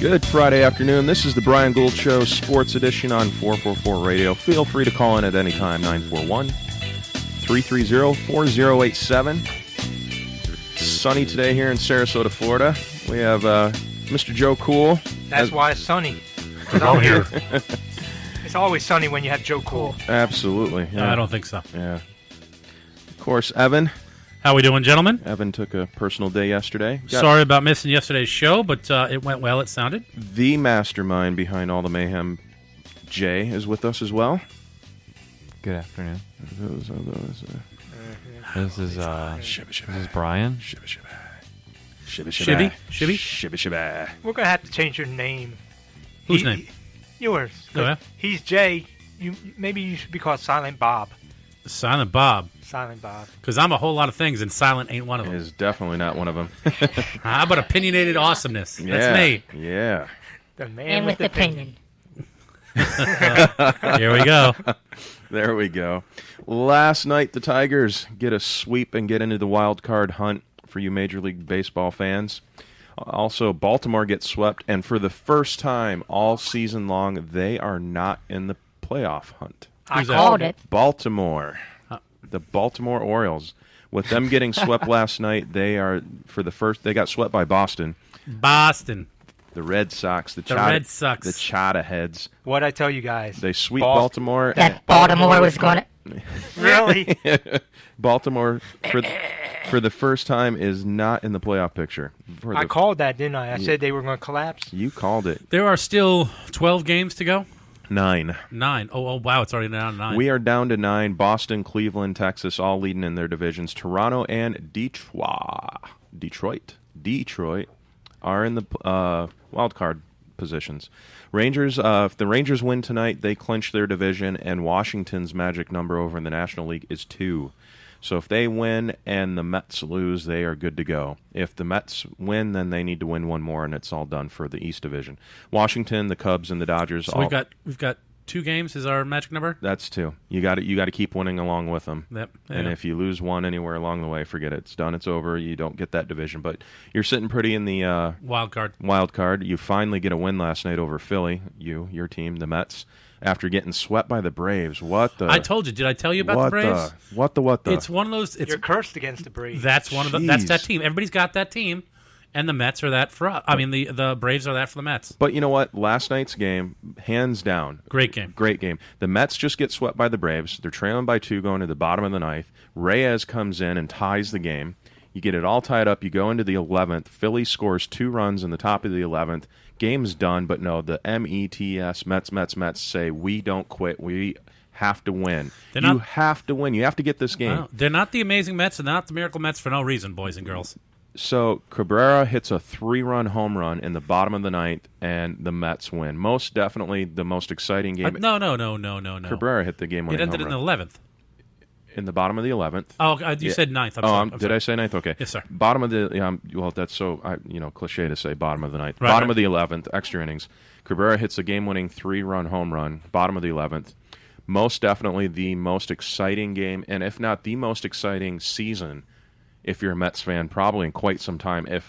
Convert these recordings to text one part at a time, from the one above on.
Good Friday afternoon. This is the Brian Gould Show, Sports Edition on 444 Radio. Feel free to call in at any time, 941-330-4087. Sunny today here in Sarasota, Florida. We have Mr. Joe Cool. That's why it's sunny. I'm here. It's always sunny when you have Joe Cool. Absolutely. Yeah. I don't think so. Yeah. Of course, Evan. How we doing, gentlemen? Evan took a personal day yesterday. Sorry about missing yesterday's show, but it went well, it sounded. The mastermind behind all the mayhem, Jay, is with us as well. Good afternoon. This is Brian. Shibby. We're going to have to change your name. Whose name? Yours. Oh, yeah? He's Jay. Maybe you should be called Silent Bob. Silent Bob. Silent Bob. Because I'm a whole lot of things, and Silent ain't one of them. Is definitely not one of them. How about opinionated awesomeness? Yeah, That's me. Yeah. The man with the opinion. Here we go. There we go. Last night, the Tigers get a sweep and get into the wild card hunt for you Major League Baseball fans. Also, Baltimore gets swept, and for the first time all season long, they are not in the playoff hunt. I called it. Baltimore. The Baltimore Orioles. With them getting swept last night, they got swept by Boston. Boston. The Red Sox. The Red Sox. The Chata Heads. What'd I tell you guys? They sweep Baltimore. That Baltimore was going to... Really? Baltimore, for the first time, is not in the playoff picture. I called that, didn't I? I said they were going to collapse. You called it. There are still 12 games to go? 9. 9. Oh, wow, it's already down to 9. We are down to 9. Boston, Cleveland, Texas, all leading in their divisions. Toronto and Detroit are in the wild card positions. Rangers, if the Rangers win tonight, they clinch their division, and Washington's magic number over in the National League is 2. So if they win and the Mets lose, they are good to go. If the Mets win, then they need to win one more, and it's all done for the East Division. Washington, the Cubs, and the Dodgers. So we've got 2 games is our magic number? That's 2. You got to keep winning along with them. Yep. And if you lose one anywhere along the way, forget it. It's done. It's over. You don't get that division. But you're sitting pretty in the wild card. You finally get a win last night over Philly. your team, the Mets, after getting swept by the Braves. What the? I told you. Did I tell you about the Braves? What the? It's one of those. You're cursed against the Braves. That's one of the. That's that team. Everybody's got that team. And the Mets are that for us. I mean, the Braves are that for the Mets. But you know what? Last night's game, hands down. Great game. Great game. The Mets just get swept by the Braves. They're trailing by 2 going to the bottom of the 9th. Reyes comes in and ties the game. You get it all tied up. You go into the 11th. Philly scores 2 runs in the top of the 11th. Game's done, but no, the METS, Mets say, we don't quit. We have to win. You have to win. You have to get this game. No, they're not the amazing Mets and not the miracle Mets for no reason, boys and girls. So Cabrera hits a 3-run home run in the bottom of the 9th, and the Mets win. Most definitely the most exciting game. No. Cabrera hit the game-winning home run. It ended in the 11th. In the bottom of the 11th. Oh, you said 9th. I'm sorry. Did I say 9th? Okay. Yes, sir. Bottom of the well, that's so cliche to say bottom of the 9th. Right, bottom of the 11th, extra innings. Cabrera hits a game-winning 3-run home run. Bottom of the 11th. Most definitely the most exciting game, and if not the most exciting season, if you're a Mets fan, probably in quite some time. You're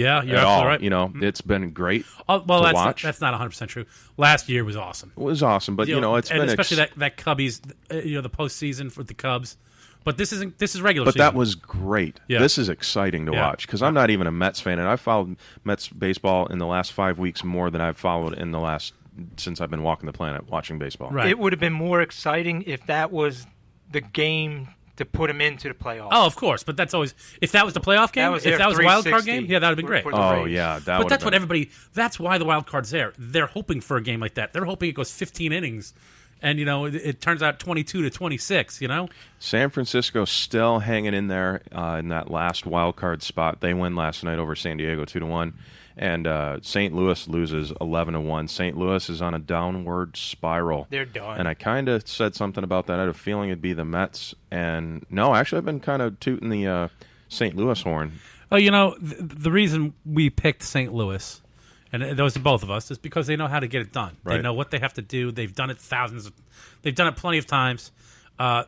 absolutely right. It's been great to watch. That's not 100% true. Last year was awesome. It was awesome, but it's been especially that Cubbies, the postseason for the Cubs. But this is regular season. But that was great. Yeah. This is exciting to watch because I'm not even a Mets fan, and I've followed Mets baseball in the last 5 weeks more than I've followed in the last since I've been walking the planet watching baseball. Right. It would have been more exciting if that was the game to put him into the playoffs. Oh, of course, but that's always if that was the playoff game, if that was a wild card game, that would have been great. Oh yeah, but that's what everybody. That's why the wild card's there. They're hoping for a game like that. They're hoping it goes 15 innings, and it turns out 22-26. San Francisco still hanging in there in that last wild card spot. They win last night over San Diego 2-1. And St. Louis loses 11-1. St. Louis is on a downward spiral. They're done. And I kind of said something about that. I had a feeling it'd be the Mets. And no, actually, I've been kind of tooting the St. Louis horn. Oh, the reason we picked St. Louis, and those are both of us, is because they know how to get it done. Right. They know what they have to do. They've done it they've done it plenty of times.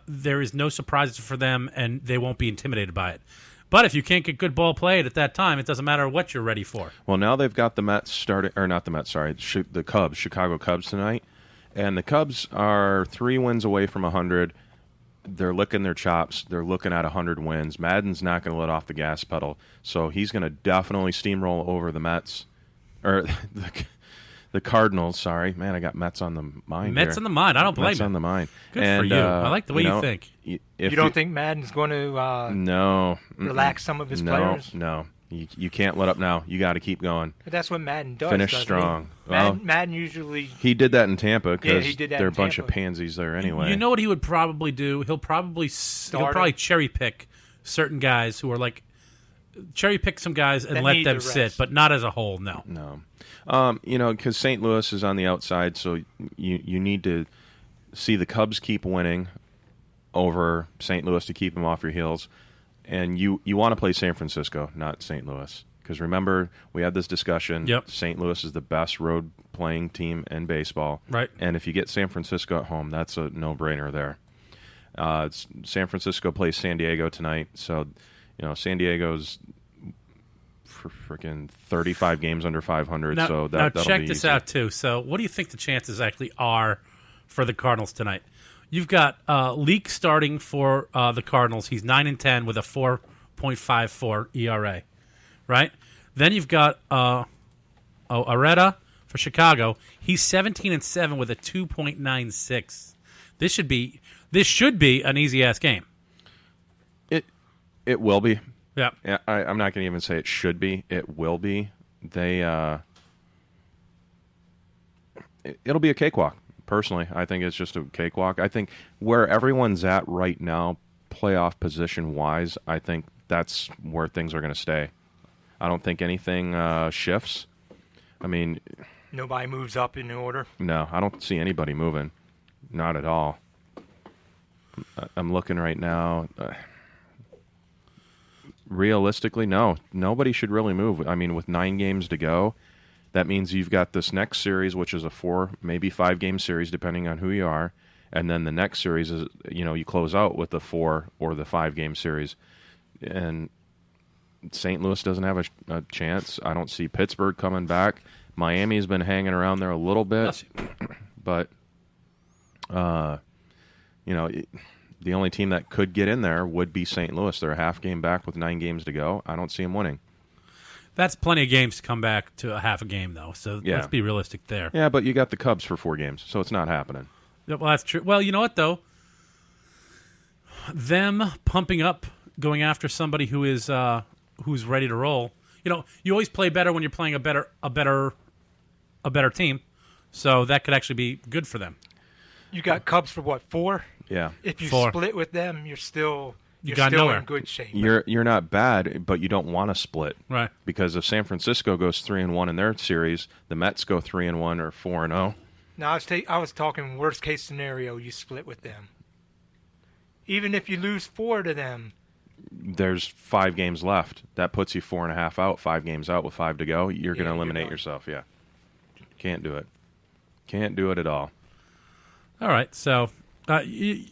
There is no surprises for them, and they won't be intimidated by it. But if you can't get good ball played at that time, it doesn't matter what you're ready for. Well, now they've got the Mets starting, or not the Mets, sorry, the Cubs, Chicago Cubs tonight. And the Cubs are 3 wins away from 100. They're licking their chops. They're looking at 100 wins. Madden's not going to let off the gas pedal, so he's going to definitely steamroll over the Mets. Or the Cardinals, sorry. Man, I got Mets on the mind. Mets here. on the mind. I don't blame Mets you. on the mind. Good for you. I like the way you think. You don't think Madden's going to no relax some of his players? No. You can't let up now. You got to keep going. But that's what Madden does. Finish strong. Madden usually... He did that in Tampa because he did that they're a in bunch of Tampa. pansies there anyway. You know what he would probably do? He'll probably cherry pick certain guys who are like cherry pick some guys and That let need them the sit, rest. but not as a whole. No. Because St. Louis is on the outside, so you need to see the Cubs keep winning over St. Louis to keep them off your heels. And you want to play San Francisco, not St. Louis. Because remember, we had this discussion. Yep. St. Louis is the best road playing team in baseball. Right. And if you get San Francisco at home, that's a no-brainer there. San Francisco plays San Diego tonight. So, San Diego's for freaking 35 games under 500. Now, so now that'll check be this easy. out, too. So what do you think the chances actually are for the Cardinals tonight? You've got Leak starting for the Cardinals. He's 9-10 with a 4.54 ERA, right? Then you've got Areta for Chicago. He's 17-7 with a 2.96. This should be an easy ass game. It will be. Yeah. Yeah, I'm not going to even say it should be. It will be. It'll be a cakewalk. Personally, I think it's just a cakewalk. I think where everyone's at right now, playoff position-wise, I think that's where things are going to stay. I don't think anything shifts. I mean... Nobody moves up in the order? No, I don't see anybody moving. Not at all. I'm looking right now. Realistically, no. Nobody should really move. I mean, with 9 games to go... That means you've got this next series, which is a 4, maybe 5-game series, depending on who you are. And then the next series is, you close out with the 4 or the 5-game series. And St. Louis doesn't have a chance. I don't see Pittsburgh coming back. Miami's been hanging around there a little bit. But, the only team that could get in there would be St. Louis. They're a half game back with 9 games to go. I don't see them winning. That's plenty of games to come back to a half a game, though. So let's be realistic there. Yeah, but you got the Cubs for 4 games, so it's not happening. Yeah, well, that's true. Well, you know what, though? Them pumping up, going after somebody who is who's ready to roll. You always play better when you're playing a better team. So that could actually be good for them. You got Cubs for what, 4? Yeah. If you 4. split with them, you're still got nowhere. in good shape. You're not bad, but you don't want to split. Right. Because if San Francisco goes 3-1 in their series, the Mets go 3-1 or 4-0. Now, I was talking worst case scenario, you split with them. Even if you lose 4 to them. There's 5 games left. That puts you 4.5 out, 5 games out with 5 to go. You're going to eliminate yourself, yeah. Can't do it. Can't do it at all. All right, so it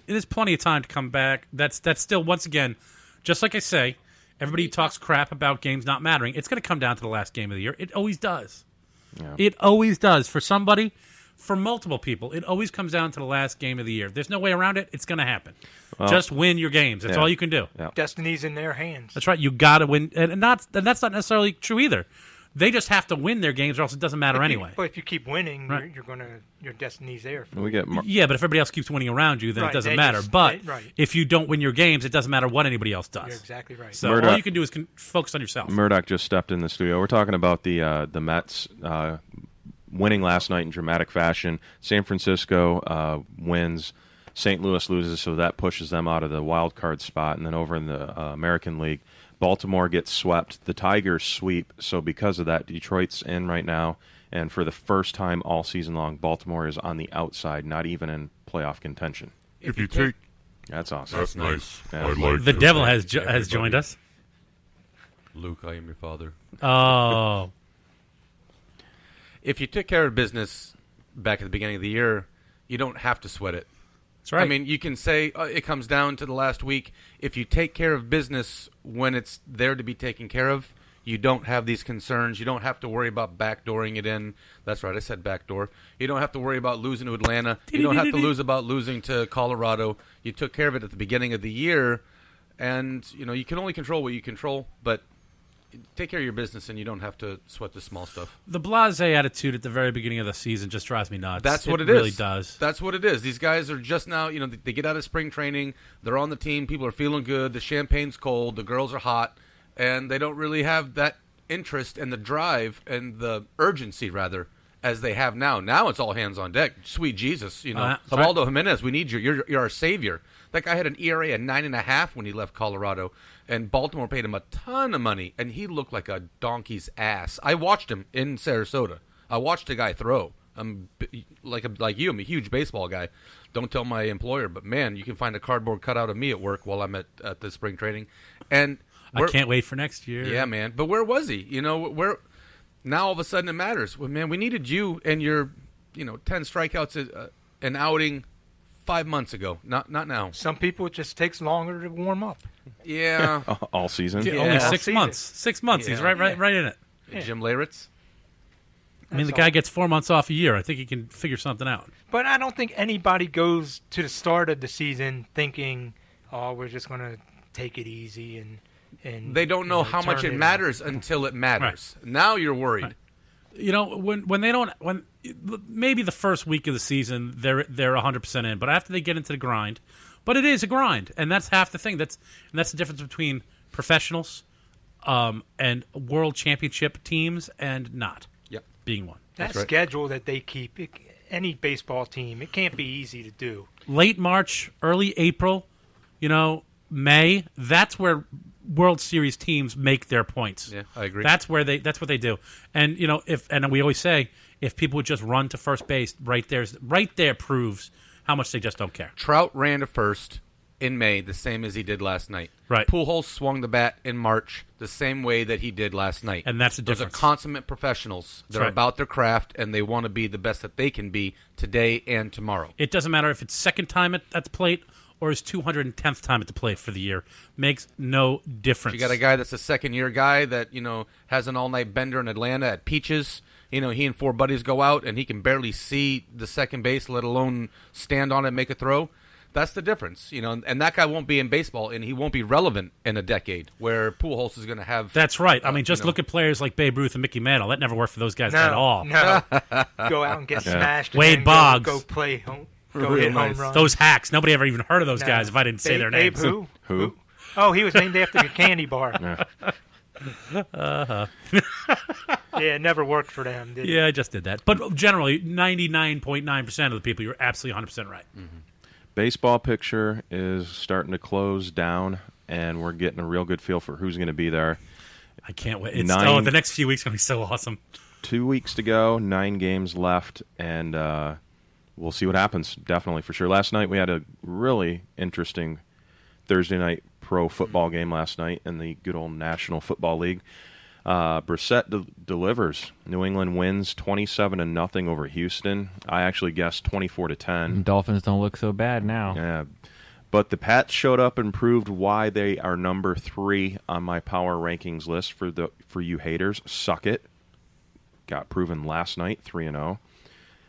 is plenty of time to come back. That's still, once again, just like I say, everybody talks crap about games not mattering. It's going to come down to the last game of the year. It always does. Yeah. It always does. For somebody, for multiple people, it always comes down to the last game of the year. There's no way around it. It's going to happen. Well, just win your games. That's all you can do. Yeah. Destiny's in their hands. That's right. You got to win. And that's not necessarily true either. They just have to win their games, or else it doesn't matter anyway. But if you keep winning, Right. your destiny's there. We get Yeah, but if everybody else keeps winning around you, then it Right, doesn't they matter. just- But right. if you don't win your games, it doesn't matter what anybody else does. You're exactly right. So Murdoch- all you can do is focus on yourself. Murdoch just stepped in the studio. We're talking about the Mets winning last night in dramatic fashion. San Francisco wins. St. Louis loses, so that pushes them out of the wild card spot. And then over in the American League, Baltimore gets swept. The Tigers sweep. So because of that, Detroit's in right now. And for the first time all season long, Baltimore is on the outside, not even in playoff contention. If you take... That's awesome. That's nice. Yeah. I like The it. devil has joined us. Luke, I am your father. Oh, If you took care of business back at the beginning of the year, you don't have to sweat it. That's right. I mean, you can say it comes down to the last week. If you take care of business when it's there to be taken care of, you don't have these concerns. You don't have to worry about backdooring it in. That's right, I said backdoor. You don't have to worry about losing to Atlanta. You don't have to losing to Colorado. You took care of it at the beginning of the year, and you can only control what you control. But take care of your business, and you don't have to sweat the small stuff. The blasé attitude at the very beginning of the season just drives me nuts. That's what it really is. Does. That's what it is. These guys are just now, they get out of spring training. They're on the team. People are feeling good. The champagne's cold. The girls are hot. And they don't really have that interest and the drive and the urgency, rather, as they have now. Now it's all hands on deck. Sweet Jesus. Ubaldo Jimenez, we need you. You're our savior. That guy had an ERA of 9.5 when he left Colorado. And Baltimore paid him a ton of money, and he looked like a donkey's ass. I watched him in Sarasota. I watched a guy throw. I'm like you. I'm a huge baseball guy. Don't tell my employer, but man, you can find a cardboard cutout of me at work while I'm at the spring training. And I can't wait for next year. Yeah, man. But where was he? Where now all of a sudden it matters. Well, man, we needed you and your 10 strikeouts an outing 5 months ago. Not now. Some people it just takes longer to warm up. Yeah. All season. Yeah, only 6 months. 6 months. Yeah. He's right in it. Yeah. Jim Leyritz. I mean, the guy gets 4 months off a year. I think he can figure something out. But I don't think anybody goes to the start of the season thinking, "Oh, we're just going to take it easy and." They don't know how much it matters until it matters. Right. Now you're worried. Right. When they don't, maybe the first week of the season they're 100% in, but after they get into the grind, but it is a grind, and that's half the thing. That's the difference between professionals and world championship teams and not being one. That schedule that they keep, any baseball team, it can't be easy to do. Late March, early April, May. That's where World Series teams make their points. Yeah, I agree. That's what they do. And and we always say if people would just run to first base, right there proves how much they just don't care. Trout ran to first in May the same as he did last night. Right. Pujols swung the bat in March the same way that he did last night. And that's the difference. Those are consummate professionals. They're about their craft, and they want to be the best that they can be today and tomorrow. It doesn't matter if it's second time at the plate or his 210th time at the plate for the year. Makes no difference. You got a guy that's a second-year guy that, has an all-night bender in Atlanta at Peaches. He and 4 buddies go out, and he can barely see the second base, let alone stand on it and make a throw. That's the difference, and that guy won't be in baseball, and he won't be relevant in a decade where Pujols is going to have... That's right. I mean, just look at players like Babe Ruth and Mickey Mantle. That never worked for those guys at all. No, go out and get smashed. Wade and Boggs. Go play home. Go hit home runs. Those hacks. Nobody ever even heard of those guys if I didn't say their names. Babe Who? Oh, he was named after the candy bar. Yeah. Yeah, it never worked for them, did it? Yeah, I just did that. But generally, 99.9% of the people, you're absolutely 100% right. Mm-hmm. Baseball picture is starting to close down, and we're getting a real good feel for who's going to be there. I can't wait. The next few weeks are going to be so awesome. 2 weeks to go, 9 games left, and we'll see what happens, definitely, for sure. Last night we had a really interesting Thursday night pro football game last night in the good old National Football League. Brissett delivers. New England wins 27-0 over Houston. I actually guessed 24-10. Dolphins don't look so bad now. Yeah, but the Pats showed up and proved why they are number 3 on my power rankings list for you haters. Suck it. Got proven last night, 3-0.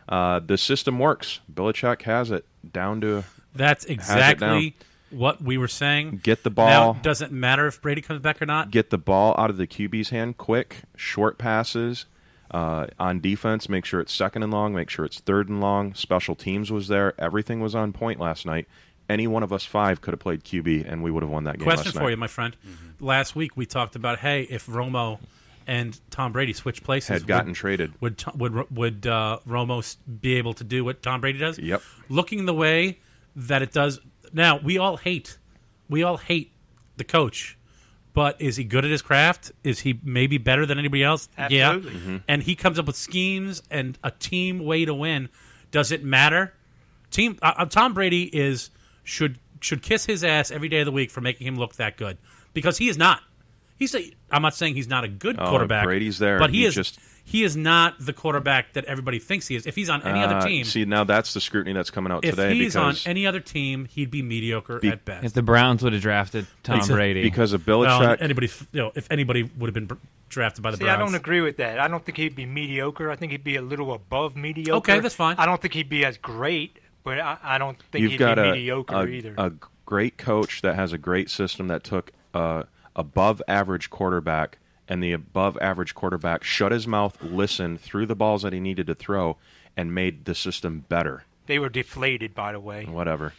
The system works. Belichick has it down to. That's exactly what we were saying. Get the ball. Now, doesn't matter if Brady comes back or not. Get the ball out of the QB's hand quick, short passes. On defense, make sure it's second and long, make sure it's third and long. Special teams was there. Everything was on point last night. Any one of us 5 could have played QB, and we would have won that game last night. Question for you, my friend. Mm-hmm. Last week we talked about, hey, if Romo and Tom Brady switch places, had gotten traded, would Romo be able to do what Tom Brady does? Yep. Looking the way that it does now, we all hate the coach, but is he good at his craft? Is he maybe better than anybody else? Absolutely. Yeah. Mm-hmm. And he comes up with schemes and a team way to win. Does it matter? Tom Brady should kiss his ass every day of the week for making him look that good, because he is not. I'm not saying he's not a good quarterback. Brady's there, but he he is not the quarterback that everybody thinks he is. If he's on any other team, See, now that's the scrutiny that's coming out if today. he's on because any other team, he'd be mediocre at best. If the Browns would have drafted Tom Brady, because of well, Belichick. if anybody would have been drafted by the See, Browns, I don't agree with that. I don't think he'd be mediocre. I think he'd be a little above mediocre. Okay, that's fine. I don't think he'd be as great, but I don't think You've he'd got be mediocre either. a great coach that has a great system that took above average quarterback, and the above average quarterback shut his mouth, listened, threw the balls that he needed to throw, and made the system better. They were deflated, by the way. Whatever.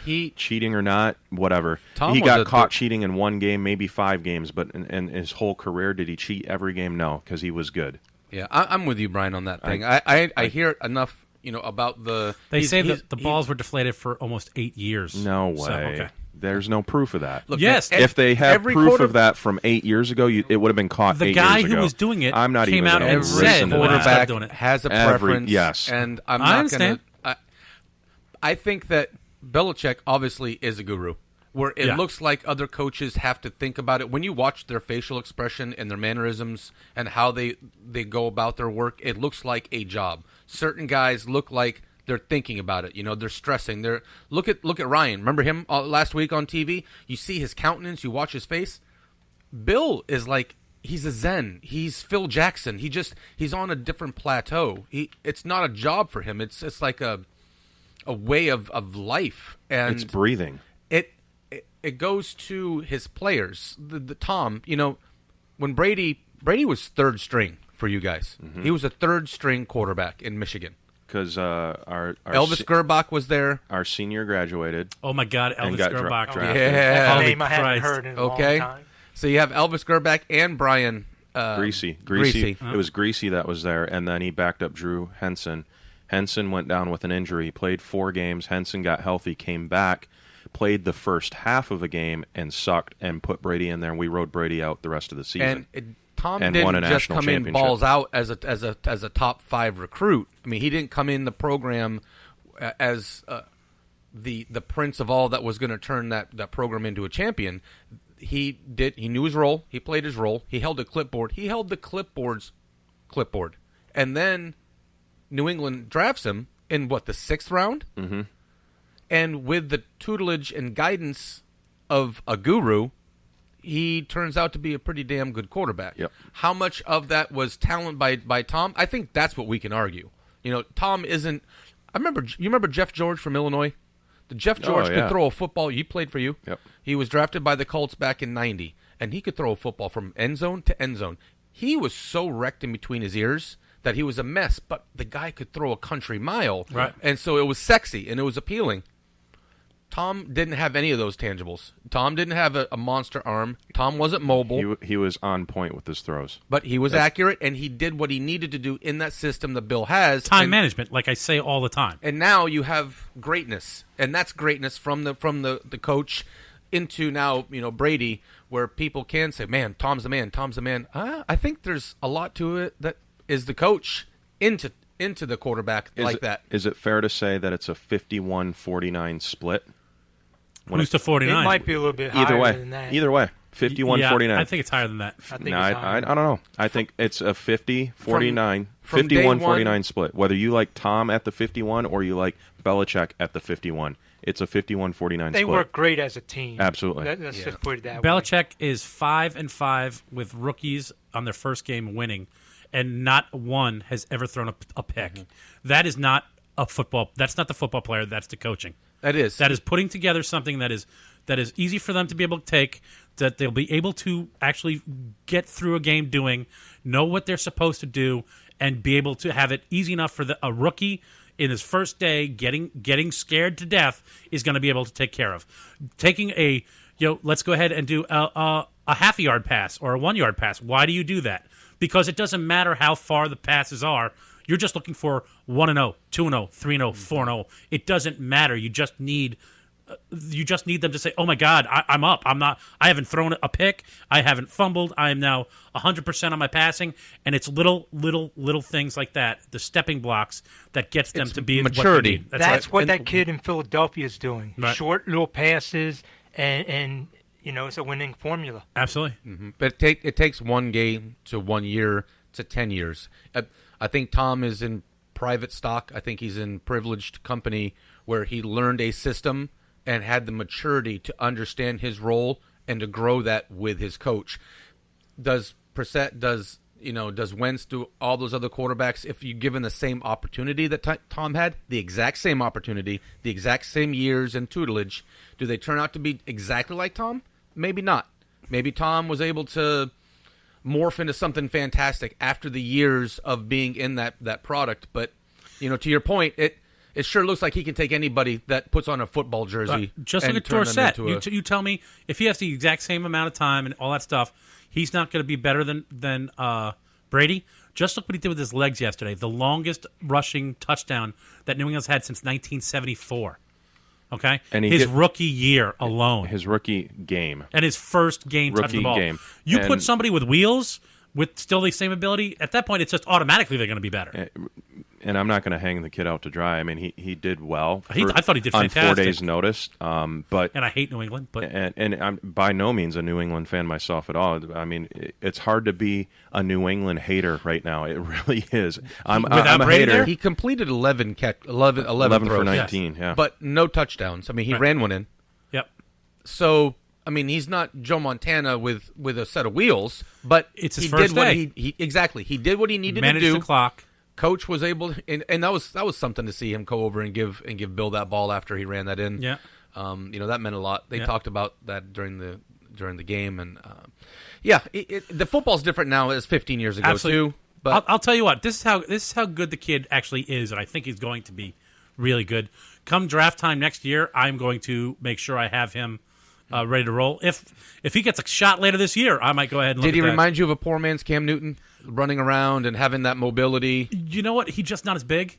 He cheating or not, whatever. Tom He was got a- caught cheating in one game, maybe 5 games, but in his whole career, did he cheat every game? No, because he was good. Yeah, I'm with you, Brian, on that thing. I hear enough, about the. They say he's- that the balls were deflated for almost 8 years. No way. So, okay. There's no proof of that. Look, Yes. man, If they have every proof quarter- of that from 8 years ago, it would have been caught The 8 guy years ago. who was doing it I'm not came even out gonna and every listen said to when he that. stopped quarterback doing it. has a Every- preference. yes. And I'm I not understand. going to. I think that Belichick obviously is a guru. Where it Yeah. looks like other coaches have to think about it. When you watch their facial expression and their mannerisms and how they go about their work, it looks like a job. Certain guys look like they're thinking about it. They're stressing. Look at Ryan. Remember him last week on TV? You see his countenance. You watch his face. Bill is like he's a Zen. He's Phil Jackson. He's on a different plateau. It's not a job for him. It's like a way of life. And It's breathing. it goes to his players. The Tom, when Brady was third string for you guys. Mm-hmm. He was a third string quarterback in Michigan. Because our Elvis Gerbach was there. our senior graduated. Oh my God, Elvis got Gerbach. drafted. Yeah. That Holy name I haven't Christ. heard in a Okay. long time. So you have Elvis Gerbach and Brian Greasy. Greasy. It was Greasy that was there, and then he backed up Drew Henson. Henson went down with an injury. He played 4 games. Henson got healthy, came back, played the first half of a game, and sucked, and put Brady in there, and we rode Brady out the rest of the season. And Tom And didn't won a just national come in championship. balls out as a top 5 recruit. I mean, he didn't come in the program as the prince of all that was going to turn that program into a champion. He knew his role. He played his role. He held a clipboard. He held the clipboard's clipboard. And then New England drafts him in, the 6th round? Mm-hmm. And with the tutelage and guidance of a guru, he turns out to be a pretty damn good quarterback. Yep. How much of that was talent by Tom? I think that's what we can argue. Tom isn't... You remember Jeff George from Illinois? The Jeff George yeah. could throw a football. He played for you. Yep. He was drafted by the Colts back in '90, and he could throw a football from end zone to end zone. He was so wrecked in between his ears that he was a mess, but the guy could throw a country mile. Right. And so it was sexy, and it was appealing. Tom didn't have any of those tangibles. Tom didn't have a monster arm. Tom wasn't mobile. He was on point with his throws. But he was accurate, and he did what he needed to do in that system that Bill has. Time management, like I say all the time. And now you have greatness, and that's greatness from the coach into now Brady, where people can say, "Man, Tom's the man. Tom's the man." I think there's a lot to it that is the coach into the quarterback that. Is it fair to say that it's a 51-49 split? Who's to 49? It might be a little bit Either higher way. than that. Either way. 51-49. Yeah, I think it's higher than that. I think No, it's I higher. don't know. I think it's a 50-49, From day 51-49 one- split. Whether you like Tom at the 51 or you like Belichick at the 51, it's a 51-49 They split. work great as a team. Absolutely. Let's just put it that way. Belichick is 5-5 with rookies on their first game winning, and not one has ever thrown a pick. Mm-hmm. That is not a football. That's not the football player. That's the coaching. That is Putting together something that is easy for them to be able to take, that they'll be able to actually get through a game doing, know what they're supposed to do, and be able to have it easy enough for a rookie in his first day getting scared to death is going to be able to take care of. Taking let's go ahead and do a half a yard pass or a 1 yard pass. Why do you do that? Because it doesn't matter how far the passes are. You're just looking for 1-0, 2-0, 3-0, 4-0. It doesn't matter. You just need them to say, "Oh my God, I'm up. I haven't thrown a pick. I haven't fumbled. I am now 100% on my passing." And it's little things like that, the stepping blocks that gets them to be maturity. What they need. That's right. what that kid in Philadelphia is doing. Right. Short little passes, and it's a winning formula. Absolutely. But it takes one game to 1 year to 10 years. I think Tom is in private stock. I think he's in privileged company where he learned a system and had the maturity to understand his role and to grow that with his coach. Does Brissett, does Wentz, do all those other quarterbacks, if you're given the same opportunity that Tom had, the exact same opportunity, the exact same years and tutelage, do they turn out to be exactly like Tom? Maybe not. Maybe Tom was able to morph into something fantastic after the years of being in that product. But, to your point, it sure looks like he can take anybody that puts on a football jersey. Just look at Dorsett. You tell me, if he has the exact same amount of time and all that stuff, he's not going to be better than Brady. Just look what he did with his legs yesterday. The longest rushing touchdown that New England's had since 1974. Okay? And his rookie year alone. His rookie game. And his first game touching the ball. Game. You put somebody with wheels with still the same ability, at that point it's just automatically they're going to be better. And I'm not going to hang the kid out to dry. I mean, he did well. I thought he did fantastic. On 4 days' notice. But and I hate New England. But and I'm by no means a New England fan myself at all. I mean, it's hard to be a New England hater right now. It really is. I'm a hater. There? He completed 11 throws. For 19, yes. yeah. But no touchdowns. I mean, he ran one in. Yep. So, I mean, he's not Joe Montana with a set of wheels, but it's his first day. Exactly. He did what he needed to do. Managed the clock. Coach was able, and that was something to see him go over and give Bill that ball after he ran that in. Yeah, that meant a lot. They talked about that during the game, and the football's different now as 15 years ago too. But I'll tell you what, this is how good the kid actually is, and I think he's going to be really good. Come draft time next year, I'm going to make sure I have him ready to roll. If he gets a shot later this year, I might go ahead and look at that. Did he remind you of a poor man's Cam Newton? Running around and having that mobility. You know what? He's just not as big.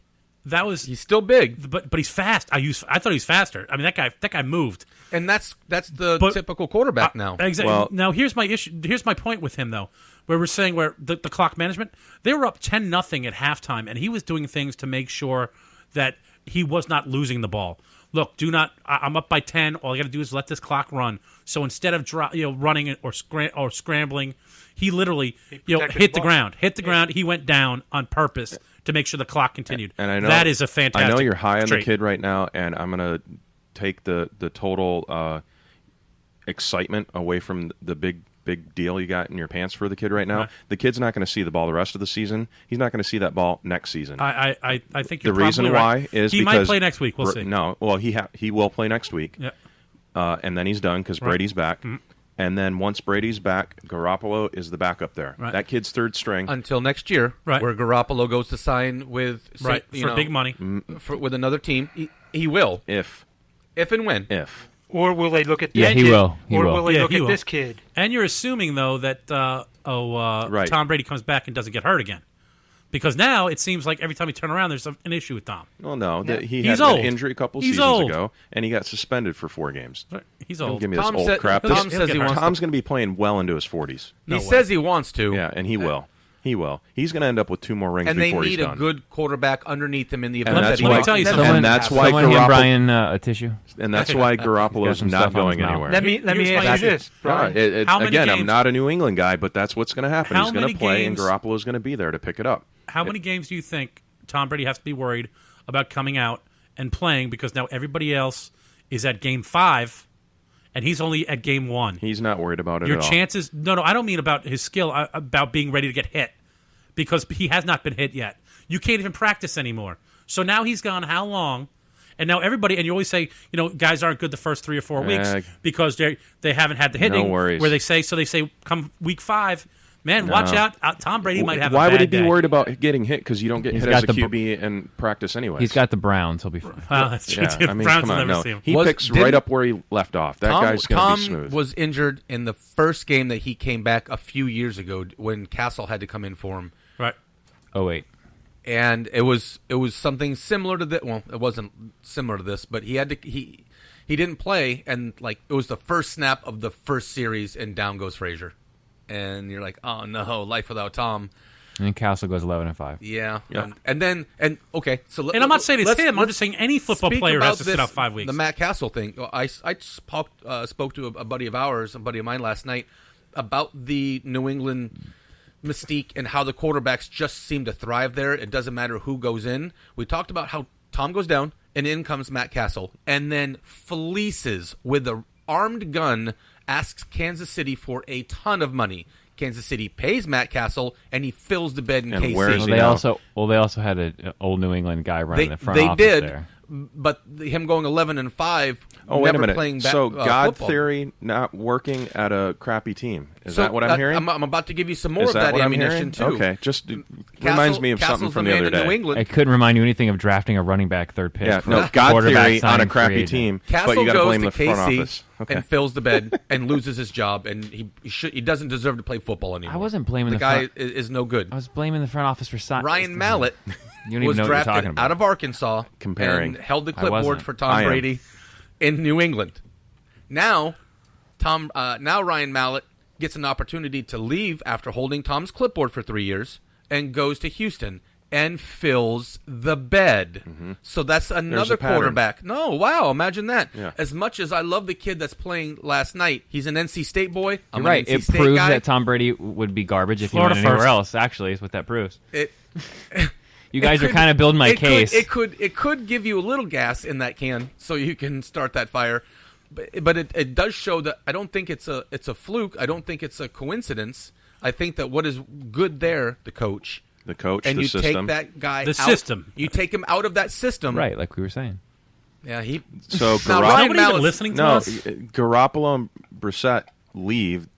He's still big, but he's fast. I thought he was faster. I mean, that guy moved. And that's the typical quarterback now. Exactly. Well, now here's my issue. Here's my point with him though, where we're saying where the clock management, they were up 10-0 at halftime, and he was doing things to make sure that he was not losing the ball. Look, I'm up by 10. All I got to do is let this clock run. So instead of running or scrambling, he literally hit the ground. He went down on purpose to make sure the clock continued. And I know that is a fantastic. I know you're high on trait. the kid right now, and I'm going to take the total excitement away from the big deal you got in your pants for the kid right now. Right. The kid's not going to see the ball the rest of the season. He's not going to see that ball next season. I think you're the reason probably why right. is he because might play next week. We'll see. No, well he will play next week. Yeah. And then he's done because Brady's back. Mm-hmm. And then once Brady's back, Garoppolo is the backup there. Right. That kid's third string until next year, right. where Garoppolo goes to sign with for big money with another team. He will if and when. Or will they look at this kid? He will. He will. Will they look at this kid? And you're assuming though that right. Tom Brady comes back and doesn't get hurt again. Because now it seems like every time you turn around, there's an issue with Tom. Well, no. He He's had old. an injury a couple He's seasons old. ago, and he got suspended for 4 games. He's Don't old. give me this Tom old said- crap. Tom says he wants Tom's going to be playing well into his 40s. He says he wants to. Yeah, and he will. He will. He's going to end up with 2 more rings And they before he's need a done. good quarterback underneath him in the event And that that's he why- me tell you something. And that's why Someone hand Garoppolo, Brian a tissue. and that's why Garoppolo's some not stuff on going his mouth. anywhere. Let me Here's my ask you issue. this, Brian. How many Again, games- I'm not a New England guy, but that's what's going to happen. How He's going many to play, games- and Garoppolo's going to be there to pick it up. How many games do you think Tom Brady has to be worried about coming out and playing because now everybody else is at game 5 and he's only at game 1? He's not worried about it Your at all. chances... No, I don't mean about his skill, about being ready to get hit because he has not been hit yet. You can't even practice anymore. So now he's gone how long? And now everybody... And you always say, guys aren't good the first 3 or 4 weeks because they haven't had the hitting. No worries. Where they say come week 5... Man, watch out. Tom Brady might have Why a bad would he be day. worried about getting hit? Because you don't get He's hit got as a the QB in practice anyway. He's got the Browns. He'll be fine. Well, that's true, Yeah, too. I mean, Browns come will on, never no. see him. He picks right up where he left off. That guy's going to be smooth. Tom was injured in the first game that he came back a few years ago when Castle had to come in for him. Right. Oh, wait. And it was something similar to this. Well, it wasn't similar to this, but he didn't play, and it was the first snap of the first series, and down goes Frazier, and you're like, oh no, life without Tom. And then Castle goes 11-5. Yeah. Yeah. And okay, so And I'm not saying it's him. I'm just saying any football player has to sit out 5 weeks. The Matt Castle thing. I spoke to a buddy of ours, a buddy of mine last night, about the New England mystique and how the quarterbacks just seem to thrive there. It doesn't matter who goes in. We talked about how Tom goes down, and in comes Matt Castle, and then fleeces with an armed gun, asks Kansas City for a ton of money. Kansas City pays Matt Castle, and he fills the bed in And KC. where is Well, he they now? also had an old New England guy running the front They office did, there. but him going 11-5. Oh, wait a never minute. Playing So God football. theory not working at a crappy team. Is that what I'm hearing? I'm about to give you some more Is of that what I'm ammunition hearing? too. Okay, just reminds me of something Castle's from the man other in New day. England. It couldn't remind you anything of drafting a running back third pick. Yeah, for no, a God quarterback theory on a signing crappy free agent. team, Castle but you got to goes blame to the front KC office. Okay. and fills the bed and loses his job, and he doesn't deserve to play football anymore. I wasn't blaming the the guy front- is no good. I was blaming the front office for Ryan Mallett You don't even was know what you're talking drafted about. out of Arkansas, Comparing. and held the I clipboard wasn't. for I Tom am. Brady in New England. Now, Ryan Mallett gets an opportunity to leave after holding Tom's clipboard for 3 years and goes to Houston and fills the bed. So that's another pattern. quarterback. No, wow, imagine that. Yeah. As much as I love the kid that's playing last night, he's an NC State boy. I'm You're right. an NC It State proves guy. that Tom Brady would be garbage if Florida he went anywhere first. else. Actually, is what that proves. It, You guys it are could- kind of building my it case. It could give you a little gas in that can, so you can start that fire. But it does show that I don't think it's a fluke. I don't think it's a coincidence. I think that what is good there, the coach, The coach, and the you system. take that guy The out, system. You take him out of that system, Right, like we were saying. Yeah, he. So Now, Garoppolo, Ryan Nobody even Mallett's- listening to no, us? Garoppolo and Brissett leave.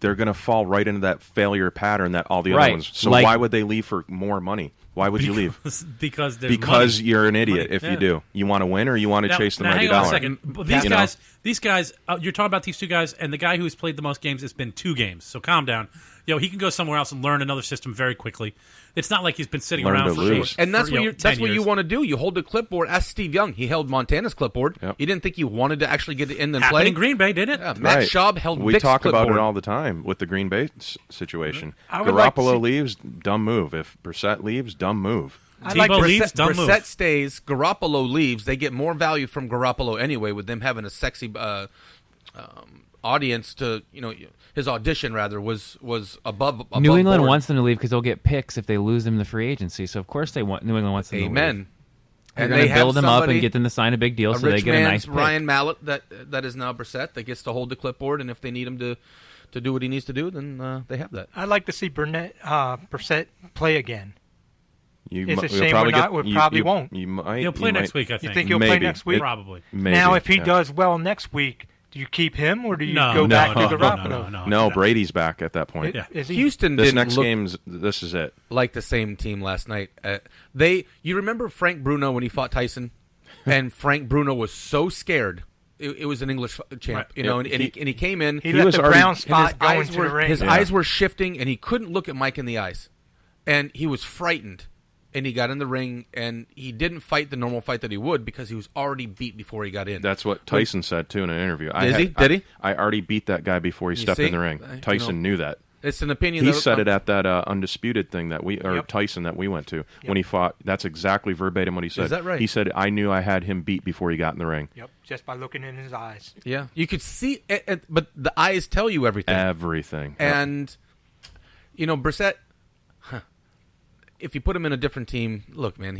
They're going to fall right into that failure pattern that all the other Right. ones. So Like- why would they leave for more money? Why would you leave? Because there's Because money. you're an idiot Money, if yeah. you do. You want to win or you want to chase the now $90. hang on a second. But these You know? guys, you're talking about these two guys, and the guy who's played the most games, it's been 2 games. So calm down. He can go somewhere else and learn another system very quickly. It's not like he's been sitting Learn around to for lose. And that's what 10 you years. want to do. You hold the clipboard. Ask Steve Young. He held Montana's clipboard. Yep. You didn't think he wanted to actually get it in and Happened play. in Green Bay, didn't it? Yeah, Matt Right. Schaub held We Vic's talk about clipboard. it all the time with the Green Bay situation. I would like to Garoppolo see- leaves, dumb move. If Brissett leaves, dumb move. I like Tebow Brissett- leaves, dumb move. Brissett stays. Garoppolo leaves. They get more value from Garoppolo anyway, with them having a sexy audience. To his audition rather was above New England board. wants them to leave because they'll get picks if they lose them in the free agency. So of course New England wants them to leave. Amen. They're And going they to have build them up somebody- and get them to sign a big deal a so they rich get a man's nice pick. Ryan Mallett that is now Brissett that gets to hold the clipboard, and if they need him to do what he needs to do, then they have that. I'd like to see Brissett play again. You It's a you'll shame probably we're not- we probably won't. You might. He'll play you next might- week, I think. You think he'll play Maybe. next week? Probably. Maybe, Now, if he yeah. does well next week, do you keep him or do you No, go no, back no, to no, Garoppolo? no. No, Brady's back at that point. Yeah. Is he? Houston This didn't next look game's. This is it. like the same team last night. You remember Frank Bruno when he fought Tyson, and Frank Bruno was so scared. It was an English champ, Right. and Yeah, he came in. He let was the already- brown and his spot go eyes into were the ring. his Yeah. eyes were shifting, and he couldn't look at Mike in the eyes, and he was frightened. And he got in the ring, and he didn't fight the normal fight that he would because he was already beat before he got in. That's what Tyson said too in an interview. Did he? I already beat that guy before he stepped see? in the ring. You Tyson knew that. It's an opinion. He that, said it at that undisputed thing that Yep. Tyson that we went to when he fought. That's exactly verbatim what he said. Is that right? He said, "I knew I had him beat before he got in the ring." Yep, just by looking in his eyes. Yeah, you could see it, but the eyes tell you everything. Everything. Yep. And Brissett, if you put him in a different team, look, man,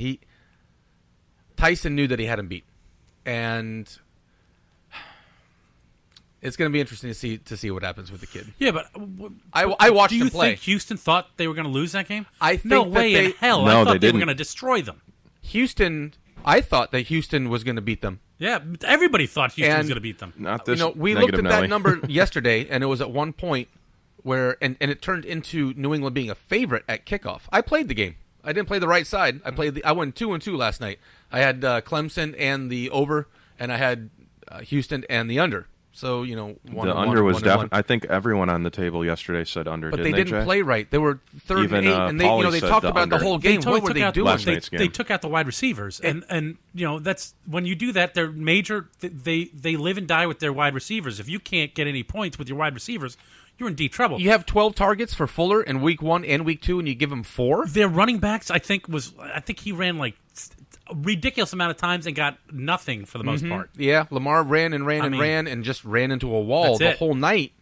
Tyson knew that he had him beat, and it's going to be interesting to see what happens with the kid. Yeah, but I watched do you him play. think Houston thought they were going to lose that game? I think no that way in hell. No, I they thought they were didn't. going to destroy them. Houston, I thought that Houston was going to beat them. Yeah, everybody thought Houston was And- going to beat them. Not this. We looked negative at that Nelly. number yesterday, and it was at one point where, and it turned into New England being a favorite at kickoff. I played the game. I didn't play the right side. I went 2-2 last night. I had Clemson and the over, and I had Houston and the under. So The under was definitely. I think everyone on the table yesterday said under. But didn't they didn't Jay? play right. They were third Even, and 8, and Pauly they said talked the about the under. whole game. They What were they doing? Last night's game. They took out the wide receivers, and that's when you do that. They're major. They live and die with their wide receivers. If you can't get any points with your wide receivers, you're in deep trouble. You have 12 targets for Fuller in week 1 and week 2, and you give him 4. Their running backs, I think he ran like a ridiculous amount of times and got nothing for the most part. Yeah, Lamar ran and I mean, ran and just ran into a wall that's the it. whole night.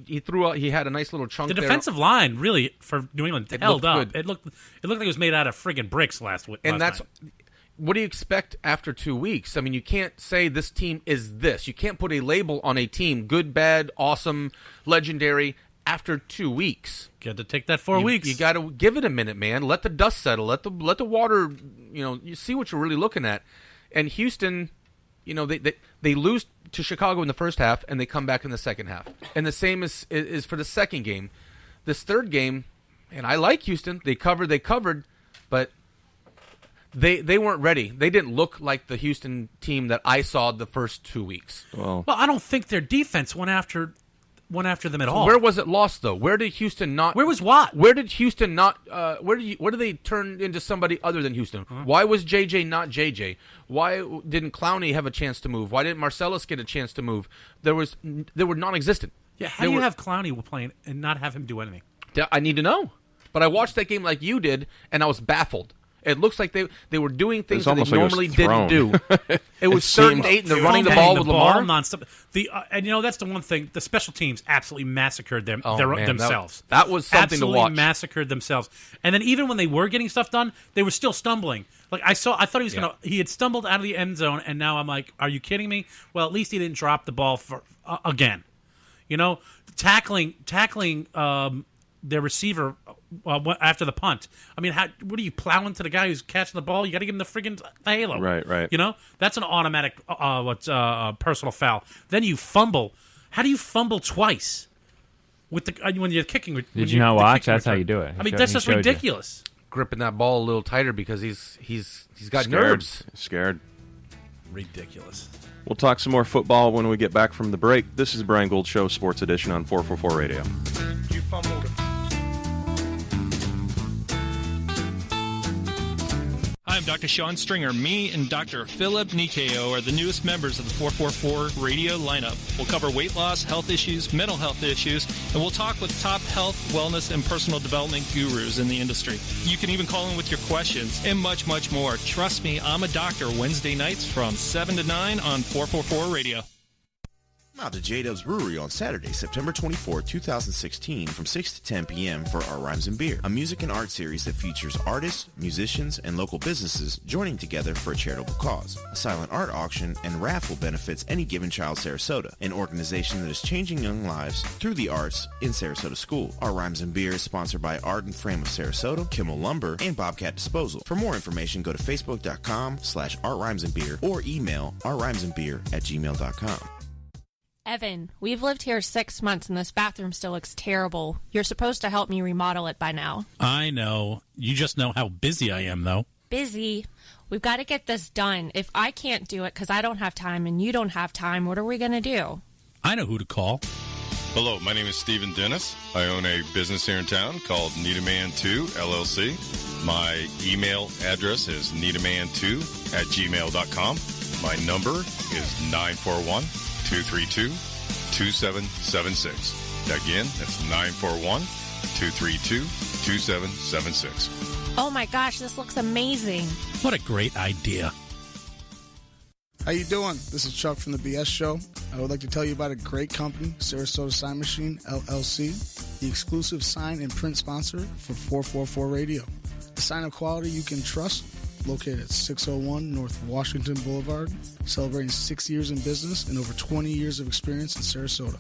He threw out. He had a nice little chunk. The there. defensive line really for New England held looked up. good. It looked like it was made out of friggin' bricks last week. And that's what do you expect after 2 weeks? I mean, you can't say this team is this. You can't put a label on a team, good, bad, awesome, legendary, after 2 weeks. Got to take that 4 weeks. You got to give it a minute, man. Let the dust settle. Let the water. You see what you're really looking at. And Houston, they lose to Chicago in the first half, and they come back in the second half. And the same is for the second game. This third game, and I like Houston. They covered, but they weren't ready. They didn't look like the Houston team that I saw the first 2 weeks. Well, I don't think their defense went after them at all. Where was it lost though? Where did Houston not? Where was Watt? Where did Houston not? Where did they turn into somebody other than Houston? Why was JJ not JJ? Why didn't Clowney have a chance to move? Why didn't Marcellus get a chance to move? They were non-existent. Yeah, how do you have Clowney playing and not have him do anything? I need to know. But I watched that game like you did, and I was baffled. It looks like they were doing things that they normally didn't do. It was 3rd and 8, and they're running the ball with Lamar. Nonstop. And that's the one thing. The special teams absolutely massacred themselves. That was something to watch. Absolutely massacred themselves. And then even when they were getting stuff done, they were still stumbling. Like I thought he was he had stumbled out of the end zone, and now I'm like, are you kidding me? Well, at least he didn't drop the ball for again. Tackling their receiver after the punt. I mean, what are you plowing to the guy who's catching the ball? You got to give him the friggin' halo. Right. That's an automatic personal foul. Then you fumble. How do you fumble twice with when you're kicking? Did you not watch? That's how you do it. I mean, that's just ridiculous. Gripping that ball a little tighter because he's got nerves. Scared. Ridiculous. We'll talk some more football when we get back from the break. This is the Brian Gould Show, Sports Edition on 444 Radio. You fumbled it. Hi, I'm Dr. Sean Stringer. Me and Dr. Philip Nikeo are the newest members of the 444 radio lineup. We'll cover weight loss, health issues, mental health issues, and we'll talk with top health, wellness, and personal development gurus in the industry. You can even call in with your questions and much, much more. Trust me, I'm a doctor. Wednesday nights from 7 to 9 on 444 Radio. Come out to J-Dub's Brewery on Saturday, September 24, 2016 from 6 to 10 p.m. for Art Rhymes and Beer, a music and art series that features artists, musicians, and local businesses joining together for a charitable cause. A silent art auction and raffle benefits Any Given Child Sarasota, an organization that is changing young lives through the arts in Sarasota School. Art Rhymes and Beer is sponsored by Art and Frame of Sarasota, Kimmel Lumber, and Bobcat Disposal. For more information, go to facebook.com/artrhymesandbeer or email artrhymesandbeer@gmail.com. Evan, we've lived here 6 months and this bathroom still looks terrible. You're supposed to help me remodel it by now. I know. You just know how busy I am, though. Busy? We've got to get this done. If I can't do it because I don't have time and you don't have time, what are we going to do? I know who to call. Hello, my name is Stephen Dennis. I own a business here in town called Needaman2 LLC. My email address is needaman2@gmail.com. My number is 941-232-2776. Again, that's 941-232-2776. Oh my gosh, this looks amazing. What a great idea. How you doing? This is Chuck from the BS Show. I would like to tell you about a great company, Sarasota Sign Machine, LLC, the exclusive sign and print sponsor for 444 Radio. A sign of quality you can trust, located at 601 North Washington Boulevard, celebrating 6 years in business and over 20 years of experience in Sarasota.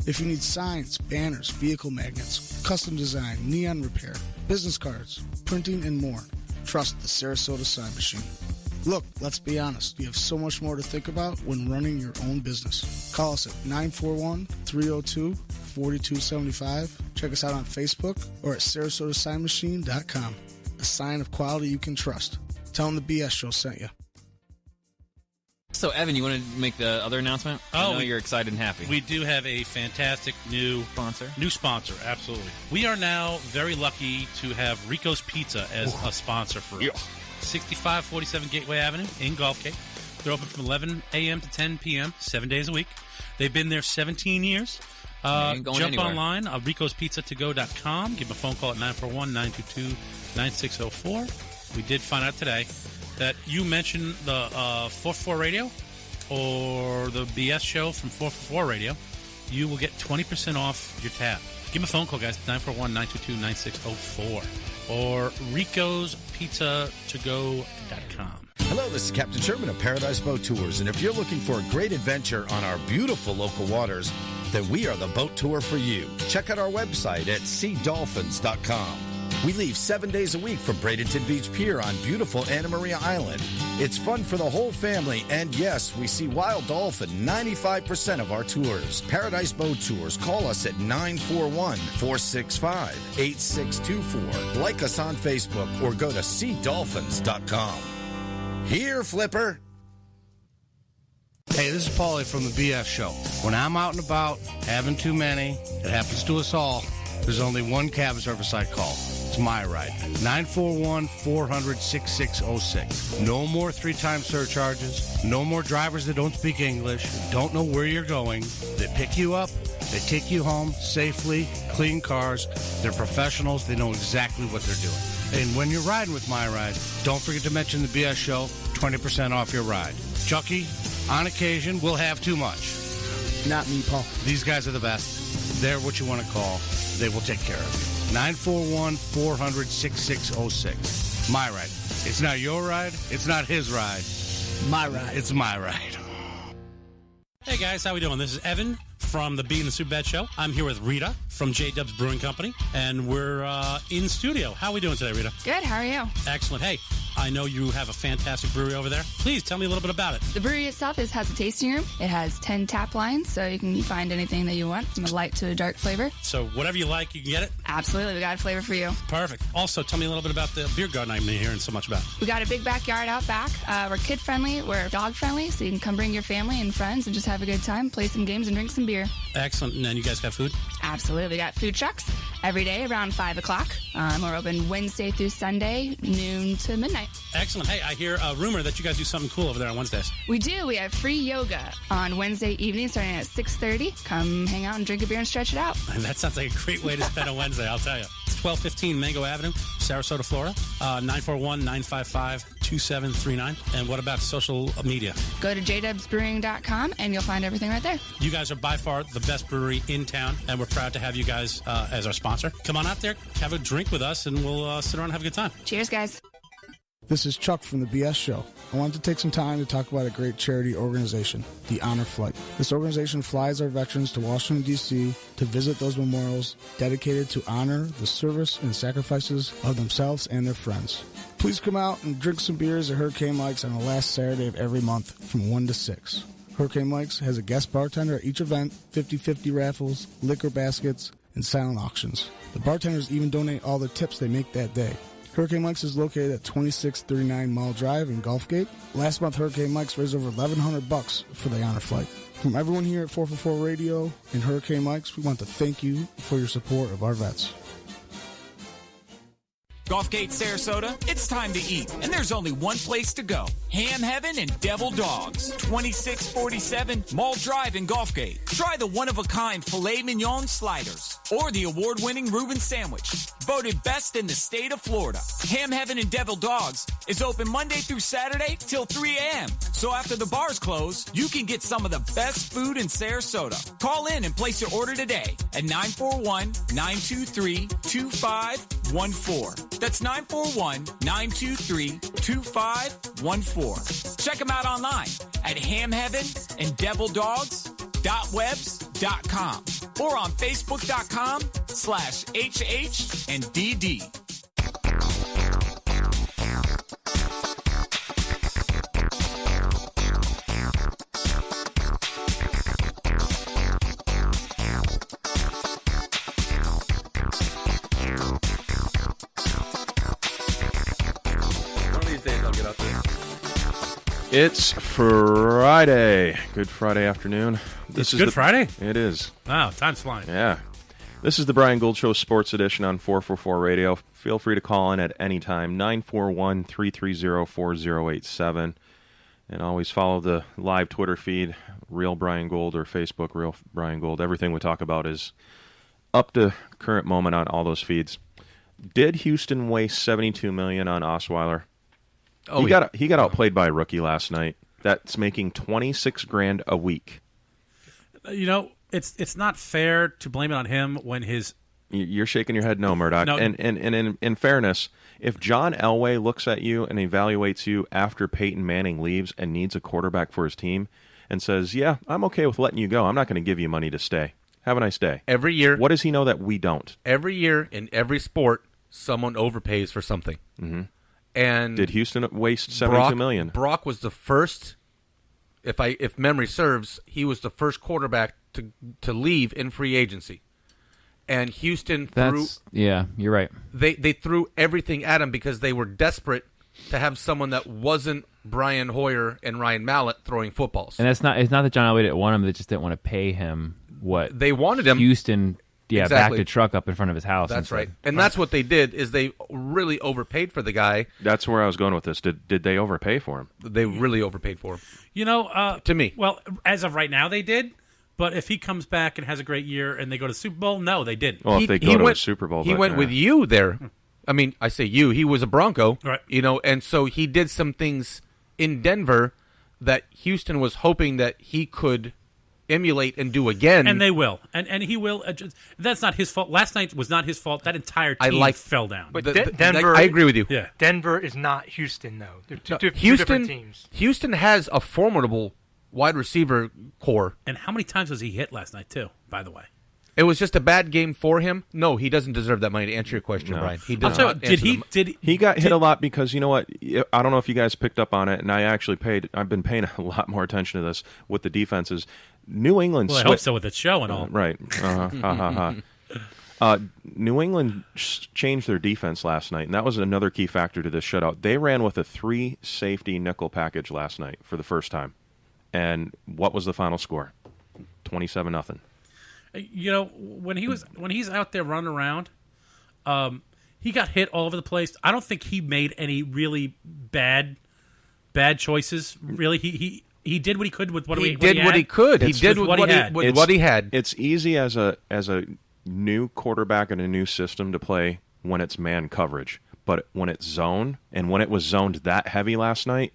If you need signs, banners, vehicle magnets, custom design, neon repair, business cards, printing, and more, trust the Sarasota Sign Machine. Look, let's be honest, you have so much more to think about when running your own business. Call us at 941-302-4275. Check us out on Facebook or at sarasotasignmachine.com. A sign of quality you can trust. Tell them the BS Show sent you. So, Evan, you want to make the other announcement? I know you're excited and happy. We do have a fantastic new sponsor, absolutely. We are now very lucky to have Rico's Pizza as a sponsor for us. 6547 Gateway Avenue in Gulf Cape. They're open from 11 a.m. to 10 p.m., 7 days a week. They've been there 17 years. Jump online, ricospizzatogo.com. Give them a phone call at 941-922-9604. We did find out today that you mentioned the 444 Radio or the BS Show from 444 Radio, you will get 20% off your tab. Give them a phone call, guys, 941-922-9604 or ricospizza2go.com. Hello, this is Captain Sherman of Paradise Boat Tours, and if you're looking for a great adventure on our beautiful local waters, then we are the boat tour for you. Check out our website at seadolphins.com. We leave 7 days a week from Bradenton Beach Pier on beautiful Anna Maria Island. It's fun for the whole family, and yes, we see wild dolphin 95% of our tours. Paradise Boat Tours. Call us at 941-465-8624. Like us on Facebook or go to seadolphins.com. Here, Flipper. Hey, this is Paulie from the BS Show. When I'm out and about, having too many, it happens to us all, there's only one cab service I call. It's my ride. 941-400-6606. No more three-time surcharges. No more drivers that don't speak English, don't know where you're going. They pick you up. They take you home safely, clean cars. They're professionals. They know exactly what they're doing. And when you're riding with My Ride, don't forget to mention the BS Show, 20% off your ride. Chucky, on occasion, will have too much. Not me, Paul. These guys are the best. They're what you want to call. They will take care of you. 941-400-6606. My Ride. It's not your ride. It's not his ride. My ride. It's my ride. Hey guys, how we doing? This is Evan from the Bee and the Soup Bed Show. I'm here with Rita from J Dub's Brewing Company, and we're in studio. How are we doing today, Rita? Good, how are you? Excellent. Hey, I know you have a fantastic brewery over there. Please tell me a little bit about it. The brewery itself has a tasting room. It has 10 tap lines, so you can find anything that you want, from a light to a dark flavor. So whatever you like, you can get it? Absolutely, we got a flavor for you. Perfect. Also, tell me a little bit about the beer garden I've been hearing so much about. We got a big backyard out back. We're kid-friendly, we're dog-friendly, so you can come bring your family and friends and just have a good time, play some games, and drink some beer. Excellent. And then you guys have food? Absolutely. We got food trucks every day around 5 o'clock. We're open Wednesday through Sunday, noon to midnight. Excellent. Hey, I hear a rumor that you guys do something cool over there on Wednesdays. We do. We have free yoga on Wednesday evening starting at 6:30. Come hang out and drink a beer and stretch it out. That sounds like a great way to spend a Wednesday, I'll tell you. It's 1215 Mango Avenue, Sarasota, Florida. 941-955-2739. And what about social media? Go to jdubsbrewing.com and you'll find everything right there. You guys are by far the best brewery in town, and we're proud to have you guys as our sponsor. Come on out there, have a drink with us, and we'll sit around and have a good time. Cheers, guys. This is Chuck from the BS Show. I wanted to take some time to talk about a great charity organization, the Honor Flight. This organization flies our veterans to Washington, D.C. to visit those memorials dedicated to honor the service and sacrifices of themselves and their friends. Please come out and drink some beers at Hurricane Mike's on the last Saturday of every month from 1 to 6. Hurricane Mike's has a guest bartender at each event, 50-50 raffles, liquor baskets, and silent auctions. The bartenders even donate all the tips they make that day. Hurricane Mike's is located at 2639 Mall Drive in Gulfgate. Last month, Hurricane Mike's raised over $1,100 for the Honor Flight. From everyone here at 444 Radio and Hurricane Mike's, we want to thank you for your support of our vets. Gulfgate, Sarasota, it's time to eat, and there's only one place to go. Ham Heaven and Devil Dogs, 2647 Mall Drive in Gulfgate. Try the one-of-a-kind filet mignon sliders or the award-winning Reuben sandwich, voted best in the state of Florida. Ham Heaven and Devil Dogs is open Monday through Saturday till 3 a.m. So after the bars close, you can get some of the best food in Sarasota. Call in and place your order today at 941-923-2514. That's 941-923-2514. Check them out online at hamheavenanddevildogs.webs.com or on facebook.com/HH&DD. It's Friday. Good Friday afternoon. It's Good Friday? It is. Wow, time's flying. Yeah. This is the Brian Gould Show Sports Edition on 444 Radio. Feel free to call in at any time, 941-330-4087. And always follow the live Twitter feed, Real Brian Gould, or Facebook, Real Brian Gould. Everything we talk about is up to current moment on all those feeds. Did Houston waste $72 million on Osweiler? Oh, he got outplayed by a rookie last night. That's making $26,000 a week. You know, it's not fair to blame it on him when his. You're shaking your head no, Murdoch. No. And in fairness, if John Elway looks at you and evaluates you after Peyton Manning leaves and needs a quarterback for his team and says, yeah, I'm okay with letting you go. I'm not going to give you money to stay. Have a nice day. Every year. What does he know that we don't? Every year in every sport, someone overpays for something. Mm-hmm. And did Houston waste $72 million? Brock was the first, if memory serves, he was the first quarterback to leave in free agency. And Houston threw... Yeah, you're right. They threw everything at him because they were desperate to have someone that wasn't Brian Hoyer and Ryan Mallett throwing footballs. And it's not that John Elway didn't want him; they just didn't want to pay him what they wanted him. Houston, exactly. backed a truck up in front of his house. That's right, and that's what they did. Is they really overpaid for the guy. That's where I was going with this. Did they overpay for him? They really overpaid for him. You know, to me, well, as of right now, they did. But if he comes back and has a great year and they go to Super Bowl, no, they didn't. Well, if they go to a Super Bowl, he went with you there. I mean, I say you. He was a Bronco, right? And so he did some things in Denver that Houston was hoping that he could emulate and do again. And they will, and he will. That's not his fault. Last night was not his fault. That entire team fell down. But Denver, I agree with you. Yeah, Denver is not Houston, though. They're two Houston, different teams. Houston has a formidable wide receiver core. And how many times was he hit last night, too, by the way? It was just a bad game for him. No, he doesn't deserve that money, to answer your question, Brian. He does not. He got hit a lot because, you know what, I don't know if you guys picked up on it, and I've been paying a lot more attention to this with the defenses. New England... Well, I hope so with its show and all. Right. New England changed their defense last night, and that was another key factor to this shutout. They ran with a 3-safety nickel package last night for the first time. And what was the final score? 27-0. You know, when he's out there running around, he got hit all over the place. I don't think he made any really bad choices. Really, he did what he could with what he did. What he could. He did with what he had. It's easy as a new quarterback in a new system to play when it's man coverage, but when it's zone and when it was zoned that heavy last night.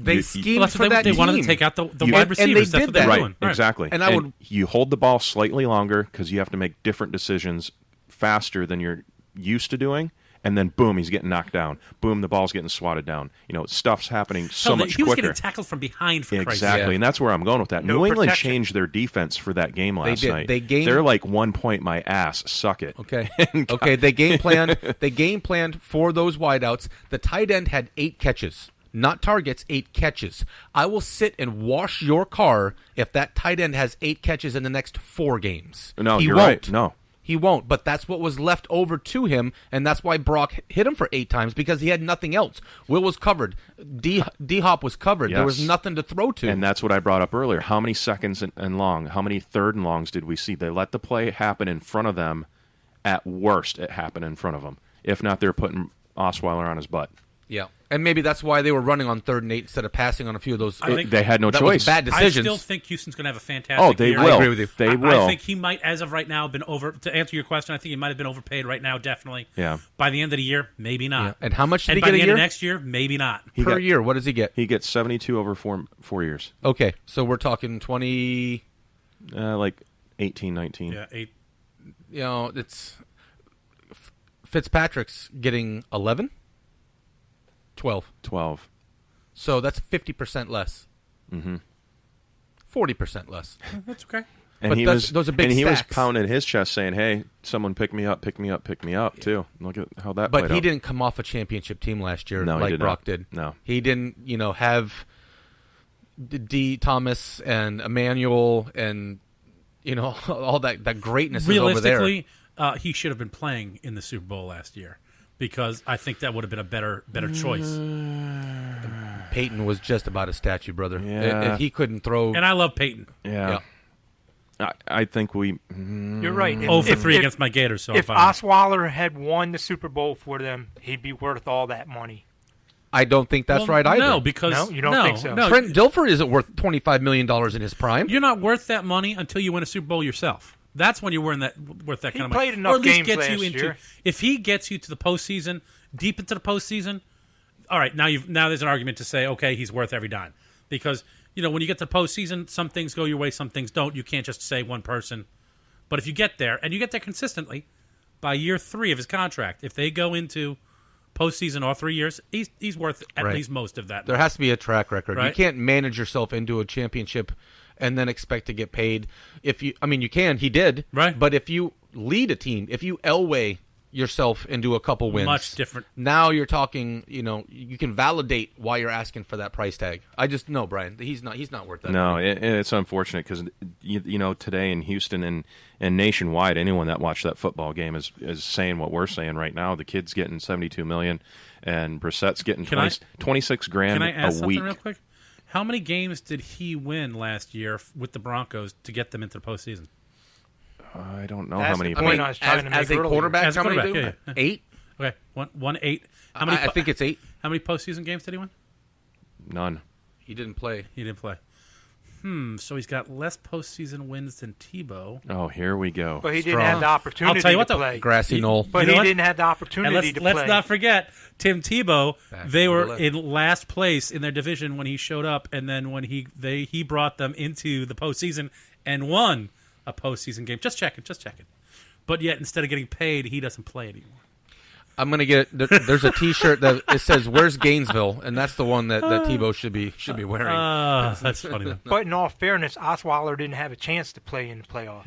They schemed for that team. They wanted to take out the wide receivers. And they That's did what they're that. doing. Right, exactly. And you hold the ball slightly longer because you have to make different decisions faster than you're used to doing, and then boom, he's getting knocked down. Boom, the ball's getting swatted down. Stuff's happening so much quicker. He was getting tackled from behind, for Christ's sake. Exactly, and that's where I'm going with that. No New England protection. changed their defense for that game last night. They're like 1 point my ass. Suck it. Okay. Okay. They game planned. They game planned for those wideouts. The tight end had 8 catches. Not targets, 8 catches. I will sit and wash your car if that tight end has 8 catches in the next 4 games. No, he you're won't. right. No. He won't, but that's what was left over to him, and that's why Brock hit him for 8 times, because he had nothing else. Will was covered. D-Hop was covered. Yes. There was nothing to throw to. And that's what I brought up earlier. How many seconds and long, how many third and longs did we see? They let the play happen in front of them. At worst, it happened in front of them. If not, they're putting Osweiler on his butt. Yeah, and maybe that's why they were running on 3rd and 8 instead of passing on a few of those. They had no that choice. Was bad decisions. I still think Houston's going to have a fantastic year. Will. I agree with you. They will. I think he might, as of right now, been over. To answer your question, I think he might have been overpaid right now. Definitely. Yeah. By the end of the year, maybe not. Yeah. And how much did he by get the a end year? of next year, maybe not. Per year, what does he get? He gets 72 over 4 years. Okay, so we're talking 20. Like 18, 19. Yeah, 8. It's Fitzpatrick's getting 11. 12. So that's 50% less. Mm-hmm. 40% less. That's okay. And but he those are big he was stacks. pounding his chest saying, hey, someone pick me up, too. Look at how that played But he out. didn't come off a championship team last year No, he like did Brock not. did. No. He didn't, have D. Thomas and Emmanuel and, all that greatness is over there. Realistically, he should have been playing in the Super Bowl last year. Because I think that would have been a better choice. Peyton was just about a statue, brother. Yeah. He couldn't throw. And I love Peyton. Yeah. I think we... You're right. 0 for 3 against my Gators. So if Osweiler had won the Super Bowl for them, he'd be worth all that money. I don't think that's right either. No, because... No, you don't think so? No. Trent Dilfer isn't worth $25 million in his prime. You're not worth that money until you win a Super Bowl yourself. That's when you're worth that kind of money. He played enough or at least games gets you last into. year. If he gets you to the postseason, deep into the postseason, all right. Now there's an argument to say, okay, he's worth every dime because when you get to the postseason, some things go your way, some things don't. You can't just say one person. But if you get there, and you get there consistently, by year 3 of his contract, if they go into postseason all 3 years, he's worth at least most of that. There has to be a track record. Right? You can't manage yourself into a championship and then expect to get paid. You can. He did. Right. But if you lead a team, if you Elway yourself into a couple wins, much different. Now you're talking. You can validate why you're asking for that price tag. Brian. He's not worth that. No, it's unfortunate because today in Houston and nationwide, anyone that watched that football game is saying what we're saying right now. The kid's getting $72 million, and Brissett's getting 26 grand Can I ask a something week. real quick? How many games did he win last year with the Broncos to get them into the postseason? I don't know That's how many. the point I was trying to make as a earlier. quarterback, As a how many quarterback, do? yeah. 8. Okay, one 8. How many? I think it's 8. How many postseason games did he win? None. He didn't play. He didn't play. So he's got less postseason wins than Tebow. Oh, here we go. But he didn't have the opportunity I'll tell you what, to though, play. Grassy knoll. But You know he what? didn't have the And opportunity to play. let's not forget Tim Tebow. Back They to were the left. in last place in their division when he showed up, and then when he brought them into the postseason and won a postseason game. Just checking. But yet, instead of getting paid, he doesn't play anymore. I'm gonna get. There's a T-shirt that it says "Where's Gainesville," and that's the one that Tebow should be wearing. That's funny. Man. But in all fairness, Osweiler didn't have a chance to play in the playoffs.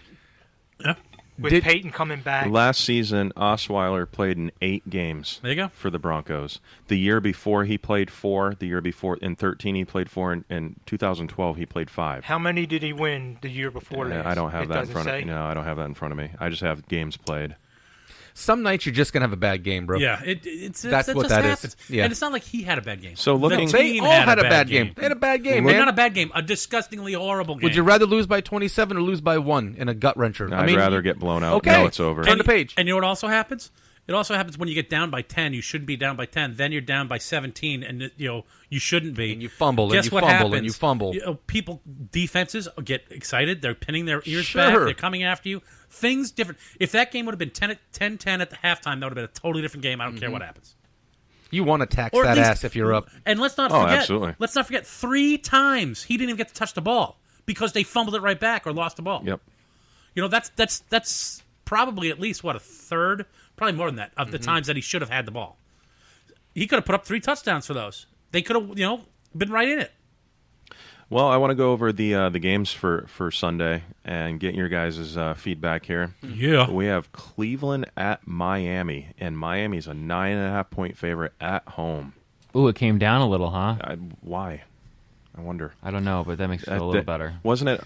Yeah. With Peyton coming back. Last season, Osweiler played in 8 games. There you go. For the Broncos. The year before, he played 4. The year before, in 13, he played 4. In 2012, he played 5. How many did he win the year before last? I don't have that in doesn't front of say? me. No, I don't have that in front of me. I just have games played. Some nights you're just gonna have a bad game, bro. Yeah, That's it what just that happens. is. Yeah. And it's not like he had a bad game. So looking, the They team all had a bad game. They had a bad game, Well, man. not a bad game, a disgustingly horrible game. Would you rather lose by 27 or lose by 1 in a gut wrencher? I'd rather get blown out. Okay, No, it's over. Turn the page. And you know what also happens? It also happens when you get down by 10. You shouldn't be down by 10. Then you're down by 17, and you shouldn't be. And you fumble, Guess and you what fumble, happens? and you fumble. People, defenses get excited. They're pinning their ears Sure. back. They're coming after you. Things different. If that game would have been 10-10 at the halftime, that would have been a totally different game. I don't care what happens. You want to tax Or at that least- ass if you're up. And let's not Oh, forget. absolutely. Let's not forget 3 times he didn't even get to touch the ball because they fumbled it right back or lost the ball. Yep. That's probably at least a third, probably more than that, of the times that he should have had the ball. He could have put up 3 touchdowns for those. They could have, been right in it. Well, I want to go over the games for Sunday and get your guys' feedback here. Yeah. We have Cleveland at Miami, and Miami's a 9.5-point favorite at home. Ooh, it came down a little, huh? Why? I wonder. I don't know, but that makes it feel a little better. Wasn't it?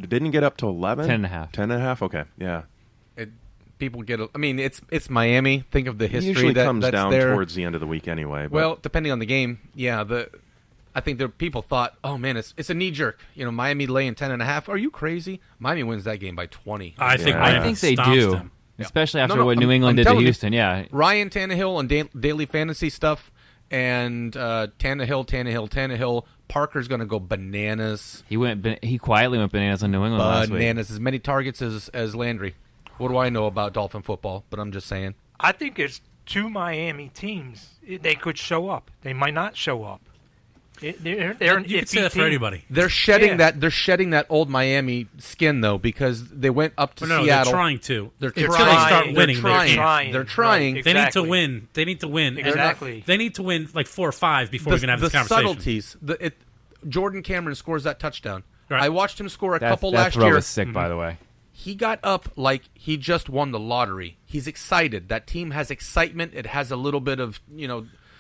Didn't get up to 11? 10.5. 10.5? Okay, yeah. People get. It's Miami. Think of the history. It usually comes that's down there. towards the end of the week anyway. But Well, depending on the game, yeah. I think there people thought, oh man, it's a knee jerk. Miami laying 10.5. Are you crazy? Miami wins that game by 20. I think they do, them. especially after No, what New I'm England did to telling you. Houston. Yeah, Ryan Tannehill and daily fantasy stuff, and Tannehill. Parker's going to go bananas. He quietly went bananas on New England last week. Bananas, as many targets as Landry. What do I know about Dolphin football? But I'm just saying. I think it's 2 Miami teams. They could show up. They might not show up. They're an You could say iffy that for team. anybody. They're shedding Yeah. that. They're shedding that old Miami skin though, because they went up to No, Seattle. they're trying to. They're Until trying. they start winning. They're trying. trying. They're trying. Right, They need to Exactly. win. They need to win. Exactly. They need to win like 4 or 5 before we can have this the conversation. subtleties. Jordan Cameron scores that touchdown. Right. I watched him score a That couple that last throw year. was sick, by the way. He got up like he just won the lottery. He's excited. That team has excitement. It has a little bit of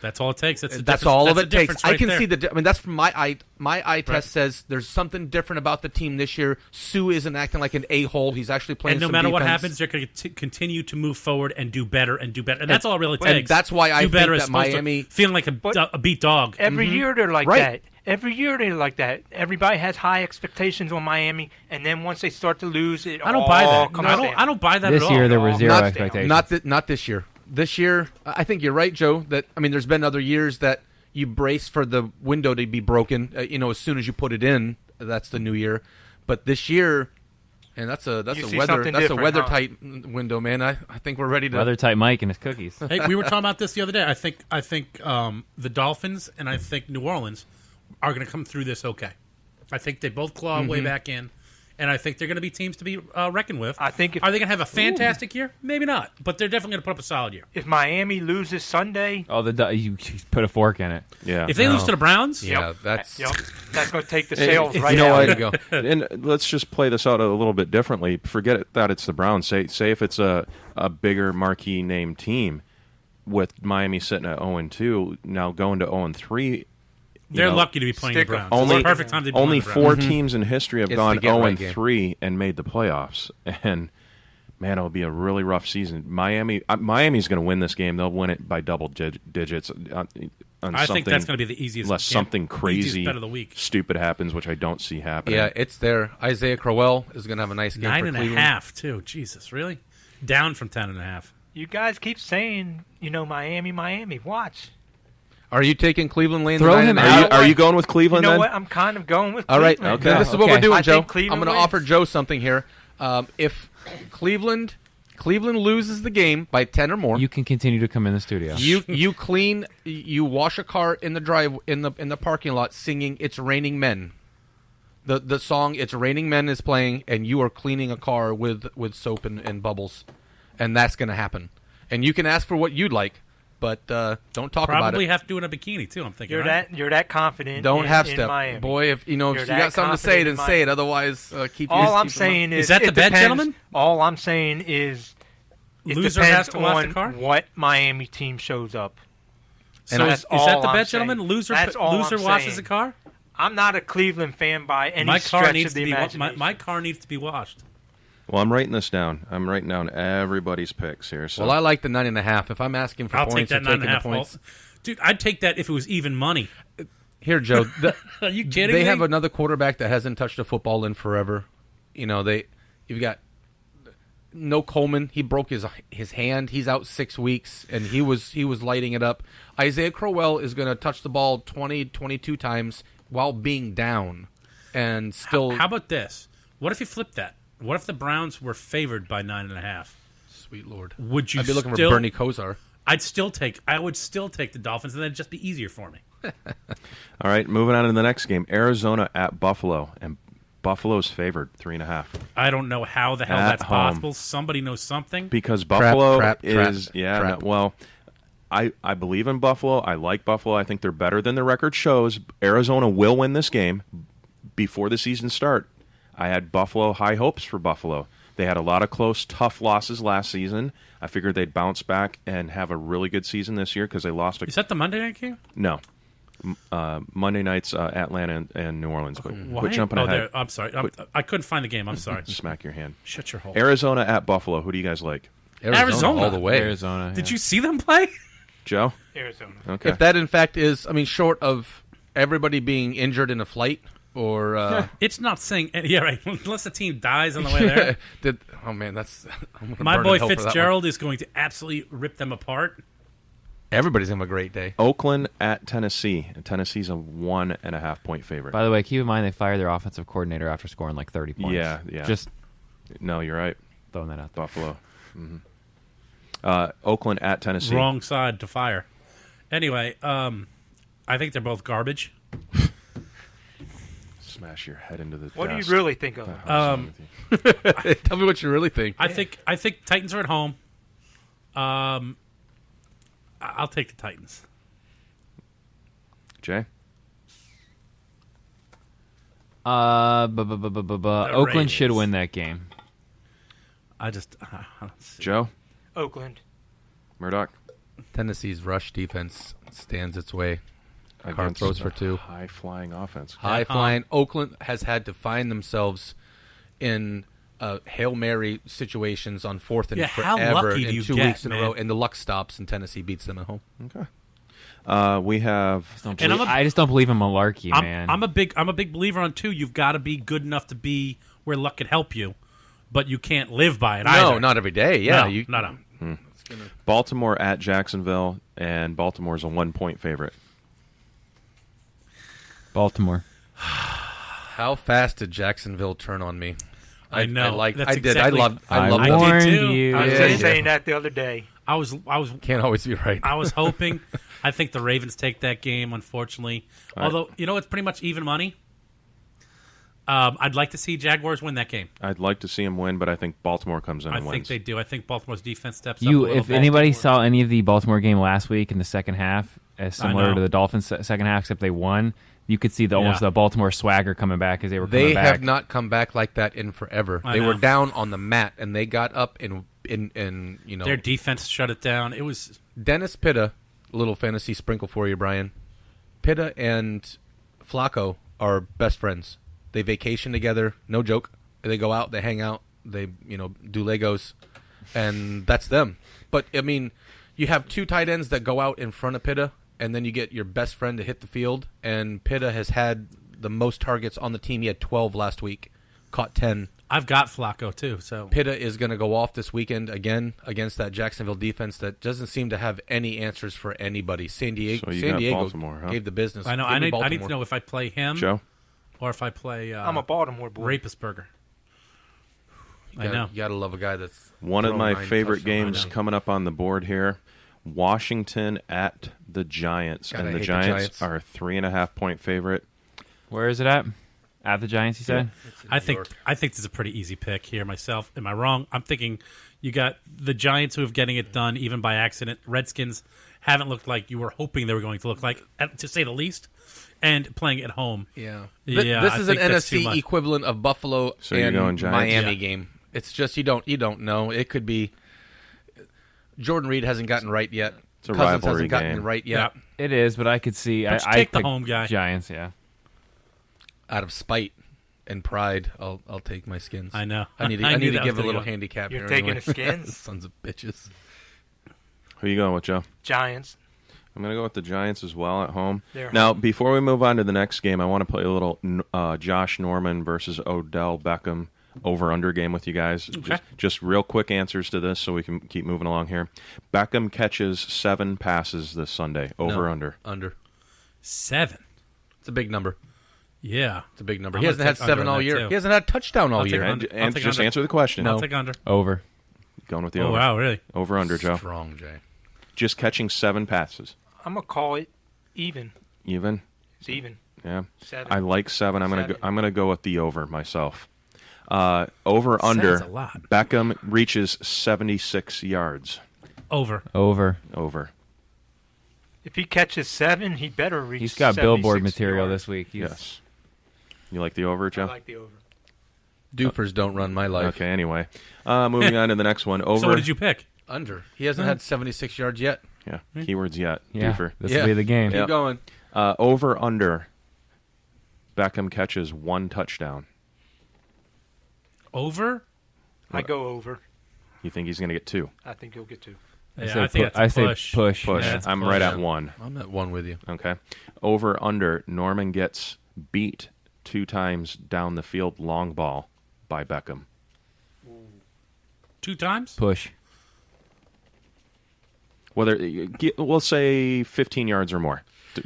That's all it takes. That's all of it takes. Right I can there. see that's from my eye. My eye test says there's something different about the team this year. Sue isn't acting like an a-hole. He's actually playing. And no some matter what defense. happens, they're going to continue to move forward and do better and do better. And that's all it really and takes. that's why I do better think as that opposed to Miami- feeling like a beat dog. Every year they're like Right. that. Every year they're like that. Everybody has high expectations on Miami, and then once they start to lose, it I don't buy that. comes I down. don't buy that This at all. year there were zero Not- expectations. Not this year. This year, I think you're right, Joe. There's been other years that you brace for the window to be broken. As soon as you put it in, that's the new year. But this year, and that's a see weather something different, weather tight window, man. I think we're ready to. Weather tight Mike and his cookies. Hey, we were talking about this the other day. I think the Dolphins and I think New Orleans are going to come through this okay. I think they both claw way back in. And I think they're going to be teams to be reckoned with. I think are they going to have a fantastic year? Maybe not, but they're definitely going to put up a solid year. If Miami loses Sunday, you put a fork in it. Yeah. If they lose to the Browns, that's going to take the sales right you know out. There you go. And let's just play this out a little bit differently. Forget that it's the Browns. Say if it's a bigger marquee name team, with Miami sitting at 0-2, now going to 0-3. They're lucky to be playing the Browns. Perfect time to be only playing the four Browns. teams in history have gone 0-3 and made the playoffs. And man, it'll be a really rough season. Miami's going to win this game. They'll win it by double digits. I think that's going to be the easiest. Unless something crazy, bet of the week. stupid happens, which I don't see happening. Yeah, it's there. Isaiah Crowell is going to have a nice game. 9.5 too. Jesus, really? Down from 10.5. You guys keep saying, Miami. Watch. Are you taking Cleveland laying Throw the him 9.5? out. Are you going with Cleveland You know then? what? I'm kind of going with All Cleveland. right. Okay. Then this is what we're doing, Joe. I'm Cleveland going to offer Joe something here. If Cleveland loses the game by 10 or more, You can continue to come in the studio. you wash a car in the drive in the parking lot singing "It's Raining Men." The song "It's Raining Men" is playing, and you are cleaning a car with soap and bubbles, and that's going to happen. And you can ask for what you'd like, but don't talk about it. Probably have to do it in a bikini too. I'm thinking. You're that confident. Don't in, have in step, Miami. boy. If you You're got something to say, then say it. Otherwise, keep. All I'm keep saying is that the bet, gentlemen? All I'm saying is it Loser depends has to watch on the car? what Miami team shows up. So that's is all that the I'm bet, saying. gentlemen? Loser I'm washes saying. the car. I'm not a Cleveland fan by any My car stretch needs of the to be imagination. my car needs to be washed. Well, I'm writing this down. I'm writing down everybody's picks here. So. Well, I like the 9.5. If I'm asking for I'll points, take that I'm taking the 9.5. points. Dude, I'd take that if it was even money. Here, Joe. Are you kidding They me? have another quarterback that hasn't touched a football in forever. You've got no Coleman. He broke his hand. He's out 6 weeks, and he was lighting it up. Isaiah Crowell is going to touch the ball 20, 22 times while being down, and still. How about this? What if you flip that? What if the Browns were favored by 9.5? Sweet Lord. Would you? I'd be looking still, for Bernie Kosar. I would still take the Dolphins, and then it'd just be easier for me. All right, moving on to the next game. Arizona at Buffalo, and Buffalo's favored 3.5. I don't know how the hell At that's home. possible. Somebody knows something. Because Buffalo Trap. well, I believe in Buffalo. I like Buffalo. I think they're better than the record shows. Arizona will win this game before the season start. I had Buffalo high hopes for Buffalo. They had a lot of close, tough losses last season. I figured they'd bounce back and have a really good season this year because they lost. Is that the Monday night game? No. Monday nights, Atlanta and New Orleans. Quit jumping ahead. There. I'm sorry. I couldn't find the game. I'm sorry. Smack your hand. Shut your hole. Arizona at Buffalo. Who do you guys like? Arizona all the way. Arizona. Did you see them play? Joe? Arizona. Okay. If that, in fact, is, short of everybody being injured in a flight or. It's not saying. Yeah, right. Unless the team dies on the way there. Oh, man, that's. My boy Fitzgerald is going to absolutely rip them apart. Everybody's going to have a great day. Oakland at Tennessee. And Tennessee's a 1.5 point favorite. By the way, keep in mind they fired their offensive coordinator after scoring like 30 points. Yeah. Just no, you're right. throwing that out there. Buffalo. Oakland at Tennessee. Wrong side to fire. Anyway, I think they're both garbage. Smash your head into the What do desk. you really think of? Tell me what you really think. I think Titans are at home. I'll take the Titans. Jay? Oakland should win that game. I just Joe? Oakland. Murdoch? Tennessee's rush defense stands its way. Carr Against throws for a 2. High-flying offense. High-flying. Oakland has had to find themselves in Hail Mary situations on 4th and how forever lucky do in you 2 get, weeks in a man? row, and the luck stops, and Tennessee beats them at home. Okay. We have... I just don't believe in malarkey, man. I'm a big believer on 2. You've got to be good enough to be where luck could help you, but you can't live by it either. No, not every day. Yeah, No. Baltimore at Jacksonville, and Baltimore's a 1 point favorite. Baltimore. How fast did Jacksonville turn on me? I know. I That's did. exactly- I loved I it. warned too. you. I was Yeah, just saying that the other day. I was Can't always be right. I was hoping. I think the Ravens take that game, unfortunately. All right. Although, it's pretty much even money. I'd like to see Jaguars win that game. I'd like to see him win, but I think Baltimore comes in and I wins. think they do. I think Baltimore's defense steps up a little If bit. anybody saw any of the Baltimore game last week in the second half, as similar know. to the Dolphins' second half, except they won, you could see almost the Baltimore swagger coming back as they were coming back. They have not come back like that in forever. I They know. were down on the mat, and they got up in Their defense shut it down. It was Dennis Pitta, a little fantasy sprinkle for you, Brian. Pitta and Flacco are best friends. They vacation together, no joke. They go out, they hang out, they do Legos, and that's them. But I mean, you have two tight ends that go out in front of Pitta, and then you get your best friend to hit the field. And Pitta has had the most targets on the team. He had 12 last week, caught 10. I've got Flacco too. So Pitta is going to go off this weekend again against that Jacksonville defense that doesn't seem to have any answers for anybody. San Diego, So you San got Diego Baltimore, huh? gave the business. I know. Give me I need to Baltimore. know if I play him, Joe? or if I play. I'm a Baltimore boy. Rapisberger. You I gotta- know. You got to love a guy that's One of thrown my 9 favorite touchdowns. games coming up on the board here. Washington at the Giants. God, I and the hate the Giants Giants. are a 3.5-point favorite. Where is it at? At the Giants, you said? I think this is a pretty easy pick here myself. Am I wrong? I'm thinking you got the Giants who are getting it done even by accident. Redskins haven't looked like you were hoping they were going to look like, to say the least, and playing at home. Yeah. Yeah, This I is an think that's too NFC much. equivalent of Buffalo So you're and going Giants? Miami Yeah. game. It's just you don't know. It could be Jordan Reed hasn't gotten right yet. It's a Cousins rivalry hasn't gotten game. right yet. It is, but I could see. But you I take the pick home guy. Giants, yeah. Out of spite and pride, I'll take my Skins. I know. I need I to knew that give was a little gonna go. handicap You're here. taking anyway. the Skins? Sons of bitches. Who you going with, Joe? Giants. I'm going to go with the Giants as well at home. They're Now, home. before we move on to the next game, I want to play a little Josh Norman versus Odell Beckham over-under game with you guys. Just real quick answers to this so we can keep moving along here. Beckham catches 7 passes this Sunday. Over-under. Under. 7. It's a big number. Yeah. It's a big number. I'm He hasn't gonna had take 7 under all on that, year. too. He hasn't had a touchdown all I'll take year. under. I'll take Just under. answer the question. I'll take under. Over. Going with the Oh, over. wow, really? Over-under, Joe. Strong, Jay. Just catching 7 passes. I'm going to call it even. Even? It's even. Yeah. 7. I like 7. I'm Seven. going to go with the over myself. Over-under. Seven's a lot. Beckham reaches 76 yards. Over. Over. Over. If he catches 7, he better reach He's got billboard 76 material yards. this week. Yes. You like the over, Joe? I like the over. Doofers don't run my life. Okay, anyway. Moving on to the next one. Over. So what did you pick? Under. He hasn't had 76 yards yet. Yeah, keywords yet. Yeah, Doofer. this will be the game. Keep going. Over, under. Beckham catches 1 touchdown. Over? I go over. You think he's going to get 2? I think he'll get 2. Yeah, I think that's a push. push. Push. Yeah, that's a I'm push. right at Yeah. 1. I'm at 1 with you. Okay. Over, under. Norman gets beat 2 times down the field long ball by Beckham. 2 times? Push. We'll say 15 yards or more.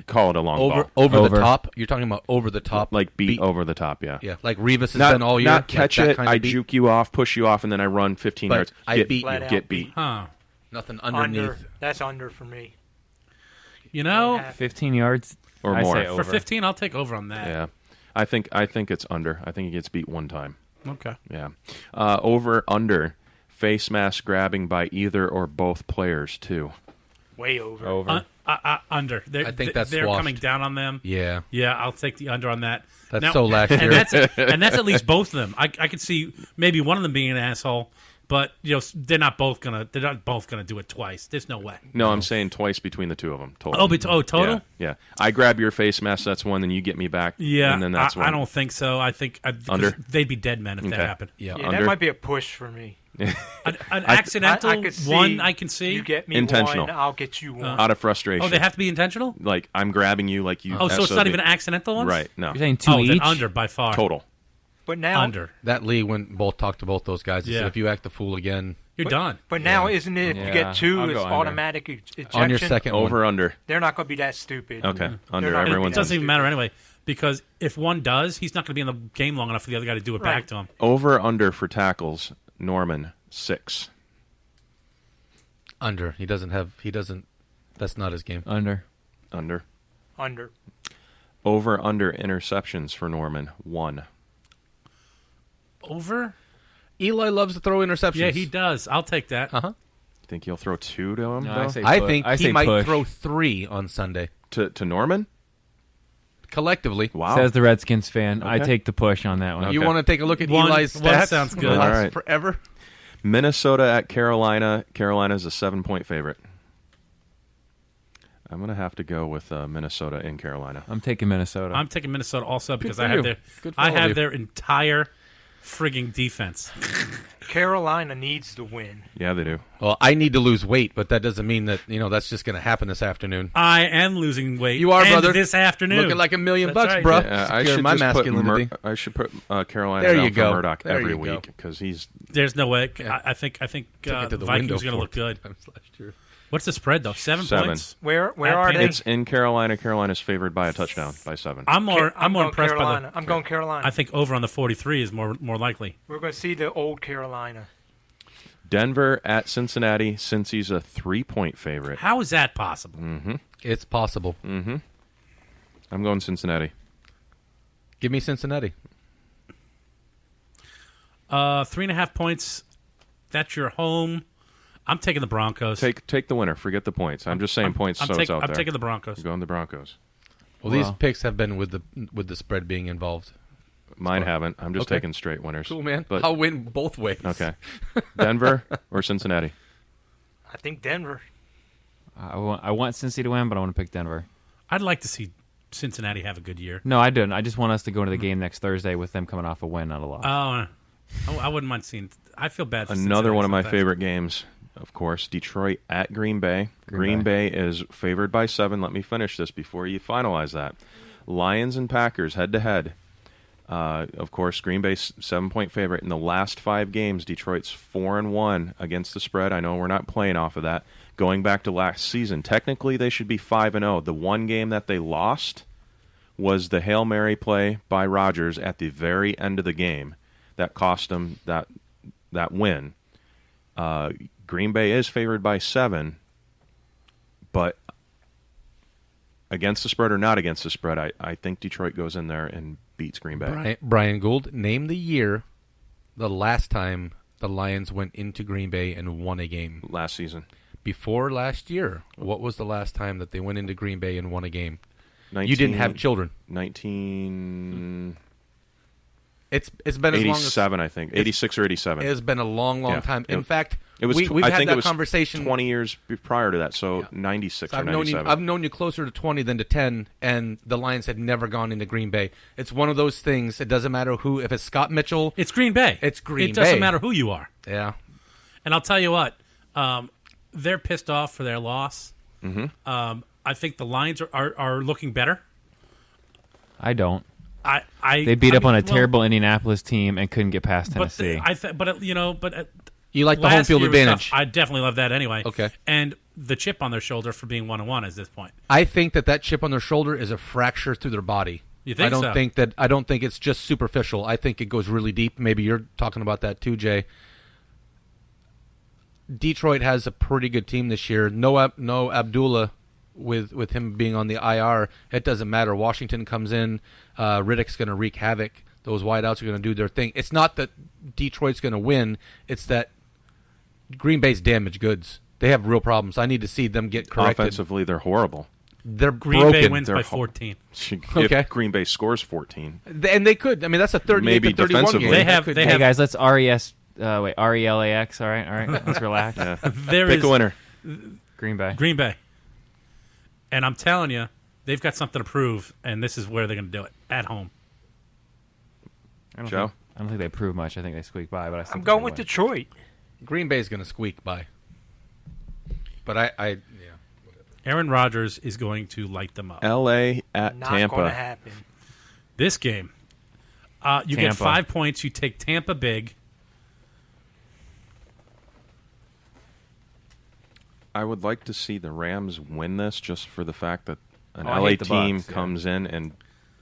Call it a long ball. Over the top? You're talking about over the top? Like beat over the top, yeah. Yeah, like Revis has Not, done all year. not catch like that it, kind of I beat? juke you off, push you off, and then I run 15 But yards. I Get beat Flat you. out Get beat. Huh. Nothing underneath. That's under for me. You know, 15 yards Or I more. say for over. 15, I'll take over on that. Yeah. I think it's under. I think he gets beat 1 time. Okay. Yeah. Over, under. Face mask grabbing by either or both players, too. Way over. Over. Under. I think that's they're swashed. coming down on them. Yeah. Yeah, I'll take the under on that. That's Now- so last year. and that's at least both of them. I could see maybe one of them being an asshole, but they're not both gonna do it twice. There's no way. No, I'm saying twice between the 2 of them. Total. Oh, total? Yeah. I grab your face mask, that's one, then you get me back. Yeah, And then that's one. I don't think so. I think Under? they'd be dead men if that Okay. happened. Yeah. Yeah, Under? that might be a push for me. An accidental I could see, one, I can see. You get me Intentional. 1, I'll get you 1. Out of frustration. Oh, they have to be intentional? Like, I'm grabbing you like you... Oh, so it's SOB. not even accidental ones? Right, no. You're saying 2 Oh, each? then under by far. Total. But now, Under. That league went talked to both those guys. He Yeah. said, if you act the fool again, You're done. but now isn't it? If you Yeah, get 2, I'll it's go under. automatic ejection. on your second one. Over, under. They're not going to be that stupid. Okay. They're Under. not gonna be Everyone's It doesn't on. even matter anyway, because if one does, he's not going to be in the game long enough for the other guy to do it back Right. to him. Over, under for tackles. Norman, 6. Under. He doesn't. That's not his game. Under. Under. Under. Over, under interceptions for Norman, 1. Over? Eli loves to throw interceptions. Yeah, he does. I'll take that. Uh-huh. Think he'll throw 2 to him? No, though? I think he might throw 3 on Sunday. To Norman? Collectively. Wow. Says the Redskins fan. Okay. I take the push on that one. Okay. You want to take a look at Eli's stats? One sounds good. All right. Forever. Minnesota at Carolina. Carolina's a 7-point favorite. I'm going to have to go with Minnesota in Carolina. I'm taking Minnesota. I'm taking Minnesota also because for I have you. their Good for I all of have you. their entire frigging defense. Carolina needs to win. Yeah, they do. Well, I need to lose weight, but that doesn't mean that that's just going to happen this afternoon. I am losing weight. You are, and brother. this afternoon. Looking like $1 million, That's right. bro. Yeah, I Secure should my just put masculinity. I should put Carolina There down you for go. Murdoch There every you go. week because he's. There's no way. Yeah. I think Took it the to the Vikings window are going to look 14 good. times last year. What's the spread though? 7 7. points. Where At are they? It's in Carolina. Carolina's favored by a touchdown by 7. I'm more going impressed Carolina. by the. I'm going Carolina. I think over on the 43 is more likely. We're going to see the old Carolina. Denver at Cincinnati. Cincy's a 3-point favorite. How is that possible? Mm-hmm. It's possible. Mm-hmm. I'm going Cincinnati. Give me Cincinnati. 3.5 points. That's your home. I'm taking the Broncos. Take the winner. Forget the points. I'm just saying points. It's out I'm there. taking the Broncos. I'm going the Broncos. Well, these picks have been with the spread being involved. Mine haven't. I'm just Okay. taking straight winners. Cool, man. But, I'll win both ways. okay. Denver or Cincinnati? I think Denver. I want Cincy to win, but I want to pick Denver. I'd like to see Cincinnati have a good year. No, I don't. I just want us to go into the game next Thursday with them coming off a win, not a loss. I wouldn't mind seeing. I feel bad for Another Cincinnati one of my sometimes. favorite games, of course, Detroit at Green Bay. Green Bay is favored by 7. Let me finish this before you finalize that. Lions and Packers head-to-head. Of course, Green Bay's 7-point favorite. In the last 5 games, Detroit's 4-1 against the spread. I know we're not playing off of that. Going back to last season, technically they should be 5-0. The one game that they lost was the Hail Mary play by Rodgers at the very end of the game that cost them that win. Green Bay is favored by 7, but against the spread or not against the spread, I think Detroit goes in there and beats Green Bay. Brian Gould, name the year the last time the Lions went into Green Bay and won a game. Last season. Before last year, what was the last time that they went into Green Bay and won a game? You didn't have children. 19... It's been as long as 87, I think. 86 or 87. It's been a long time. In fact, it was we've I had think that it was conversation 20 years prior to that, so 96 So or 97. I've known you closer to 20 than to 10, and the Lions had never gone into Green Bay. It's one of those things. It doesn't matter who. If it's Scott Mitchell, It's Green Bay. It's Green It doesn't Bay. matter who you are. Yeah. And I'll tell you what, they're pissed off for their loss. Mm-hmm. I think the Lions are looking better. I don't. They beat up on a terrible Indianapolis team and couldn't get past Tennessee. But you like the home field advantage. I definitely love that anyway. Okay. And the chip on their shoulder for being 1-1 at this point. I think that chip on their shoulder is a fracture through their body. You think I don't so? I don't think it's just superficial. I think it goes really deep. Maybe you're talking about that too, Jay. Detroit has a pretty good team this year. No Abdullah with him being on the IR. It doesn't matter. Washington comes in. Riddick's going to wreak havoc. Those wideouts are going to do their thing. It's not that Detroit's going to win. It's that Green Bay's damaged goods. They have real problems. I need to see them get corrected. Offensively, they're horrible. They're Green broken. Bay wins by 14. If Green Bay scores 14. And they could. I mean, that's a 38-31 game. They have. Hey guys, let's RELAX. All right. Let's relax. Pick a winner. Green Bay. Green Bay. And I'm telling you, they've got something to prove, and this is where they're going to do it at home. I don't think they prove much. I think they squeak by, but I I'm going with Detroit. Green Bay's going to squeak by. But I Aaron Rodgers is going to light them up. L.A. at Not Tampa. going to happen. This game, you get 5 points. You take Tampa big. I would like to see the Rams win this just for the fact that an I LA hate the team Bucs, yeah. comes in and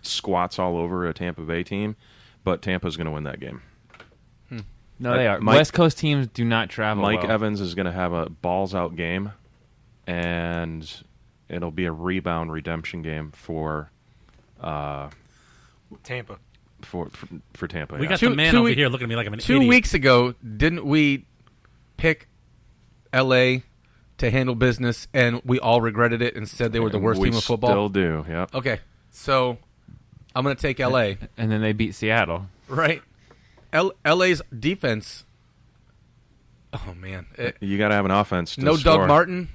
squats all over a Tampa Bay team, but Tampa's going to win that game. No, they are. West Coast teams do not travel Mike well. Evans is going to have a balls-out game, and it'll be a rebound redemption game for Tampa. for Tampa. We yeah. got the man over here looking at me like I'm an 2 idiot. weeks ago, didn't we pick L.A. to handle business, and we all regretted it and said they were the worst team of football? Still do, yeah. Okay, so I'm going to take L.A. And then they beat Seattle. Right. L.A.'s defense, oh, man. You got to have an offense to No score. Doug Martin.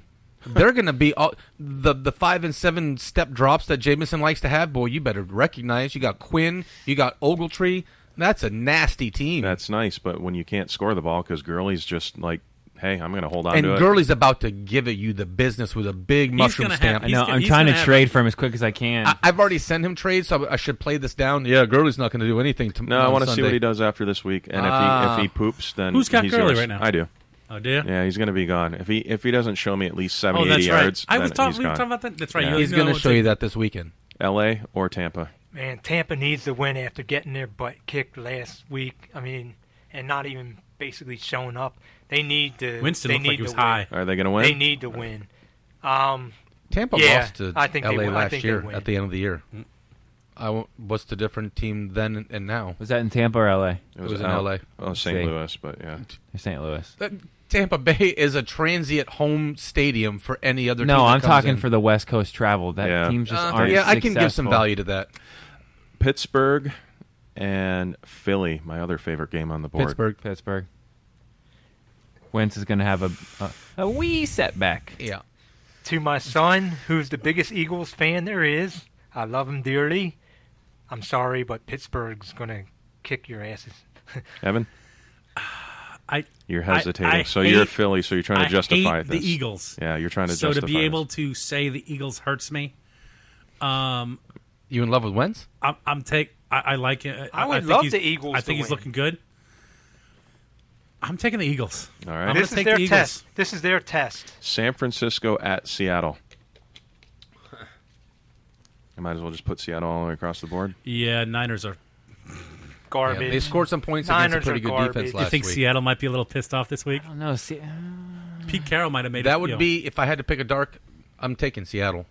They're going to be all the 5 and 7 step drops that Jameson likes to have. Boy, you better recognize. You got Quinn. You got Ogletree. That's a nasty team. That's nice, but when you can't score the ball because Gurley's just like, hey, I'm going to hold on and to it. Gurley's about to give you the business with a big mushroom stamp. I know. I'm trying to trade for him as quick as I can. I've already sent him trades, so I should play this down. Yeah, Gurley's not going to do anything. No, I want to see what he does after this week, and if he poops, then who's got he's Gurley yours. right now? I do. Oh, do you? Yeah, he's going to be gone. If he doesn't show me at least 70, that's 80 right. yards, I was then he's we were gone. talking about that. That's right. Yeah. He's going to show you that this weekend. L.A. or Tampa. Man, Tampa needs to win after getting their butt kicked last week. I mean, and not even basically showing up. They need to. Winston they looked need like he was to win. high. Are they going to win? They need to win. Tampa yeah, lost to I think L.A. they, last think year they win. at the end of the year. What's the different team then and now? Was that in Tampa or L.A.? It was in L.A. Oh, St. Louis, but yeah. St. Louis. Tampa Bay is a transient home stadium for any other team. No, that I'm comes talking in. for the West Coast travel. That teams just aren't Yeah, I can give some successful. value to that. Pittsburgh and Philly, my other favorite game on the board. Pittsburgh. Wentz is going to have a wee setback. Yeah. To my son, who's the biggest Eagles fan there is, I love him dearly. I'm sorry, but Pittsburgh's going to kick your asses. Evan? You're hesitating. I so you're hate- Philly, so you're trying to justify hate the this. Eagles. Yeah, you're trying to so justify to be this. able to say the Eagles hurts me. You in love with Wentz? I like it. I would think love he's- the Eagles I think to he's win. looking good. I'm taking the Eagles. All right. I'm This gonna is take their the Eagles. test. This is their test. San Francisco at Seattle. I might as well just put Seattle all the way across the board. Yeah, Niners are Garbage. Yeah, they scored some points against Niners a pretty are good garbage. defense You last think week. Seattle might be a little pissed off this week? I don't know. Pete Carroll might have made it. That would be, if I had to pick a dark, I'm taking Seattle.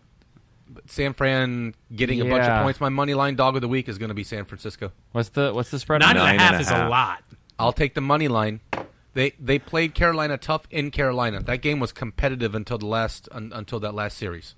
But San Fran getting a bunch of points. My money line dog of the week is going to be San Francisco. What's the spread? 9.5 is a lot. I'll take the money line. They played Carolina tough in Carolina. That game was competitive until that last series.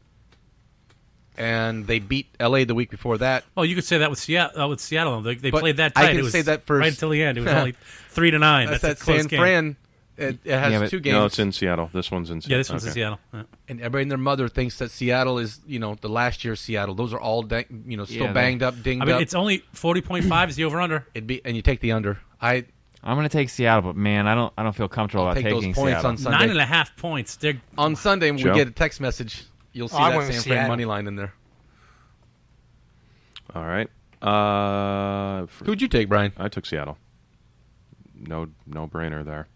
And they beat LA the week before that. Oh, you could say that with Seattle. They But played that I tight. can It was say that for right until the end. It was only 3-9. That's a that close San game. Fran. It has two games. No, it's in Seattle. This one's in Seattle. Yeah, this one's in Seattle. Yeah. And everybody and their mother thinks that Seattle is, the last year's Seattle. Those are all, still banged up, dinged I mean, up. it's only 40.5 is the over/under. And you take the under. I'm going to take Seattle, but man, I don't feel comfortable about take those taking points Seattle. on Sunday. 9.5 points. They're On Sunday, when Joe? we get a text message, you'll see I that went with San Fran Seattle. money line in there. All right. Who'd you take, Brian? I took Seattle. No brainer there.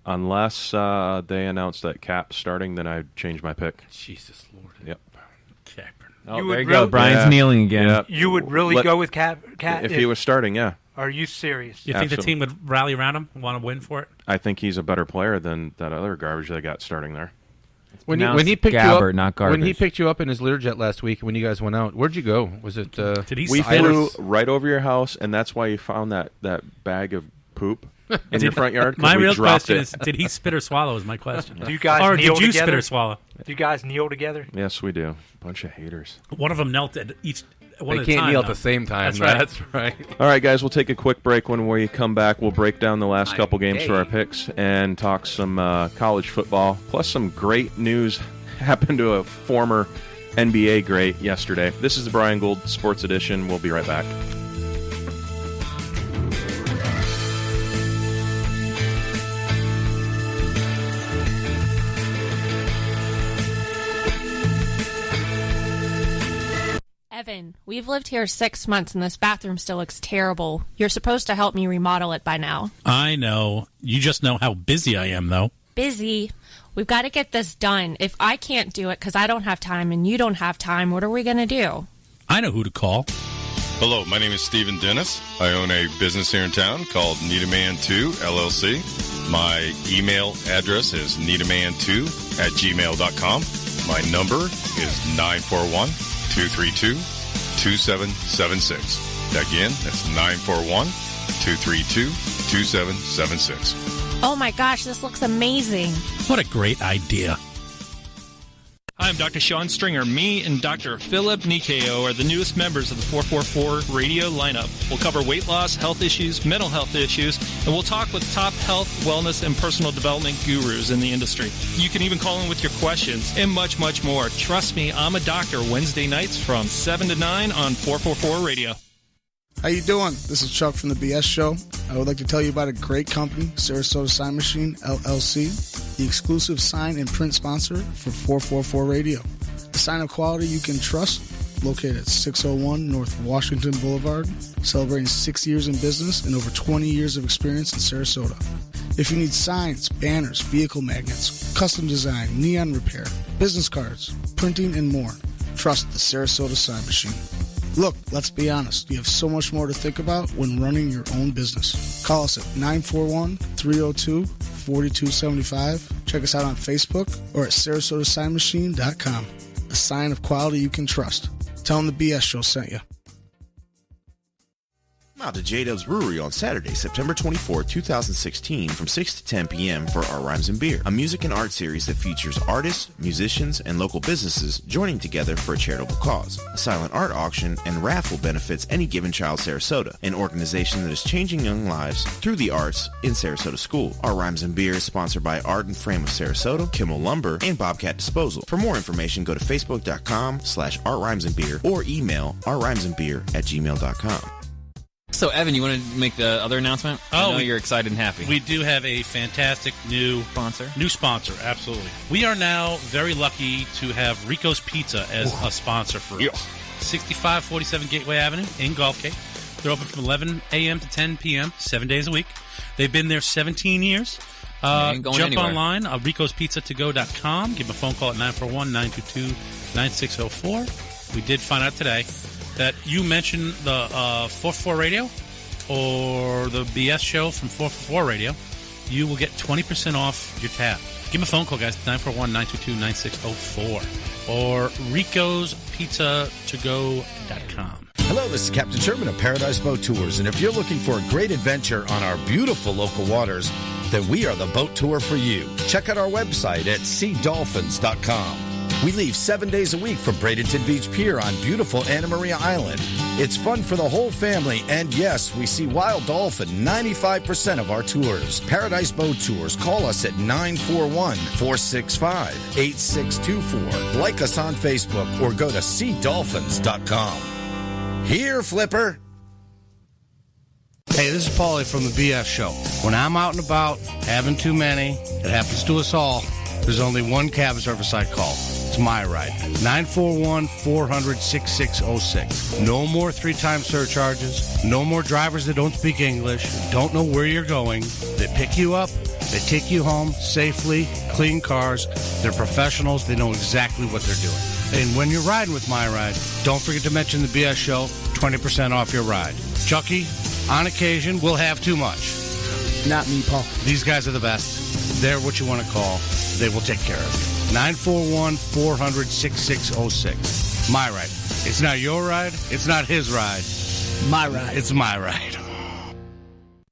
Unless they announce that Cap's starting, then I'd change my pick. Jesus Lord. Yep. Oh, You there would you go. really- Brian's Yeah. kneeling again. Yeah. You would really go with Cat? If he was starting, yeah. Are you serious? You think the Absolutely. team would rally around him, want to win for it? I think he's a better player than that other garbage they got starting there. When pronounced he picked Gabbert, you up, not when he garbage. picked you up in his Learjet last week, when you guys went out, where'd you go? Was it? Did he? We spit flew or- right over your house, and that's why you found that bag of poop in your Did- front yard. 'cause My we real dropped question it. is: did he spit or swallow? Is my question. Do you guys or kneel did you together? spit or swallow? Do you guys kneel together? Yes, we do. Bunch of haters. One of them knelt at each. One They at a can't time, kneel at though. the same time. That's right. That's right. All right, guys, we'll take a quick break. When we come back, we'll break down the last couple games for our picks and talk some college football, plus some great news happened to a former NBA great yesterday. This is the Brian Gould Sports Edition. We'll be right back. Evan, we've lived here 6 months and this bathroom still looks terrible. You're supposed to help me remodel it by now. I know. You just know how busy I am, though. Busy. We've got to get this done. If I can't do it because I don't have time and you don't have time, what are we going to do? I know who to call. Hello, my name is Stephen Dennis. I own a business here in town called Needaman2 LLC. My email address is needaman2@gmail.com. My number is 941-232-2776. Again, that's 941-232-2776. Oh my gosh, this looks amazing. What a great idea. I'm Dr. Sean Stringer. Me and Dr. Philip Nikeo are the newest members of the 444 radio lineup. We'll cover weight loss, health issues, mental health issues, and we'll talk with top health, wellness, and personal development gurus in the industry. You can even call in with your questions and much, much more. Trust me, I'm a doctor. Wednesday nights from 7 to 9 on 444 radio. How you doing? This is Chuck from the BS Show. I would like to tell you about a great company, Sarasota Sign Machine, LLC, the exclusive sign and print sponsor for 444 Radio. A sign of quality you can trust, located at 601 North Washington Boulevard, celebrating 6 years in business and over 20 years of experience in Sarasota. If you need signs, banners, vehicle magnets, custom design, neon repair, business cards, printing, and more, trust the Sarasota Sign Machine. Look, let's be honest. You have so much more to think about when running your own business. Call us at 941-302-4275. Check us out on Facebook or at SarasotaSignMachine.com. A sign of quality you can trust. Tell them the BS Show sent you. Out to J-Dub's Brewery on Saturday, September 24, 2016 from 6 to 10 p.m. for Art Rhymes and Beer, a music and art series that features artists, musicians, and local businesses joining together for a charitable cause. A silent art auction and raffle benefits Any Given Child Sarasota, an organization that is changing young lives through the arts in Sarasota School. Art Rhymes and Beer is sponsored by Art and Frame of Sarasota, Kimmel Lumber, and Bobcat Disposal. For more information, go to facebook.com/artrhymesandbeer or email artrhymesandbeer@gmail.com. So, Evan, you want to make the other announcement? I know you're excited and happy. We do have a fantastic new sponsor, absolutely. We are now very lucky to have Rico's Pizza as a sponsor for us. 6547 Gateway Avenue in Gulfgate. They're open from 11 a.m. to 10 p.m., 7 days a week. They've been there 17 years. Jump online, ricospizzatogo.com. Give them a phone call at 941-922-9604. We did find out today that you mentioned the 444 Radio or the BS Show from 444 Radio, you will get 20% off your tab. Give them a phone call, guys, 941-922-9604 or ricospizzatogo.com. Hello, this is Captain Sherman of Paradise Boat Tours, and if you're looking for a great adventure on our beautiful local waters, then we are the boat tour for you. Check out our website at seadolphins.com. We leave 7 days a week from Bradenton Beach Pier on beautiful Anna Maria Island. It's fun for the whole family, and yes, we see wild dolphin 95% of our tours. Paradise Boat Tours. Call us at 941-465-8624. Like us on Facebook or go to seadolphins.com. Here, Flipper. Hey, this is Paulie from the BS Show. When I'm out and about, having too many, it happens to us all, there's only one cab service I call. It's my ride. 941-400-6606. No more 3-time surcharges. No more drivers that don't speak English, don't know where you're going. They pick you up. They take you home safely, clean cars. They're professionals. They know exactly what they're doing. And when you're riding with My Ride, don't forget to mention the BS Show, 20% off your ride. Chucky, on occasion, will have too much. Not me, Paul. These guys are the best. They're what you want to call. They will take care of you. 941-400-6606. My ride. It's not your ride. It's not his ride. My ride. It's my ride.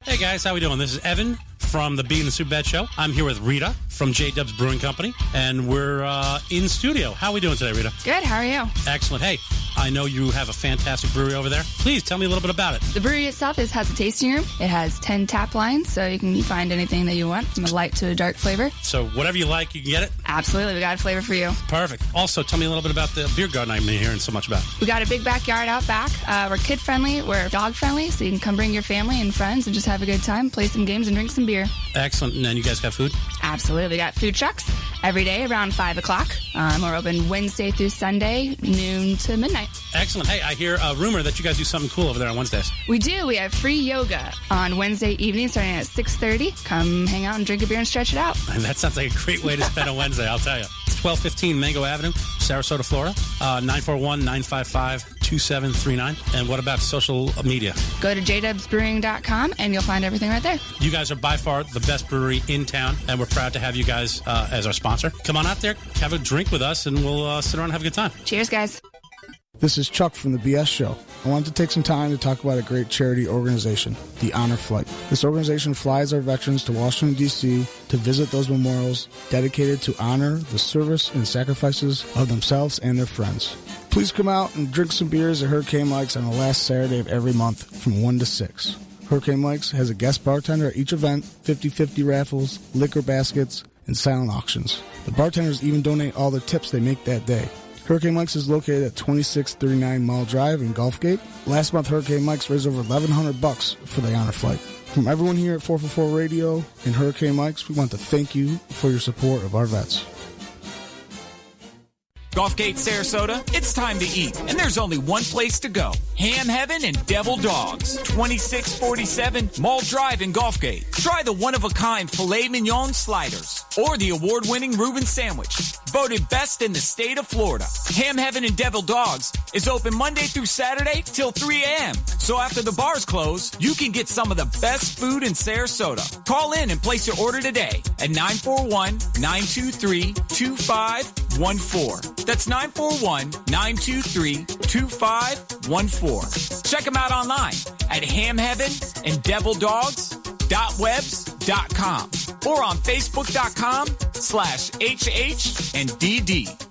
Hey guys, how we doing? This is Evan from the Bee and the Soup Bed Show. I'm here with Rita from J-Dub's Brewing Company, and we're in studio. How are we doing today, Rita? Good, how are you? Excellent. Hey, I know you have a fantastic brewery over there. Please tell me a little bit about it. The brewery itself has a tasting room. It has 10 tap lines, so you can find anything that you want, from a light to a dark flavor. So whatever you like, you can get it? Absolutely, we got a flavor for you. Perfect. Also, tell me a little bit about the beer garden I've been hearing so much about. We got a big backyard out back. We're kid-friendly, we're dog-friendly, so you can come bring your family and friends and just have a good time, play some games, and drink some beer. Excellent. And then you guys got food? Absolutely. We got food trucks every day around 5 o'clock. We're open Wednesday through Sunday, noon to midnight. Excellent. Hey, I hear a rumor that you guys do something cool over there on Wednesdays. We do. We have free yoga on Wednesday evening starting at 6:30. Come hang out and drink a beer and stretch it out. That sounds like a great way to spend a Wednesday, I'll tell you. It's 1215 Mango Avenue, Sarasota, Florida. 941-955-2739. And what about social media? Go to jdubsbrewing.com and you'll find everything right there. You guys are by far the best brewery in town, and we're proud to have you guys as our sponsor. Come on out there, have a drink with us, and we'll sit around and have a good time. Cheers, guys. This is Chuck from the BS Show. I wanted to take some time to talk about a great charity organization, the Honor Flight. This organization flies our veterans to Washington, D.C. to visit those memorials dedicated to honor the service and sacrifices of themselves and their friends. Please come out and drink some beers at Hurricane Mike's on the last Saturday of every month from 1 to 6. Hurricane Mike's has a guest bartender at each event, 50-50 raffles, liquor baskets, and silent auctions. The bartenders even donate all the tips they make that day. Hurricane Mike's is located at 2639 Mall Drive in Gulfgate. Last month, Hurricane Mike's raised over $1,100 for the Honor Flight. From everyone here at 444 Radio and Hurricane Mike's, we want to thank you for your support of our vets. Gulfgate, Sarasota, it's time to eat, and there's only one place to go. Ham Heaven and Devil Dogs, 2647 Mall Drive in Gulfgate. Try the one-of-a-kind filet mignon sliders or the award-winning Reuben sandwich, voted best in the state of Florida. Ham Heaven and Devil Dogs is open Monday through Saturday till 3 a.m. So after the bars close, you can get some of the best food in Sarasota. Call in and place your order today at 941-923-2514. That's 941-923-2514. Check them out online at hamheavenanddevildogs.webs.com or on facebook.com/HH&DD.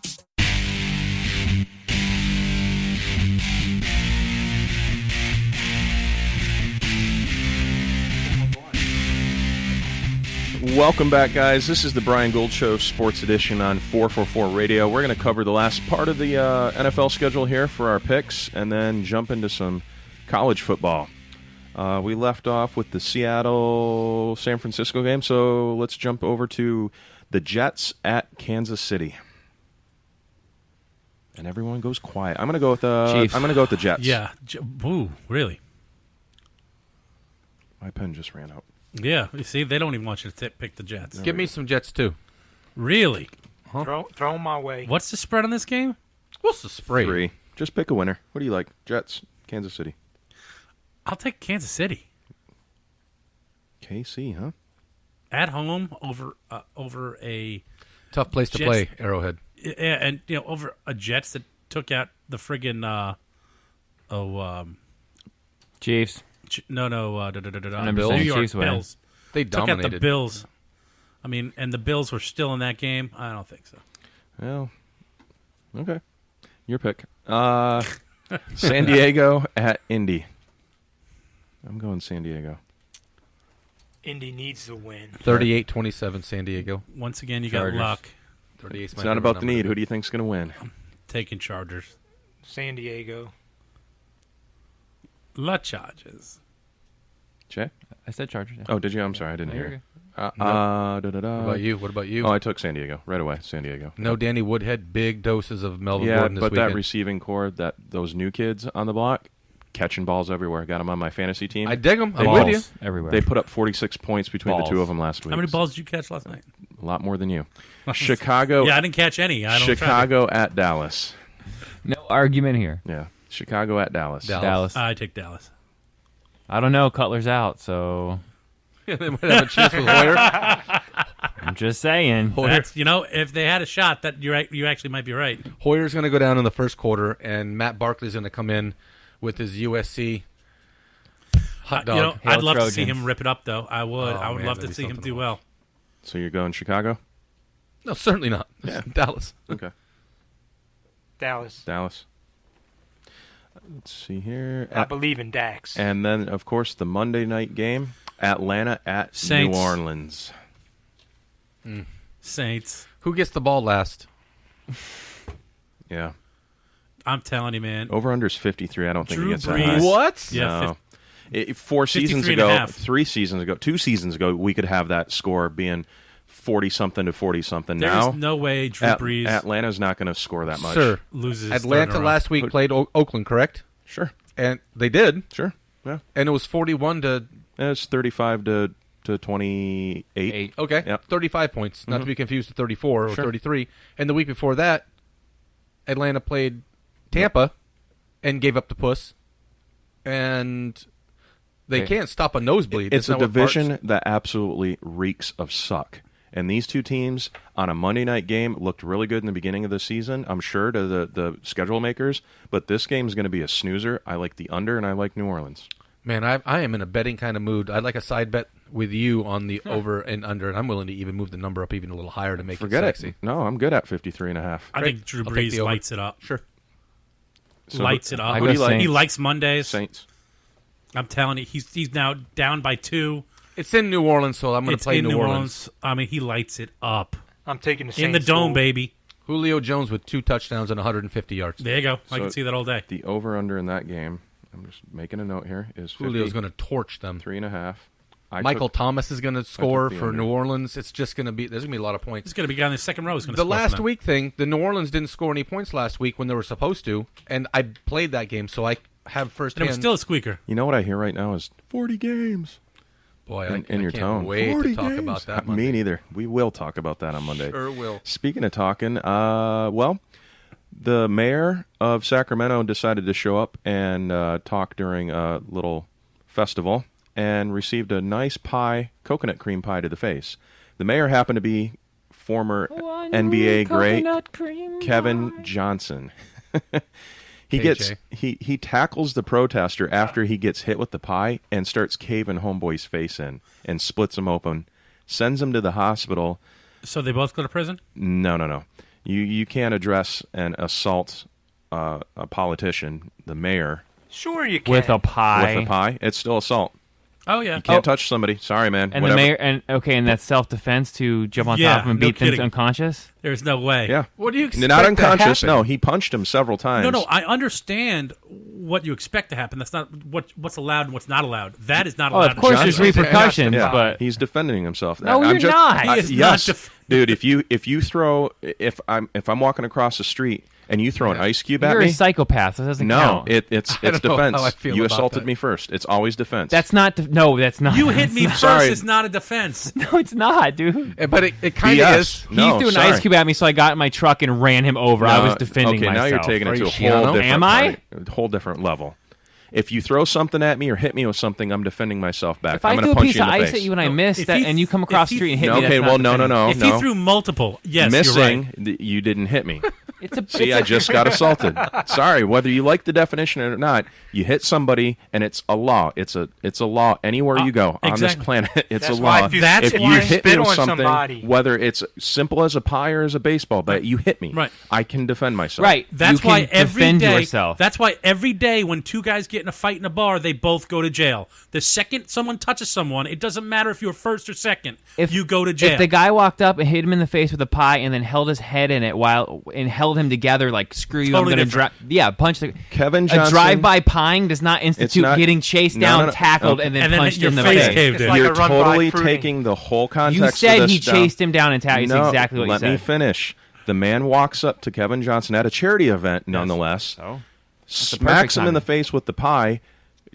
Welcome back, guys. This is the Brian Gould Show Sports Edition on 444 Radio. We're going to cover the last part of the NFL schedule here for our picks and then jump into some college football. We left off with the Seattle-San Francisco game, so let's jump over to the Jets at Kansas City. And everyone goes quiet. I'm going to go with the Jets. Yeah. Ooh, really? My pen just ran out. Yeah, you see, they don't even want you to pick the Jets. Give me some Jets, too. Really? Huh? Throw them my way. What's the spread on this game? What's the spread? 3. Just pick a winner. What do you like? Jets, Kansas City. I'll take Kansas City. KC, huh? At home over a tough place to play, Arrowhead. Yeah, and over a Jets that took out the friggin' Chiefs. Bills. New York Bills. They dominated. Took out the Bills. I mean, and the Bills were still in that game. I don't think so. Well, okay. Your pick. San Diego at Indy. I'm going San Diego. Indy needs the win. 38-27 San Diego. Once again, you Chargers. got luck. 38's It's not about the need. Who do you think's going to win? Taking Chargers. San Diego. La Chargers. Jay? I said Chargers. Yeah. Oh, did you? I'm sorry. I didn't hear. What about you? What about you? Oh, I took San Diego. Right away. San Diego. No Danny Woodhead. Big doses of Melvin yeah, Gordon this but weekend. that receiving core, those new kids on the block, catching balls everywhere. Got them on my fantasy team. I dig them. I'm Balls with you. everywhere. They put up 46 points between the two of them last week. How many balls did you catch last night? A lot more than you. Chicago. Yeah, I didn't catch any. Chicago at Dallas. No argument here. Yeah. Chicago at Dallas. Dallas. I take Dallas. I don't know. Cutler's out, so They might have a chance with Hoyer. I'm just saying. That's, if they had a shot, that you actually might be right. Hoyer's going to go down in the first quarter, and Matt Barkley's going to come in with his USC hot dog. I'd love Trojans. to see him rip it up, though. I would. I would man, love that'd to be see him something do well. So you're going Chicago? No, certainly not. Yeah. Dallas. Okay. Dallas. Let's see here. I believe in Dax. And then, of course, the Monday night game, Atlanta at Saints. New Orleans. Saints. Who gets the ball last? Yeah. I'm telling you, man. Over-under's 53. I don't think Drew it gets that Brees. high. What? Yeah, No. 4 seasons 53 and a ago, half. 3 seasons ago, 2 seasons ago, we could have that score being 40-something to 40-something. There's Now, no way Drew Brees Atlanta's not going to score that much. Sir, loses. Atlanta last week played Oakland, correct? Sure. And they did. Sure. Yeah. And it was 41 to... It's 35 to 28. Okay. Yep. 35 points, not to be confused with 34 or Sure. 33. And the week before that, Atlanta played Tampa and gave up the puss. And they can't stop a nosebleed. It's Isn't a that what Bart's- division that absolutely reeks of suck. And these two teams on a Monday night game looked really good in the beginning of the season, I'm sure, to the schedule makers. But this game is going to be a snoozer. I like the under, and I like New Orleans. Man, I am in a betting kind of mood. I'd like a side bet with you on the over and under, and I'm willing to even move the number up even a little higher to make it sexy. No, I'm good at 53.5. I think Drew Brees lights it up. Sure. So lights it up. Who do you like? He likes Mondays. Saints. I'm telling you, he's now down by 2. It's in New Orleans, so I'm going to play New Orleans. I mean, he lights it up. I'm taking the Saints. In the dome, baby. Julio Jones with 2 touchdowns and 150 yards. There you go. I can see that all day. The over-under in that game, I'm just making a note here, is 50, Julio's going to torch them. 3.5. Michael Thomas is going to score for New Orleans. It's just going to be – there's going to be a lot of points. It's going to be a guy in the second row who's going to score. The last week thing, the New Orleans didn't score any points last week when they were supposed to, and I played that game, so I have firsthand. And it was still a squeaker. You know what I hear right now is 40 games. Boy, in your can't tone. wait to talk about that Monday. Me neither. We will talk about that on Monday. Sure will. Speaking of talking, the mayor of Sacramento decided to show up and talk during a little festival and received a nice pie, coconut cream pie to the face. The mayor happened to be former NBA great Kevin Johnson. He tackles the protester after he gets hit with the pie and starts caving homeboy's face in and splits him open, sends him to the hospital. So they both go to prison? No. You can't address and assault a politician, the mayor. Sure you can. With a pie. With a pie. It's still assault. Oh, yeah. You can't touch somebody. Sorry, man. And Whatever. the mayor, and that's self-defense to jump on top of him and beat them unconscious? There's no way. Yeah. What do you expect Not unconscious, to happen? no. He punched him several times. No, I understand what you expect to happen. That's not what's allowed and what's not allowed. That is not allowed. Of course there's repercussions, but... He's defending himself. No, you're not. He is yes. not Dude, if I'm walking across the street and you throw an ice cube at me, you're a psychopath. That doesn't count. It's defense. How I feel you about assaulted that. me first. It's always defense. That's not. That's not. You hit me first. Sorry. It's not a defense. No, it's not, dude. But it kind of is. No, he threw an sorry. ice cube at me, so I got in my truck and ran him over. I was defending myself. Okay, now you're taking it to a whole different whole different level. If you throw something at me or hit me with something, I'm defending myself back. If I'm I going threw to a punch piece you in of the ice face. at you and I missed, and you come across the street and hit me, okay, that's well, not no. If he threw multiple, yes, missing, you're right. You didn't hit me. See, I just got assaulted. Sorry, whether you like the definition or not, you hit somebody, and it's a law. It's a law anywhere you go on this planet. It's That's a why law. if you hit me spit with on something, somebody. whether it's simple as a pie or as a baseball bat, you hit me. Right. I can defend myself. Right. That's you why can every defend day. yourself. That's why every day when two guys get in a fight in a bar, they both go to jail. The second someone touches someone, it doesn't matter if you're first or second. You go to jail. If the guy walked up and hit him in the face with a pie and then held his head in it and held him together like screw you, Totally I'm going to punch the Kevin Johnson. A drive-by pieing does not institute getting chased down, tackled, and then punched your in the face face. caved in. You're totally taking the whole context. You said of this he chased him down and tackled. No, Exactly what you let said. me finish. The man walks up to Kevin Johnson at a charity event, nonetheless. Smacks him in the face with the pie.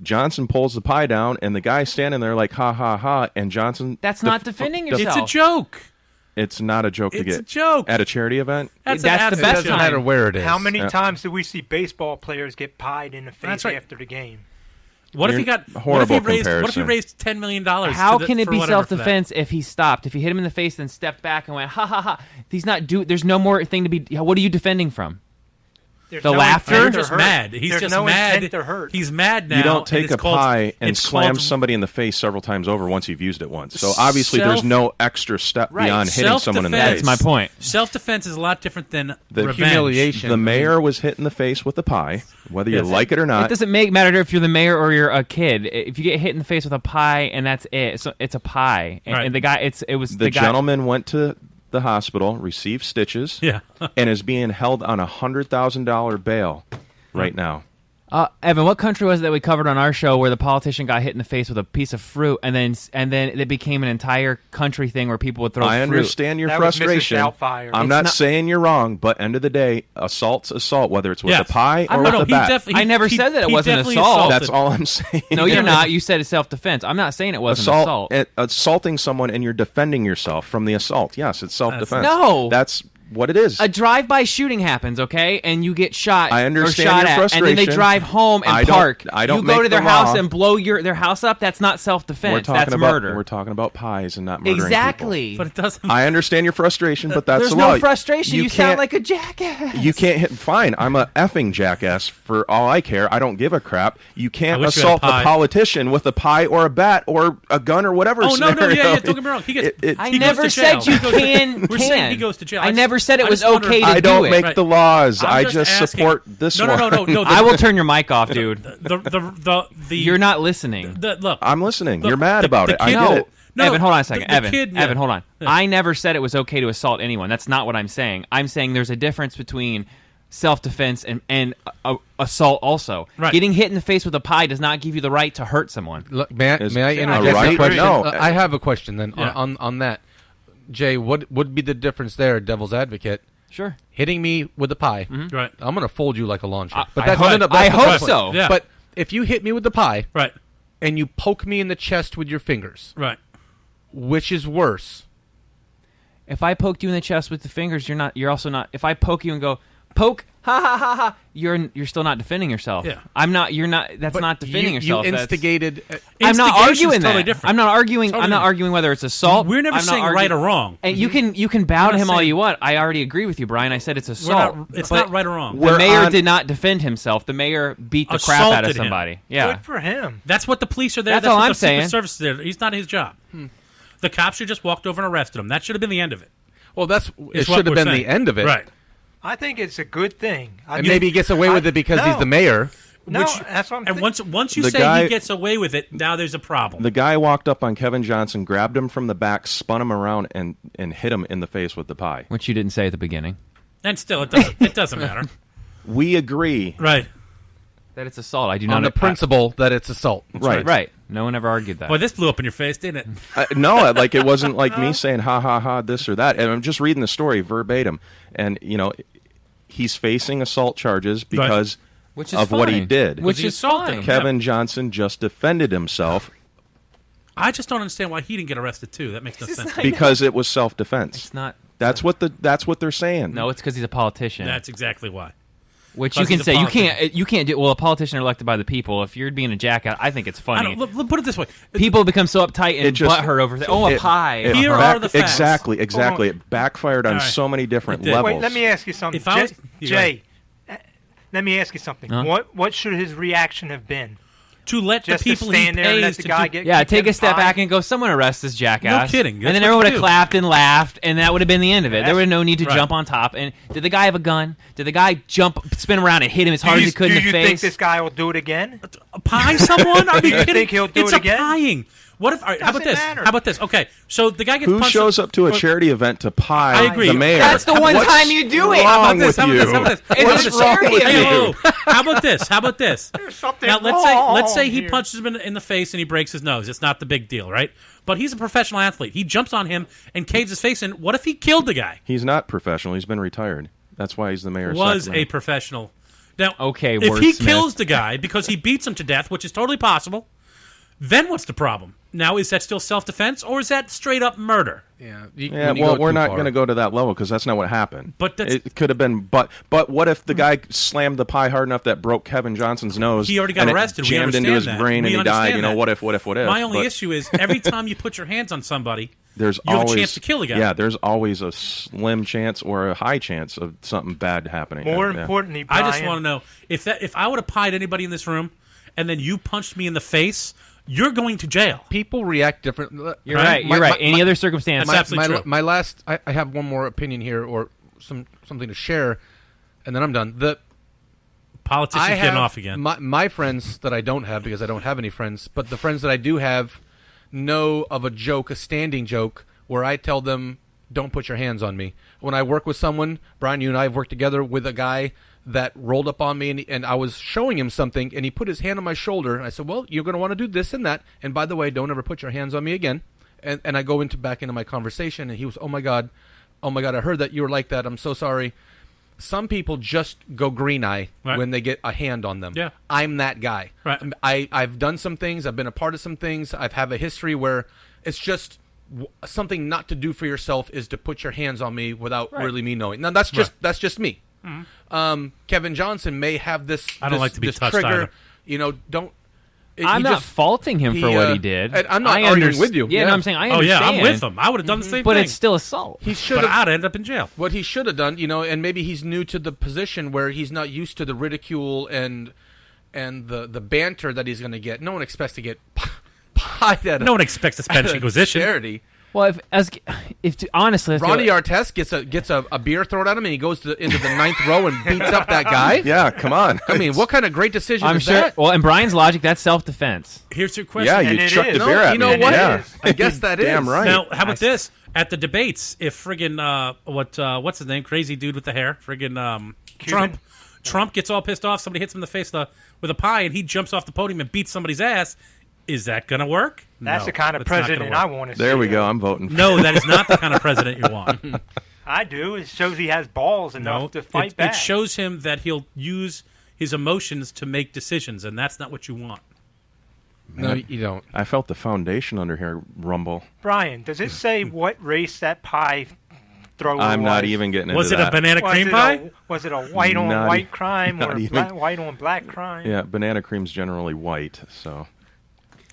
Johnson pulls the pie down, and the guy's standing there like, ha, ha, ha, and Johnson... That's not defending yourself. It's a joke. It's not a joke to It's get. a joke. At a charity event? That's the best It doesn't time. matter where it is. How many times do we see baseball players get pied in the face That's right. after the game? What if You're he got horrible what if he comparison. raised $10 million? How can it be for self-defense if he stopped? If he hit him in the face and stepped back and went, ha, ha, ha. He's not there's no more thing to be... What are you defending from? There's The no laughter? intent to Just hurt. mad. He's There's just no mad. intent to hurt. He's mad now. You don't take and a it's called- pie and it's slam called- somebody in the face several times over once you've used it once. So obviously there's no extra step Right. beyond hitting someone in the face. That's my point. Self-defense is a lot different than The revenge. humiliation. The mayor was hit in the face with a pie, whether you like it or It not. doesn't matter if you're the mayor or you're a kid. If you get hit in the face with a pie and that's it, so it's a pie. And, Right. and the guy, The gentleman went to the hospital, received stitches, Yeah. and is being held on a $100,000 bail right now. Evan, what country was it that we covered on our show where the politician got hit in the face with a piece of fruit, and then it became an entire country thing where people would throw I fruit? understand your That was Mrs. frustration. Doubtfire. I'm It's not not- saying you're wrong, but end of the day, assault's assault, whether it's with Yes. a pie or I'm with not- a bat. I never said that it he wasn't definitely assault. assaulted. That's all I'm saying. No, you're not. You said it's self-defense. I'm not saying it wasn't assault. Assaulting someone and you're defending yourself from the assault. Yes, it's self-defense. No. That's what it is. A drive-by shooting happens, okay, and you get shot. I understand or shot your at, frustration. and then they drive home and park. I don't You go make to their the house law. and blow their house up. That's not self-defense. That's murder. We're talking about pies and not murdering Exactly. people. But it doesn't. I understand your frustration, but that's There's the law. no frustration. You sound can't- like a jackass. You can't hit. Fine, I'm a effing jackass for all I care. I don't give a crap. You can't wish you had a assault a pie. politician with a pie or a bat or a gun or whatever. Oh no, scenario. yeah. Don't get me wrong. He gets. I he never goes to jail. said you He goes to- can. We're saying he goes to jail. I never said it I was just wonder- okay to I don't do it. make Right. the laws. I'm I just just asking- support this No. one. I will turn your mic off, dude. The You're not listening. look. I'm listening. Look, You're mad the- about the it. I kid- get it. No, Evan, hold on a second. the Evan, kid, yeah. Evan, hold on. Yeah. I never said it was okay to assault anyone. That's not what I'm saying. I'm saying there's a difference between self-defense and assault also. Right. Getting hit in the face with a pie does not give you the right to hurt someone. Look, may I a interject right? a question? No. I have a question then Yeah. on that. Jay, what would be the difference there, devil's advocate? Sure. Hitting me with a pie. Right. I'm going to fold you like a lawn chair. I hope- I hope so. Yeah. But if you hit me with the pie Right. and you poke me in the chest with your fingers, Right. which is worse? If I poked you in the chest with the fingers, you're also not. If I poke you and go poke, ha ha ha ha, you're still not defending yourself. Yeah. I'm not. You're not. That's But not defending you yourself. That's- instigated. I'm not Instigation's arguing totally that. different. I'm not arguing. Totally I'm not different. arguing whether it's assault. We're never I'm not saying right or wrong. And you can bow We're to not him all saying- you want. I already agree with you, Brian. I said it's assault. It's But not right or wrong. The We're mayor on- did not defend himself. The mayor beat the crap out of Assaulted him. somebody. Yeah. Good for him. That's what the police are there. That's That's all what I'm the Secret saying. Service is there. He's not his job. The cops should just walked over and arrested him. That should have been the end of it. Well, it Is what should have we're been saying. the end of it. Right. I think it's a good thing. And maybe he gets away with it because he's the mayor. No, that's what I'm And once you The say guy- he gets away with it, now there's a problem. The guy walked up on Kevin Johnson, grabbed him from the back, spun him around, and hit him in the face with the pie. Which you didn't say at the beginning. And still, it doesn't matter. We agree. Right. That it's assault. I do not. On the principle that it's assault. Right. Right. No one ever argued that. Boy, this blew up in your face, didn't it? No, like it wasn't like me saying ha ha ha this or that. And I'm just reading the story verbatim, and he's facing assault charges because Which is of what he fine. did. Which he is assaulted fine. him. Kevin Johnson just defended himself I just don't understand why he didn't get arrested too. That makes no sense. because it was self-defense. It's not. That's what they're saying. No, it's because he's a politician. That's exactly why. Which you Because can he's a say politician. you can't do. Well, a politician elected by the people. If you're being a jackass, I think it's funny. Put it this way: People become so uptight and butthurt over things. Oh, a pie. Here are the facts. Exactly. It backfired on All right. so many different It did. levels. Wait, let me ask you something. If I was- Jay, let me ask you something. Huh? What should his reaction have been? To let Just the people to stand he there and let pays the to guy do- get Yeah, keep take a getting step pied? back and go, someone arrest this jackass. No kidding. And That's then what everyone would you have do. clapped and laughed, and that would have been the end of it. There would have no need to Right. jump on top. And did the guy have a gun? Did the guy spin around and hit him as hard as he could in the Do you face? think this guy will do it again? Pie someone? Are you Do you kidding? think he'll do it's it again? a pieing. What if? All right, how about Doesn't this? matter. How about this? Okay, so the guy gets Who punched. shows up to a charity event to pie I agree. the mayor? That's the one What's time you do it. How wrong about this? with How about you? this? How about this? It's What's a wrong charity with event. you? Hey, how about this? How about this? There's something Now wrong let's say he here. punches him in the face and he breaks his nose. It's not the big deal, right? But he's a professional athlete. He jumps on him and caves his face in. What if he killed the guy? He's not professional. He's been retired. That's why he's the mayor. of Was a Sacramento. professional. Now, Okay, if he wordsmith. kills the guy because he beats him to death, which is totally possible, then what's the problem? Now, is that still self-defense or is that straight-up murder? Yeah. Yeah, well, we're not going to go to that level because that's not what happened. But that's- it could have been. But what if the guy slammed the pie hard enough that broke Kevin Johnson's nose? He already got and it arrested. We jammed into understand his that. brain, We and he died. understand You know, that. what if? My only But issue is every time you put your hands on somebody, there's you have always a chance to kill a guy. Yeah, there's always a slim chance or a high chance of something bad happening. More Yeah. importantly, I Brian, just want to know if I would have pied anybody in this room, and then you punched me in the face, you're going to jail. People react different. You're right. You're right. Any other circumstance. That's absolutely true. My last. I have one more opinion here, or something to share, and then I'm done. Politicians I getting have off again. My friends that I don't have because I don't have any friends, but the friends that I do have know of a joke, a standing joke, where I tell them, "Don't put your hands on me." When I work with someone, Brian, you and I have worked together with a guy that rolled up on me, and I was showing him something, and he put his hand on my shoulder, and I said, "Well, you're going to want to do this and that, and by the way, don't ever put your hands on me again." And I go back into my conversation, and he was, oh my God, I heard that you were like that. I'm so sorry. Some people just go green eye Right. when they get a hand on them. Yeah. I'm that guy. Right. I've done some things. I've been a part of some things. I've have a history where it's just something not to do for yourself is to put your hands on me without really me knowing. Now that's just me. Mm-hmm. Kevin Johnson may have this. I don't like to be this touched trigger. either. Don't. I'm not faulting him for what he did. And I'm not arguing with you. Yeah, no, I'm saying I understand. I'm with him. I would have done the same but thing. it's still assault. He should. But I'd end up in jail. What he should have done, and maybe he's new to the position where he's not used to the ridicule and the banter that he's going to get. No one expects to get pied at. No one expects to spend Inquisition. Charity. Well, honestly, Ronnie Artest gets a beer thrown at him and he goes into the ninth row and beats up that guy. Yeah, come on. I mean, what kind of great decision I'm is sure. that? Well, in Brian's logic, that's self-defense. Here's your question. Yeah, you chucked the beer at me. You know what? Yeah. I guess that is. Damn right. Now, how about this? At the debates, if friggin' what's his name? Crazy dude with the hair, friggin' Trump gets all pissed off. Somebody hits him in the face with a pie, and he jumps off the podium and beats somebody's ass. Is that going to work? That's No, the kind of it's not gonna president work. I want to see. There we go. I'm voting. No, that is not the kind of president you want. I do. It shows he has balls enough to fight back. It shows him that he'll use his emotions to make decisions, and that's not what you want. No, you don't. I felt the foundation under here rumble. Brian, does it say what race that pie thrower I'm was? not even getting into Was it that. a banana cream pie? Was it a white on Not white crime not or even. white on black crime? Yeah, banana cream's generally white, so.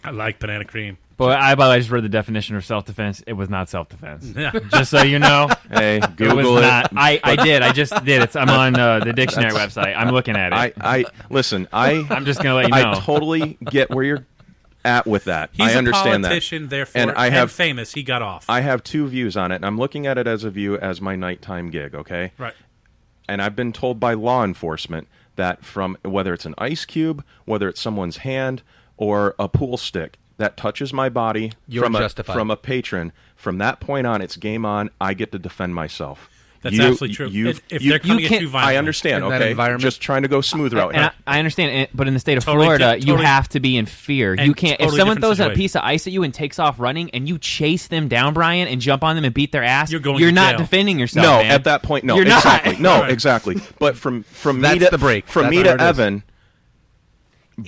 I like banana cream. But I just read the definition of self-defense. It was not self-defense. Yeah. Just so you know. Hey, it Google was it. not. I did. I just did. I'm on the dictionary website. I'm looking at it. Listen. I'm just gonna let you know. I totally get where you're at with that. He's I understand a politician, that. therefore, and famous. He got off. I have two views on it, and I'm looking at it as a view as my nighttime gig. Okay. Right. And I've been told by law enforcement that from whether it's an ice cube, whether it's someone's hand, or a pool stick that touches my body justified. from a patron, from that point on, it's game on. I get to defend myself. That's absolutely true. If they're coming at you violently. I understand. In that Okay, environment. just trying to go smooth route. And I understand, but in the state of Totally Florida, di- you totally- have to be in fear. and You can't. totally if someone different throws a situation. piece of ice at you and takes off running, and you chase them down, Brian, and jump on them and beat their ass, You're going to not jail. defending yourself. No, man. at that point, no. You're not. Exactly. No, Right. exactly. But from me That's to the break. From That's me where to it is. Evan,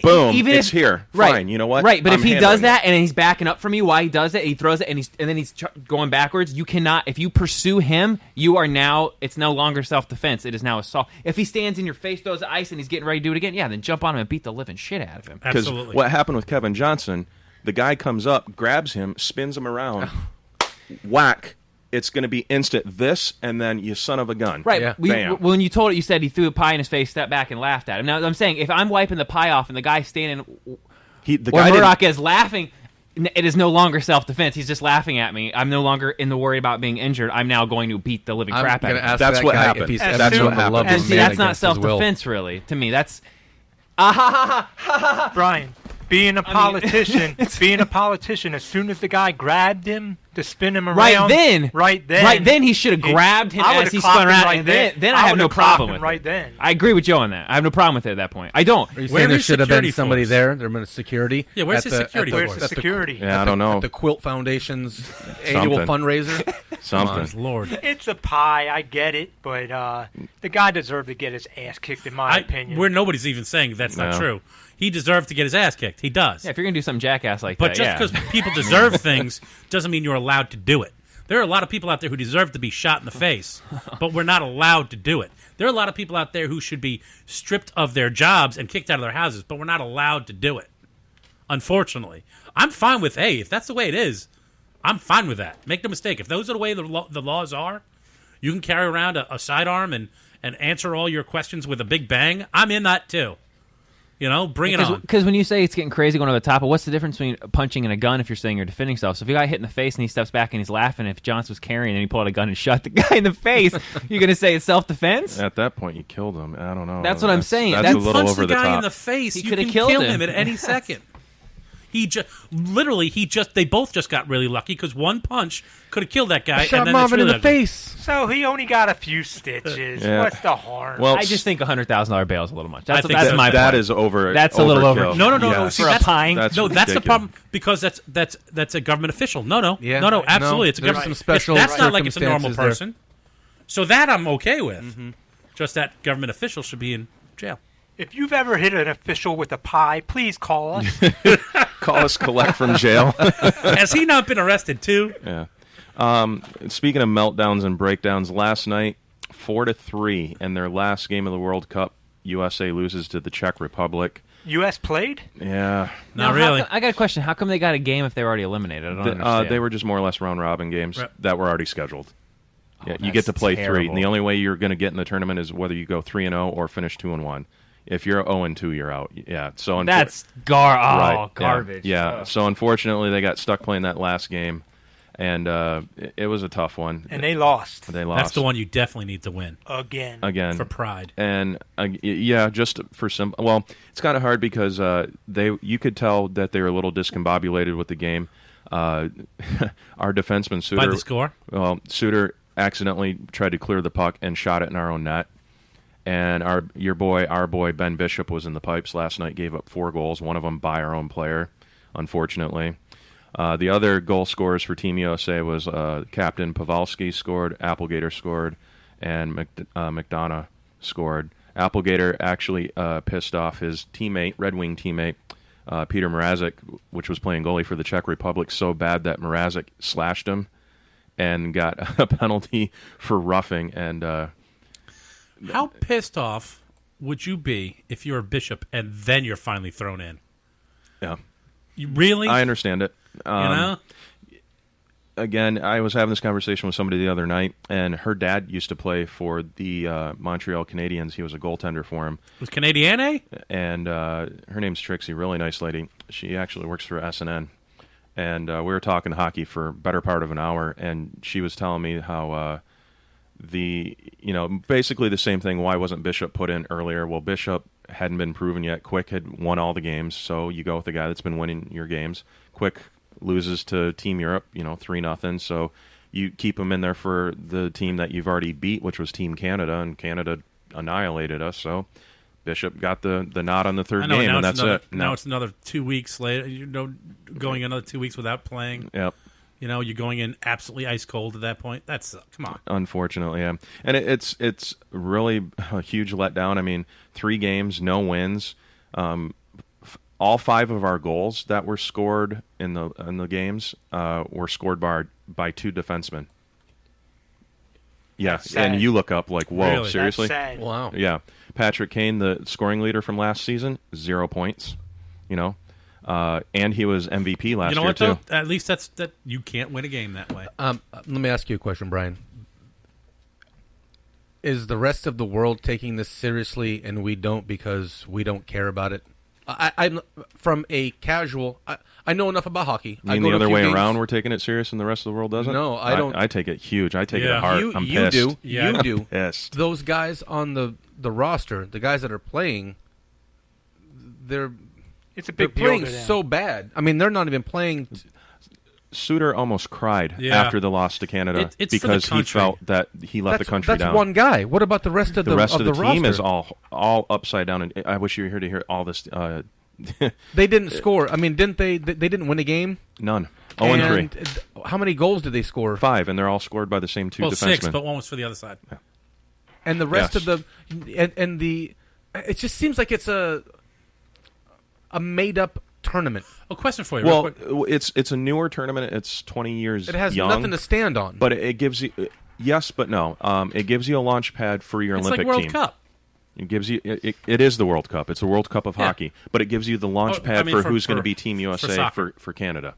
boom, Even it's if, here. Right, Fine. You know what? Right, but I'm if he handling does it. that and he's backing up from you while he does it, and he throws it, and then he's going backwards, you cannot. If you pursue him, you are now. It's no longer self-defense. It is now assault. If he stands in your face, throws the ice, and he's getting ready to do it again, yeah, then jump on him and beat the living shit out of him. Because Absolutely. what happened with Kevin Johnson, the guy comes up, grabs him, spins him around, whack. It's going to be instant this, and then you son of a gun. Right. Yeah. Bam. When you told it, you said he threw a pie in his face, stepped back, and laughed at him. Now, I'm saying, if I'm wiping the pie off and the guy standing The where guy Murdoch didn't- is laughing, it is no longer self-defense. He's just laughing at me. I'm no longer in the worry about being injured. I'm now going to beat the living I'm crap out gonna of him. ask That's that what guy happened. if he's That's ever what gonna happened. love And this see, man that's not against his will. self-defense, really. To me, that's... Brian, being a politician, as soon as the guy grabbed him to spin him around, right then, he should have grabbed him I as would've he clocked spun him around, right and then I have would've no problem clocked him with right it. then. I agree with Joe on that. I have no problem with it at that point. I don't. Are you Where saying are there your should have been security somebody force? there? There been a security. Yeah, where's at his security at force? Where's the security? Yeah, I don't know. At the Quilt Foundation's annual fundraiser. Something. Lord. It's a pie, I get it, but the guy deserved to get his ass kicked, in my opinion. Where nobody's even saying that's not No. true. He deserved to get his ass kicked. He does. Yeah, if you're going to do something jackass like But that, just because people deserve things doesn't mean you're allowed to do it. There are a lot of people out there who deserve to be shot in the face, but we're not allowed to do it. There are a lot of people out there who should be stripped of their jobs and kicked out of their houses, but we're not allowed to do it. Unfortunately. I'm fine with, hey, if that's the way it is, I'm fine with that. Make no mistake. If those are the way the laws are, you can carry around a sidearm and answer all your questions with a big bang. I'm in that too. You know, bring it on. Because when you say it's getting crazy going over the top, what's the difference between punching and a gun if you're saying you're defending yourself? So if you got hit in the face and he steps back and he's laughing, if Johnson was carrying and he pulled out a gun and shot the guy in the face, you're going to say it's self-defense? At that point, you killed him. I don't know. That's what I'm saying. That's That's a little punch over the guy top. in the face. He You coulda can killed kill him. him at any second. They both just got really lucky because one punch could have killed that guy. I shot and then Marvin it's in really the ugly. face. So he only got a few stitches. Yeah. What's the harm? Well, I just think $100,000 bail is a little much. I That's think my that point. is over. That's a little over. overkill. No. Yes. See, For a that's, pine? That's no, that's the ridiculous. problem because that's a government official. No, Yeah. no, absolutely. No, it's a there's government. some special that's not like it's a normal circumstances there. person. So that I'm okay with. Just that government official should be in jail. If you've ever hit an official with a pie, please call us. Call us collect from jail. Has he not been arrested too? Yeah. Speaking of meltdowns and breakdowns, last night 4-3 in their last game of the World Cup, USA loses to the Czech Republic. U.S. played? Yeah. Not really. I got a question. How come they got a game if they were already eliminated? I don't understand. They were just more or less round-robin games that were already scheduled. Yeah, you get to that's play 3. terrible. And the only way you're going to get in the tournament is whether you go 3-0 or finish 2-1. If you're 0-2, you're out. Yeah, so that's garbage. Yeah. Ugh. So unfortunately, they got stuck playing that last game, and it was a tough one. And they lost. They lost. That's the one you definitely need to win. Again. For pride. And yeah, just for some. Well, it's kind of hard because you could tell that they were a little discombobulated with the game. Our defenseman Suter. By the score? Well, Suter accidentally tried to clear the puck and shot it in our own net. And our boy Ben Bishop was in the pipes last night. Gave up 4 goals. One of them by our own player, unfortunately. The other goal scorers for Team USA was Captain Pavelski scored, Applegator scored, and McDonough scored. Applegator actually pissed off his teammate, Red Wing teammate, Peter Mrazek, which was playing goalie for the Czech Republic, so bad that Mrazek slashed him and got a penalty for roughing. And how pissed off would you be if you're a Bishop and then you're finally thrown in? Yeah. You really? I understand it. You know? Again, I was having this conversation with somebody the other night, and her dad used to play for the Montreal Canadiens. He was a goaltender for him. Was Canadienne? And her name's Trixie, really nice lady. She actually works for SNN. And we were talking hockey for a better part of an hour, and she was telling me how basically the same thing. Why wasn't Bishop put in earlier? Well, Bishop hadn't been proven yet. Quick had won all the games, so you go with the guy that's been winning your games. Quick loses to Team Europe, 3-0. So you keep him in there for the team that you've already beat, which was Team Canada, and Canada annihilated us. So Bishop got the nod on the third game, and that's it. Now it's another 2 weeks later. Going another 2 weeks without playing. Yep. You're going in absolutely ice cold at that point. That's come on. Unfortunately, yeah, and it's really a huge letdown. I mean, 3 games, no wins. All 5 of our goals that were scored in the games were scored by 2 defensemen. Yeah, and you look up like, whoa, really? Seriously? That's sad. Wow. Yeah, Patrick Kane, the scoring leader from last season, 0 points. And he was MVP last year too. Though? At least that you can't win a game that way. Let me ask you a question, Brian. Is the rest of the world taking this seriously, and we don't because we don't care about it? I'm from a casual. I know enough about hockey. You mean the other way around? We're taking it serious, and the rest of the world doesn't. No, I don't. I take it huge. I take it to heart. I'm you pissed. do. Yeah. You do. Pissed. Those guys on the roster, the guys that are playing, it's a big they're playing deal to them. so bad. I mean, they're not even playing. Suter almost cried Yeah. after the loss to Canada It's for the because he country. felt that he let the country That's down. one guy. What about the rest of the rest of the team roster? is all upside down. And I wish you were here to hear all this. They didn't score. I mean, didn't they? They didn't win a game. None. 0-3. How many goals did they score? 5, and they're all scored by the same 2 defensemen. 6, but one was for the other side. Yeah. And the rest Yes. of it just seems like it's a made up tournament. A question for you. real quick. Well, it's a newer tournament. It's 20 years. It has young, nothing to stand on. But it gives you yes, but no. It gives you a launch pad for your It's Olympic like World team. Cup. It gives you. It is the World Cup. It's the World Cup of hockey, but it gives you the launch pad for who's going to be Team USA for Canada.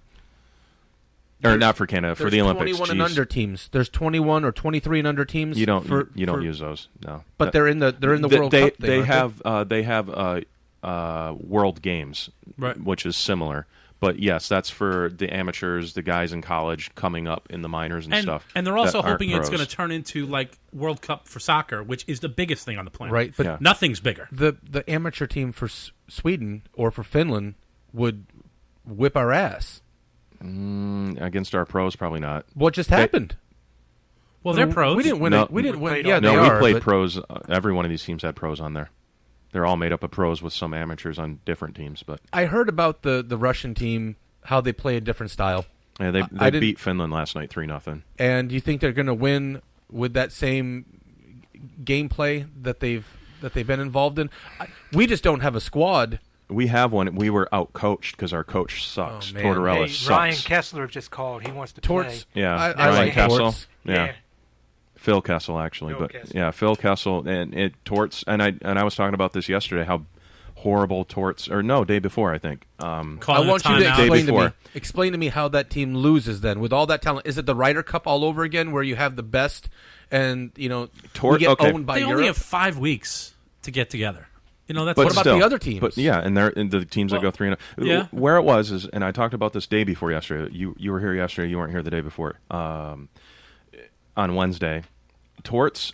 Or not for Canada, for the Olympics. 21 and under teams. There's 21 or 23 and under teams. You don't use those. No. But they're in the World Cup. They have World Games, right, which is similar. But yes, that's for the amateurs, the guys in college coming up in the minors and stuff. And they're also that aren't hoping it's pros. going to turn into like World Cup for soccer, which is the biggest thing on the planet. Right, but nothing's bigger. The amateur team for Sweden or for Finland would whip our ass. Against our pros, probably not. What just happened? Well, they're pros. We didn't win. We didn't win. Yeah, no, they we are, played but pros. Every one of these teams had pros on there. They're all made up of pros with some amateurs on different teams. But I heard about the Russian team, how they play a different style. yeah, they beat Finland last night 3-0. And you think they're going to win with that same gameplay that they've that they've been involved in. We just don't have a squad. We have one. We were out-coached because our coach sucks. man. Tortorella Hey, sucks. Ryan Kessler just called. He wants to Torts. play. Yeah, I Ryan like Kessel. Torts. Yeah. Phil Kessel, actually. Phil but Kessel. yeah, Phil Kessel. And it Torts, and I was talking about this yesterday, how horrible Torts, or no, day before, I think. I want you to explain to me how that team loses then with all that talent. Is it the Ryder Cup all over again where you have the best and, we get owned by They Europe? only have 5 weeks to get together. That's what about the other teams? But yeah, and the teams that go 3-0. Yeah. Where it was is, and I talked about this day before yesterday. You were here yesterday. You weren't here the day before. On Wednesday, Torts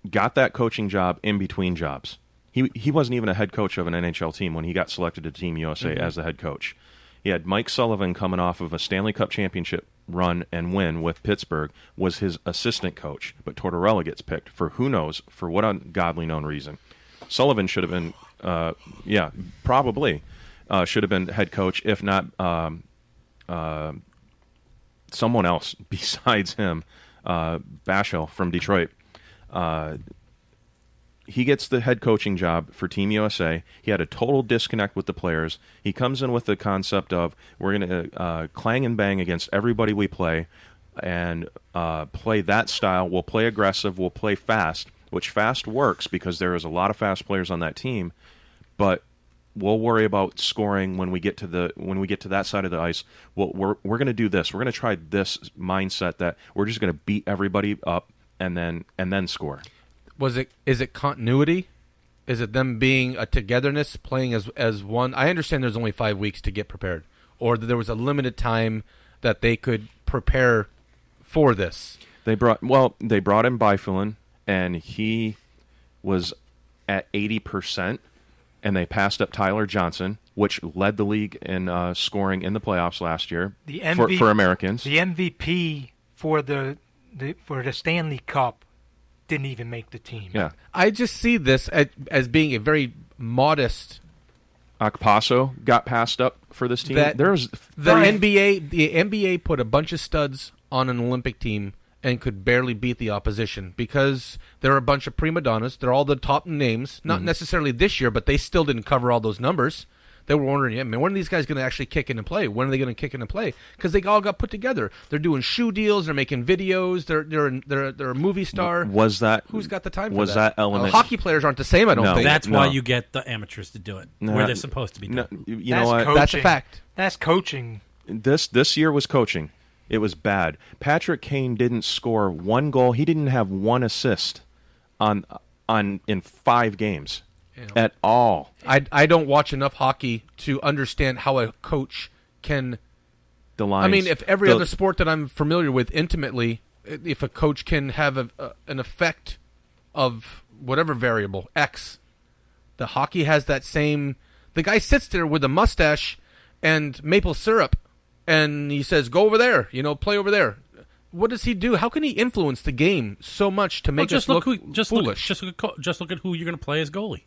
got that coaching job in between jobs. He wasn't even a head coach of an NHL team when he got selected to Team USA as the head coach. He had Mike Sullivan coming off of a Stanley Cup championship run and win with Pittsburgh, was his assistant coach. But Tortorella gets picked for who knows, for what ungodly known reason. Sullivan should have been, probably should have been head coach, if not someone else besides him, Bashel from Detroit. He gets the head coaching job for Team USA. He had a total disconnect with the players. He comes in with the concept of we're going to clang and bang against everybody we play and play that style. We'll play aggressive. We'll play fast, which fast works because there is a lot of fast players on that team. But we'll worry about scoring when we get to that side of the ice. We're going to do this. We're going to try this mindset that we're just going to beat everybody up and then score. Is it continuity? Is it them being a togetherness, playing as one? I understand there's only 5 weeks to get prepared, or that there was a limited time that they could prepare for this. They brought in Byfuglien, and he was at 80%, and they passed up Tyler Johnson, which led the league in scoring in the playoffs last year for Americans. The MVP for the Stanley Cup didn't even make the team. Yeah, I just see this as being a very modest. Okpaso got passed up for this team. The NBA put a bunch of studs on an Olympic team and could barely beat the opposition because they're a bunch of prima donnas. They're all the top names, not necessarily this year, but they still didn't cover all those numbers. They were wondering, when are these guys going to actually kick in and play? When are they going to kick in and play? Because they all got put together. They're doing shoe deals. They're making videos. They're a movie star. Who's got the time? Was that element? Hockey players aren't the same. I don't think. That's why you get the amateurs to do it where they're supposed to be done. You know what? That's a fact. That's coaching. This year was coaching. It was bad. Patrick Kane didn't score one goal. He didn't have one assist in 5 games. At all. I don't watch enough hockey to understand how a coach can. The lines. I mean, if every other sport that I'm familiar with intimately, if a coach can have an effect of whatever variable X, the hockey has that same. The guy sits there with a mustache and maple syrup, and he says, "Go over there, play over there." What does he do? How can he influence the game so much to make us look foolish? Just look at who you're going to play as goalie.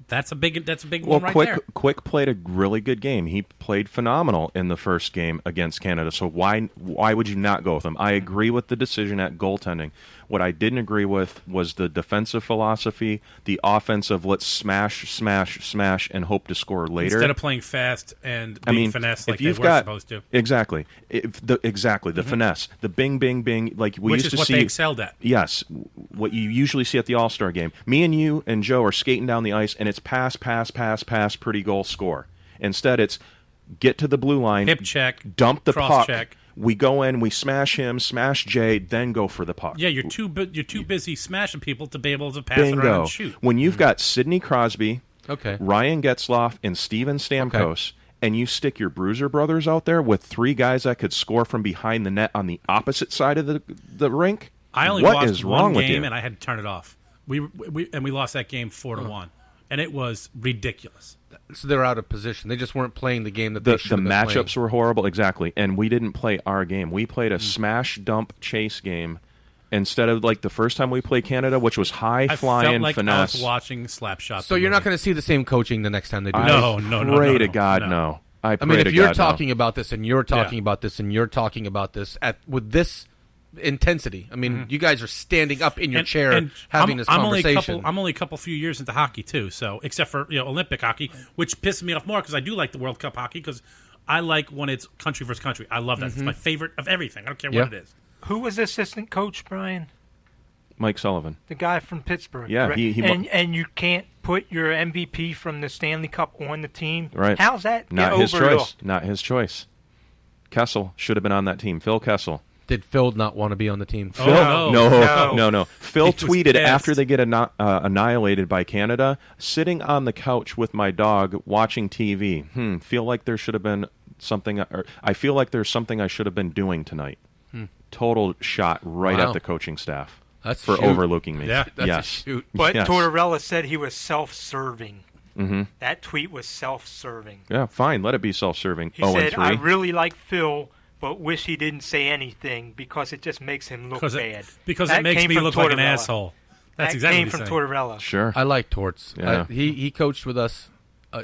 That's a big one right there. Quick played a really good game. He played phenomenal in the first game against Canada. So why would you not go with him? I agree with the decision at goaltending. What I didn't agree with was the defensive philosophy, the offensive let's smash, and hope to score later. Instead of playing fast and being finesse like they were supposed to. Exactly. The finesse. The bing, bing, bing, like we used to see. Which is what they excelled at. Yes. What you usually see at the All-Star game. Me and you and Joe are skating down the ice, and it's pass, pretty goal, score. Instead, it's get to the blue line. Hip check. Dump the puck. Check. We go in, we smash him, smash Jay, then go for the puck. Yeah, you're too busy smashing people to be able to pass it around and shoot. When you've got Sidney Crosby, okay, Ryan Getzlaf, and Steven Stamkos, and you stick your Bruiser brothers out there with 3 guys that could score from behind the net on the opposite side of the rink, I only what watched is wrong one with game you? and I had to turn it off. We lost that game 4-1, and it was ridiculous. So they're out of position. They just weren't playing the game that they should have been playing. The matchups were horrible, exactly. And we didn't play our game. We played a smash, dump, chase game instead of like the first time we played Canada, which was high-flying I felt like finesse. I was watching slap shots. So you're not going to see the same coaching the next time they do it? No. Pray to God, no. I mean, if you're talking about this and you're talking about this and you're talking about this with this intensity. I mean, you guys are standing up in your chair having this conversation. I'm only a couple few years into hockey too, so except for Olympic hockey, which pisses me off more because I do like the World Cup hockey because I like when it's country versus country. I love that. It's my favorite of everything. I don't care what it is. Who was the assistant coach, Brian? Mike Sullivan. The guy from Pittsburgh. Yeah, right? and you can't put your MVP from the Stanley Cup on the team. Right. How's that? Not his choice. Not his choice. Kessel should have been on that team. Phil Kessel. Did Phil not want to be on the team? Phil, no. Phil tweeted after they get annihilated by Canada, sitting on the couch with my dog watching TV. Feel like there should have been something. Or I feel like there's something I should have been doing tonight. Total shot right at the coaching staff. That's for overlooking me. Yeah, that's yes. a shoot. But Tortorella said he was self-serving. Mm-hmm. That tweet was self-serving. Yeah, fine. Let it be self-serving. He said, I really like Phil, but wish he didn't say anything because it just makes him look bad. Because it makes me look like an asshole. That's exactly what came from Tortorella. Sure. I like Torts. Yeah. He coached with us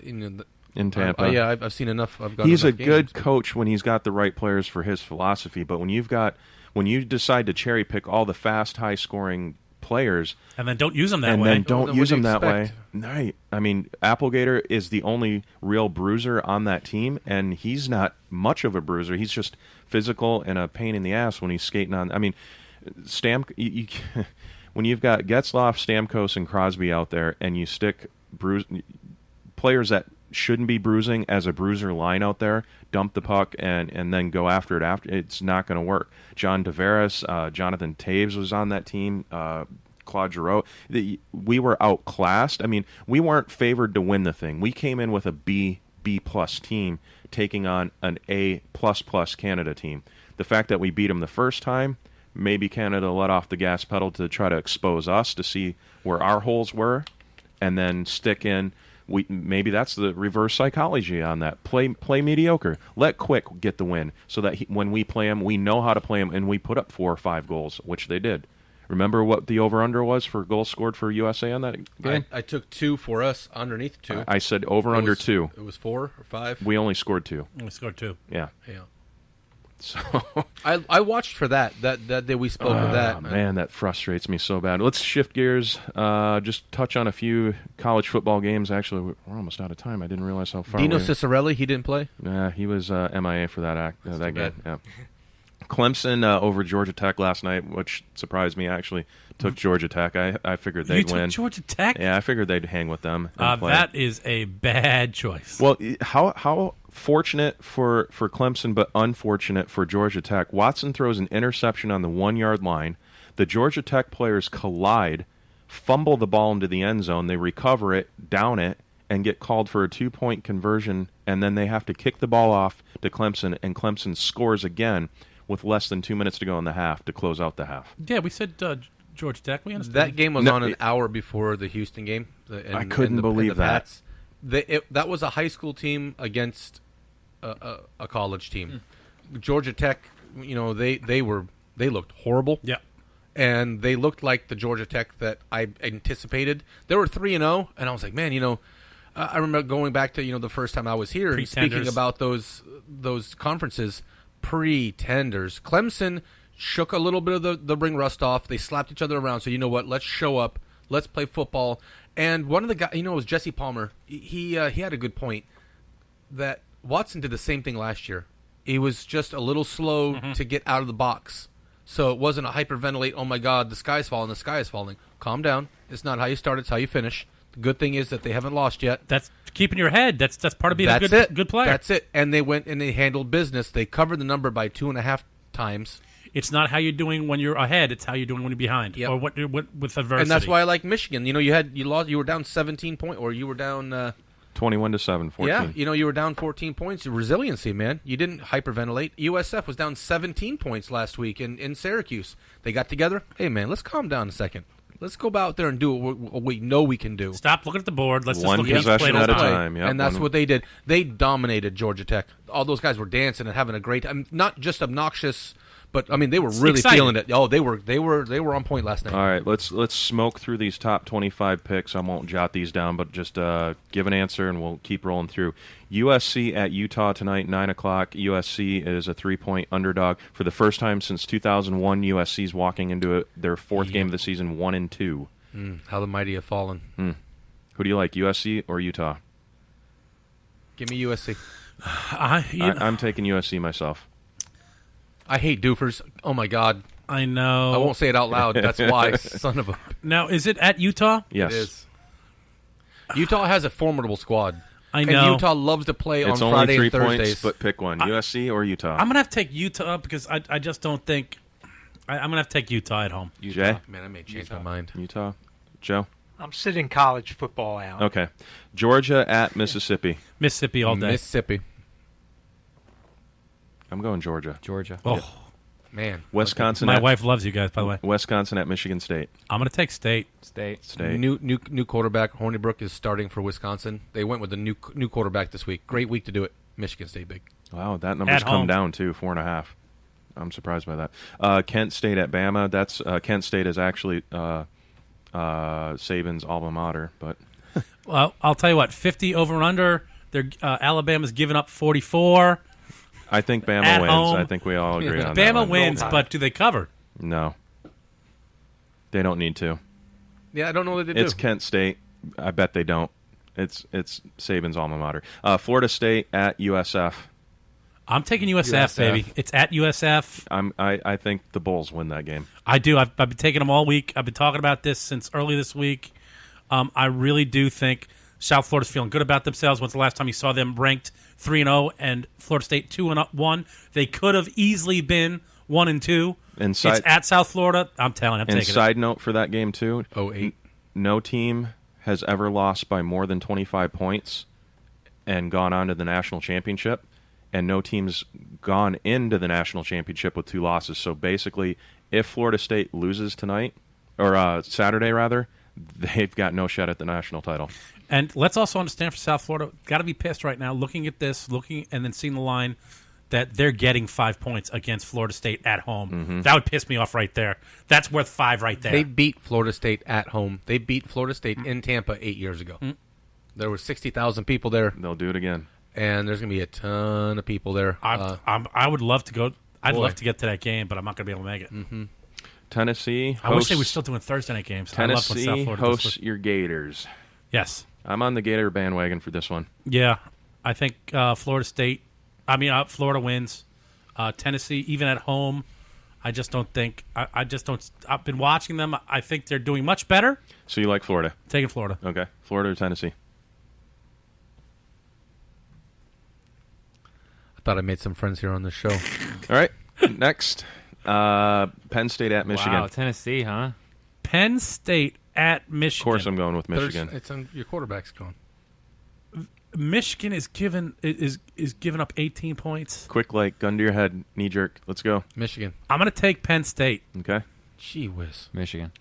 in Tampa. Yeah, I've seen enough. I've gone he's enough a good games. coach when he's got the right players for his philosophy, but when you decide to cherry pick all the fast, high-scoring players and then don't use them that and way. then don't use them that way. expect? Right. I mean, Applegator is the only real bruiser on that team, and he's not much of a bruiser. He's just physical and a pain in the ass when he's skating on. I mean, when you've got Getzlaf, Stamkos, and Crosby out there, and you stick players that shouldn't be bruising as a bruiser line out there, dump the puck and then go after it after, it's not going to work. John Tavares, Jonathan Taves was on that team, Claude Giroux. We were outclassed. I mean, we weren't favored to win the thing. We came in with a B-plus team taking on an A++ Canada team. The fact that we beat them the first time, maybe Canada let off the gas pedal to try to expose us to see where our holes were and then stick in. Maybe that's the reverse psychology on that. Play mediocre. Let Quick get the win so that when we play him, we know how to play him, and we put up 4 or 5 goals, which they did. Remember what the over-under was for goals scored for USA on that game? I took 2 for us underneath 2. I said over-under 2. It was 4 or 5? We only scored 2. We scored 2. Yeah. So I watched for that day we spoke of that. Man, that frustrates me so bad. Let's shift gears. Just touch on a few college football games. Actually, we're almost out of time. I didn't realize how far. Dino Cicerelli, he didn't play? Yeah, he was MIA for that game. bad. Yeah. Clemson over Georgia Tech last night, which surprised me. I actually took Georgia Tech. I figured they'd win. You took Georgia Tech? Yeah, I figured they'd hang with them. And play. That is a bad choice. Well, how fortunate for Clemson, but unfortunate for Georgia Tech. Watson throws an interception on the 1-yard line. The Georgia Tech players collide, fumble the ball into the end zone. They recover it, down it, and get called for a 2-point conversion, and then they have to kick the ball off to Clemson, and Clemson scores again with less than 2 minutes to go in the half to close out the half. Yeah, we said Georgia Tech. We understand. That game was on an hour before the Houston game. I couldn't believe that. Pats. That was a high school team against a college team. Georgia Tech, they looked horrible. Yeah. And they looked like the Georgia Tech that I anticipated. They were 3-0, and I was like, man, I remember going back to the first time I was here and speaking about those conferences. Pretenders. Clemson shook a little bit of the ring rust off. They slapped each other around. So you know what? Let's show up. Let's play football. And one of the guys, it was Jesse Palmer. He had a good point that Watson did the same thing last year. He was just a little slow to get out of the box. So it wasn't a hyperventilate, oh my God, the sky's falling, the sky is falling. Calm down. It's not how you start, it's how you finish. The good thing is that they haven't lost yet. That's keeping your head. That's part of being a good player. That's it. And they went and they handled business. They covered the number by 2.5 times. It's not how you're doing when you're ahead. It's how you're doing when you're behind, or what with adversity. And that's why I like Michigan. You lost. You were down 17 points, or you were down 21-7, 14. Yeah, you were down 14 points. Resiliency, man. You didn't hyperventilate. USF was down 17 points last week in Syracuse. They got together. Hey, man, let's calm down a second. Let's go out there and do what we know we can do. Stop looking at the board. Let's one just look possession at a time. Yep. And that's what they did. They dominated Georgia Tech. All those guys were dancing and having a great time. Not just obnoxious But I mean, they were really exciting. feeling it. Oh, they were on point last night. All right, let's smoke through these top 25 picks. I won't jot these down, but just give an answer, and we'll keep rolling through. USC at Utah tonight, 9 o'clock. USC is a 3-point underdog. For the first time since 2001, USC's walking into their fourth game of the season, 1-2. How the mighty have fallen. Who do you like, USC or Utah? Give me USC. I'm taking USC myself. I hate doofers. Oh, my God. I know. I won't say it out loud. That's why, son of a... Now, is it at Utah? Yes. It is. Utah has a formidable squad. I know. And Utah loves to play on It's Friday only and 3 Thursdays. points, but pick one. USC or Utah? I'm going to have to take Utah because I just don't think... I'm going to have to take Utah at home. Jay? Man, I may change my mind. Utah? Joe? I'm sitting college football out. Okay. Georgia at Mississippi. Mississippi all day. Mississippi. I'm going Georgia. Oh, man. Wisconsin. My wife loves you guys, by the way. Wisconsin at Michigan State. I'm going to take State. State. New quarterback. Hornibrook is starting for Wisconsin. They went with a new quarterback this week. Great week to do it. Michigan State big. Wow, that number's At come home. down too, 4.5. I'm surprised by that. Kent State at Bama. That's Kent State is actually Saban's alma mater, but Well, I'll tell you what, 50 over and under. Alabama's giving up 44. I think Bama At wins. home. I think we all agree on that. Bama one. wins, but do they cover? No. They don't need to. Yeah, I don't know that they do. It's Kent State. I bet they don't. It's Saban's alma mater. Florida State at USF. I'm taking USF, baby. It's at USF. I think the Bulls win that game. I do. I've been taking them all week. I've been talking about this since early this week. I really do think South Florida's feeling good about themselves. When's the llast time you saw them ranked 3-0 and Florida State 2-1? They could have easily been 1-2. It's at South Florida. I'm telling you, I'm taking it. And side note for that game, too. 08. No team has ever lost by more than 25 points and gone on to the national championship. And no team's gone into the national championship with 2 losses. So basically, if Florida State loses tonight, or Saturday rather, they've got no shot at the national title. And let's also understand for South Florida, got to be pissed right now looking at this, and then seeing the line that they're getting 5 points against Florida State at home. Mm-hmm. That would piss me off right there. That's worth 5 right there. They beat Florida State at home. They beat Florida State in Tampa 8 years ago. There were 60,000 people there. They'll do it again. And there's going to be a ton of people there. I would love to go. I'd love to get to that game, but I'm not going to be able to make it. Mm-hmm. Tennessee hosts, I wish they were still doing Thursday night games. Tennessee hosts your Gators. Yes. I'm on the Gator bandwagon for this one. Yeah. I think Florida wins. Tennessee, even at home, I just don't think. I've been watching them. I think they're doing much better. So you like Florida? Taking Florida. Okay. Florida or Tennessee? I thought I made some friends here on the show. All right. Next. Penn State at Michigan. Wow, Tennessee, huh? Penn State at Michigan. Of course I'm going with Michigan. Your quarterback's gone. Michigan is giving up 18 points. Quick, gun to your head, knee jerk. Let's go. Michigan. I'm going to take Penn State. Okay. Gee whiz. Michigan.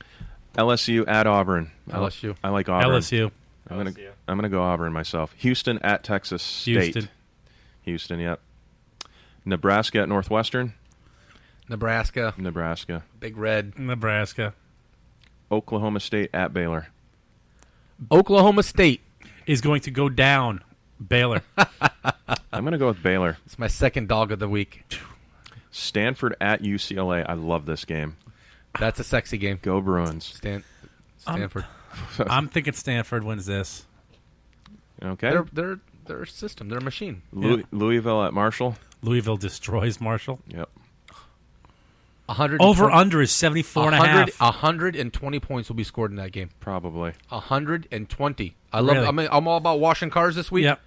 LSU at Auburn. LSU. I like Auburn. LSU. I'm gonna go Auburn myself. Houston at Texas State. Houston, yep. Nebraska at Northwestern. Nebraska. Big Red. Nebraska. Oklahoma State at Baylor. Oklahoma State is going to go down. Baylor. I'm going to go with Baylor. It's my second dog of the week. Stanford at UCLA. I love this game. That's a sexy game. Go Bruins. Stanford. I'm thinking Stanford wins this. Okay. They're a system. They're a machine. Louisville at Marshall. Louisville destroys Marshall. Yep. Over under is 74.5. 120 points will be scored in that game. Probably 120. I Really? love. I'm all about washing cars this week. Yep.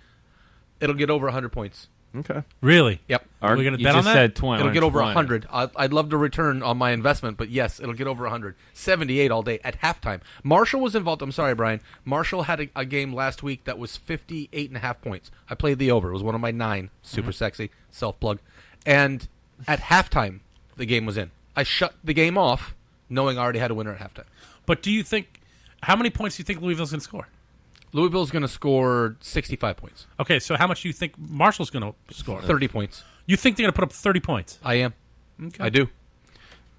It'll get over 100 points. Okay. Really? Yep. Are we going to You bet on just that? said 20. It'll get over 20. 100. I'd love to return on my investment, but yes, it'll get over 100. 78 all day at halftime. Marshall was involved. I'm sorry, Brian. Marshall had a game last week that was 58.5 points. I played the over. It was one of my 9. Super sexy. Self-plug. And at halftime, the game was in. I shut the game off knowing I already had a winner at halftime. But do you think, how many points do you think Louisville's going to score? Louisville's going to score 65 points. Okay, so how much do you think Marshall's going to score? 30 points. You think they're going to put up 30 points? I am. Okay. I do.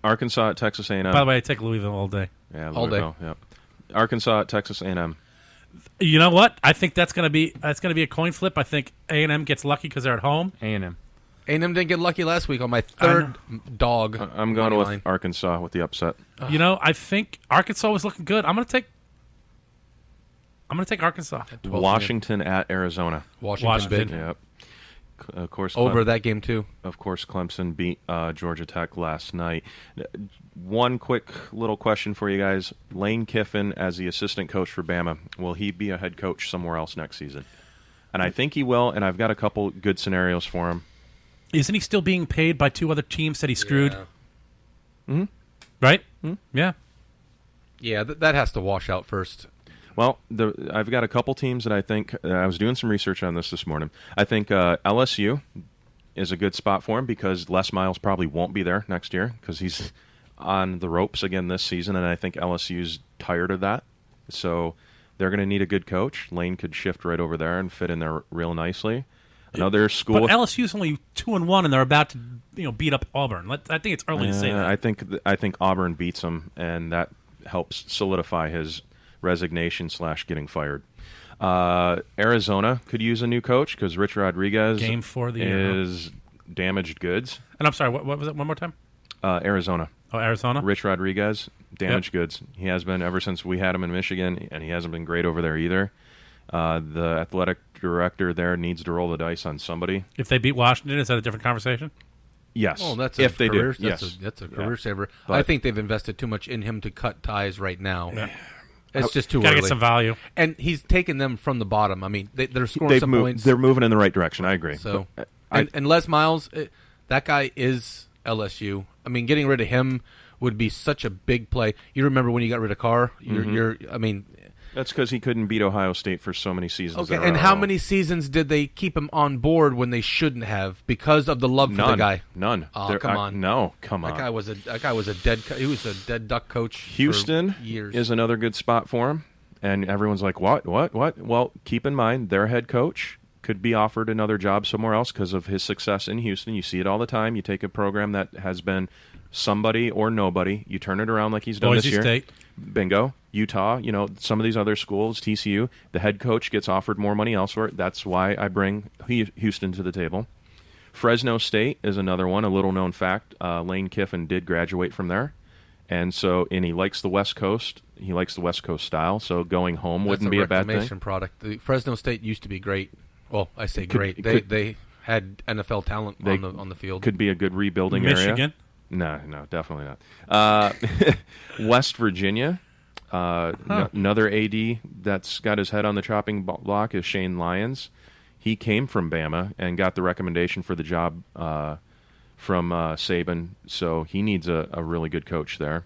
Arkansas at Texas A&M. By the way, I take Louisville all day. Yeah, all day. Yep. Arkansas at Texas A&M. You know what? I think that's going to be a coin flip. I think A&M gets lucky because they're at home. A&M didn't get lucky last week on my third dog. I'm going with Arkansas with the upset. You know, I think Arkansas was looking good. I'm going to take Arkansas. Washington at Arizona. Washington. Big. Yep. Of course, over that game too. Of course, Clemson beat Georgia Tech last night. One quick little question for you guys: Lane Kiffin, as the assistant coach for Bama, will he be a head coach somewhere else next season? And I think he will. And I've got a couple good scenarios for him. Isn't he still being paid by 2 other teams that he screwed? Yeah. Mm-hmm. Right? Mm-hmm. Yeah. Yeah, that has to wash out first. Well, I've got a couple teams that I think I was doing some research on this morning. I think LSU is a good spot for him because Les Miles probably won't be there next year because he's on the ropes again this season, and I think LSU's tired of that. So they're going to need a good coach. Lane could shift right over there and fit in there real nicely. Another school, but LSU's only 2-1, and they're about to beat up Auburn. I think it's early to say that. I think Auburn beats them, and that helps solidify his resignation / getting fired. Arizona could use a new coach because Rich Rodriguez Game 4 of the is damaged goods. And I'm sorry, what was it? One more time? Arizona. Oh, Arizona? Rich Rodriguez, damaged goods. He has been ever since we had him in Michigan, and he hasn't been great over there either. The athletic director there needs to roll the dice on somebody. If they beat Washington, is that a different conversation? Yes. Oh, that's if they career, do. That's a career saver. But I think they've invested too much in him to cut ties right now. Yeah. It's just too Gotta early. get some value. And he's taken them from the bottom. I mean, they're scoring some points. They're moving in the right direction. I agree. So, and Les Miles, that guy is LSU. I mean, getting rid of him would be such a big play. You remember when you got rid of Carr? I mean, that's because he couldn't beat Ohio State for so many seasons. Okay, and how many seasons did they keep him on board when they shouldn't have because of the love for the guy? None. Oh, come on. No, come on. That guy was a dead. He was a dead duck coach. Houston for years. is another good spot for him, and everyone's like, "What? Well, keep in mind their head coach could be offered another job somewhere else because of his success in Houston. You see it all the time. You take a program that has been somebody or nobody, you turn it around like he's done Boise this year. State. Bingo. Utah, some of these other schools, TCU, the head coach gets offered more money elsewhere. That's why I bring Houston to the table. Fresno State is another one, a little-known fact. Lane Kiffin did graduate from there, and he likes the West Coast. He likes the West Coast style, so going home wouldn't be a bad thing. Product. The Fresno State used to be great. Well, I say great. They had NFL talent on the field. Could be a good rebuilding Michigan? area. No, definitely not. West Virginia. Another AD that's got his head on the chopping block is Shane Lyons. He came from Bama and got the recommendation for the job from Saban, so he needs a really good coach there.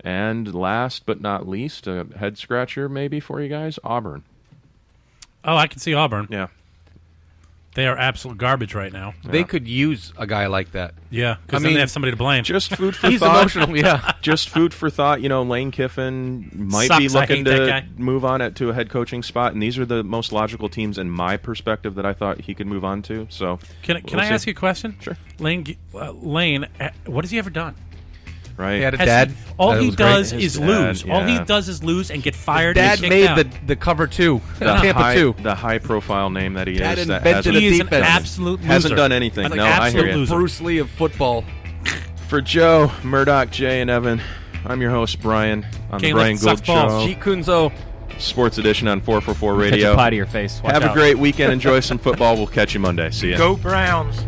And last but not least, a head scratcher maybe for you guys, Auburn. Oh, I can see Auburn. Yeah. They are absolute garbage right now. They could use a guy like that. Yeah, because then they have somebody to blame. Just food for He's thought. emotional, yeah. Just food for thought. Lane Kiffin might be Sucks. I looking hate that guy. to move on to a head coaching spot, and these are the most logical teams in my perspective that I thought he could move on to. So, Can I ask you a question? Sure. Lane, what has he ever done? Right. He had a dad. All That he was does great. is His lose. dad, All he yeah. does is lose and get fired. Dad and made kicked out. the cover 2, Tampa 2. The high-profile name that he Dad is that invented hasn't, a He is an defense. absolute loser. hasn't done anything. An No, I hear absolute you. loser. Bruce Lee of football. For Joe, Murdoch, Jay, and Evan, I'm your host, Brian, on the Can't Brian lift sucks Gould Show. balls. G. Kunzo. Sports Edition on 444 Catch a Radio. pie to your face. Watch Have out. a great weekend. Enjoy some football. We'll catch you Monday. See ya. Go Browns.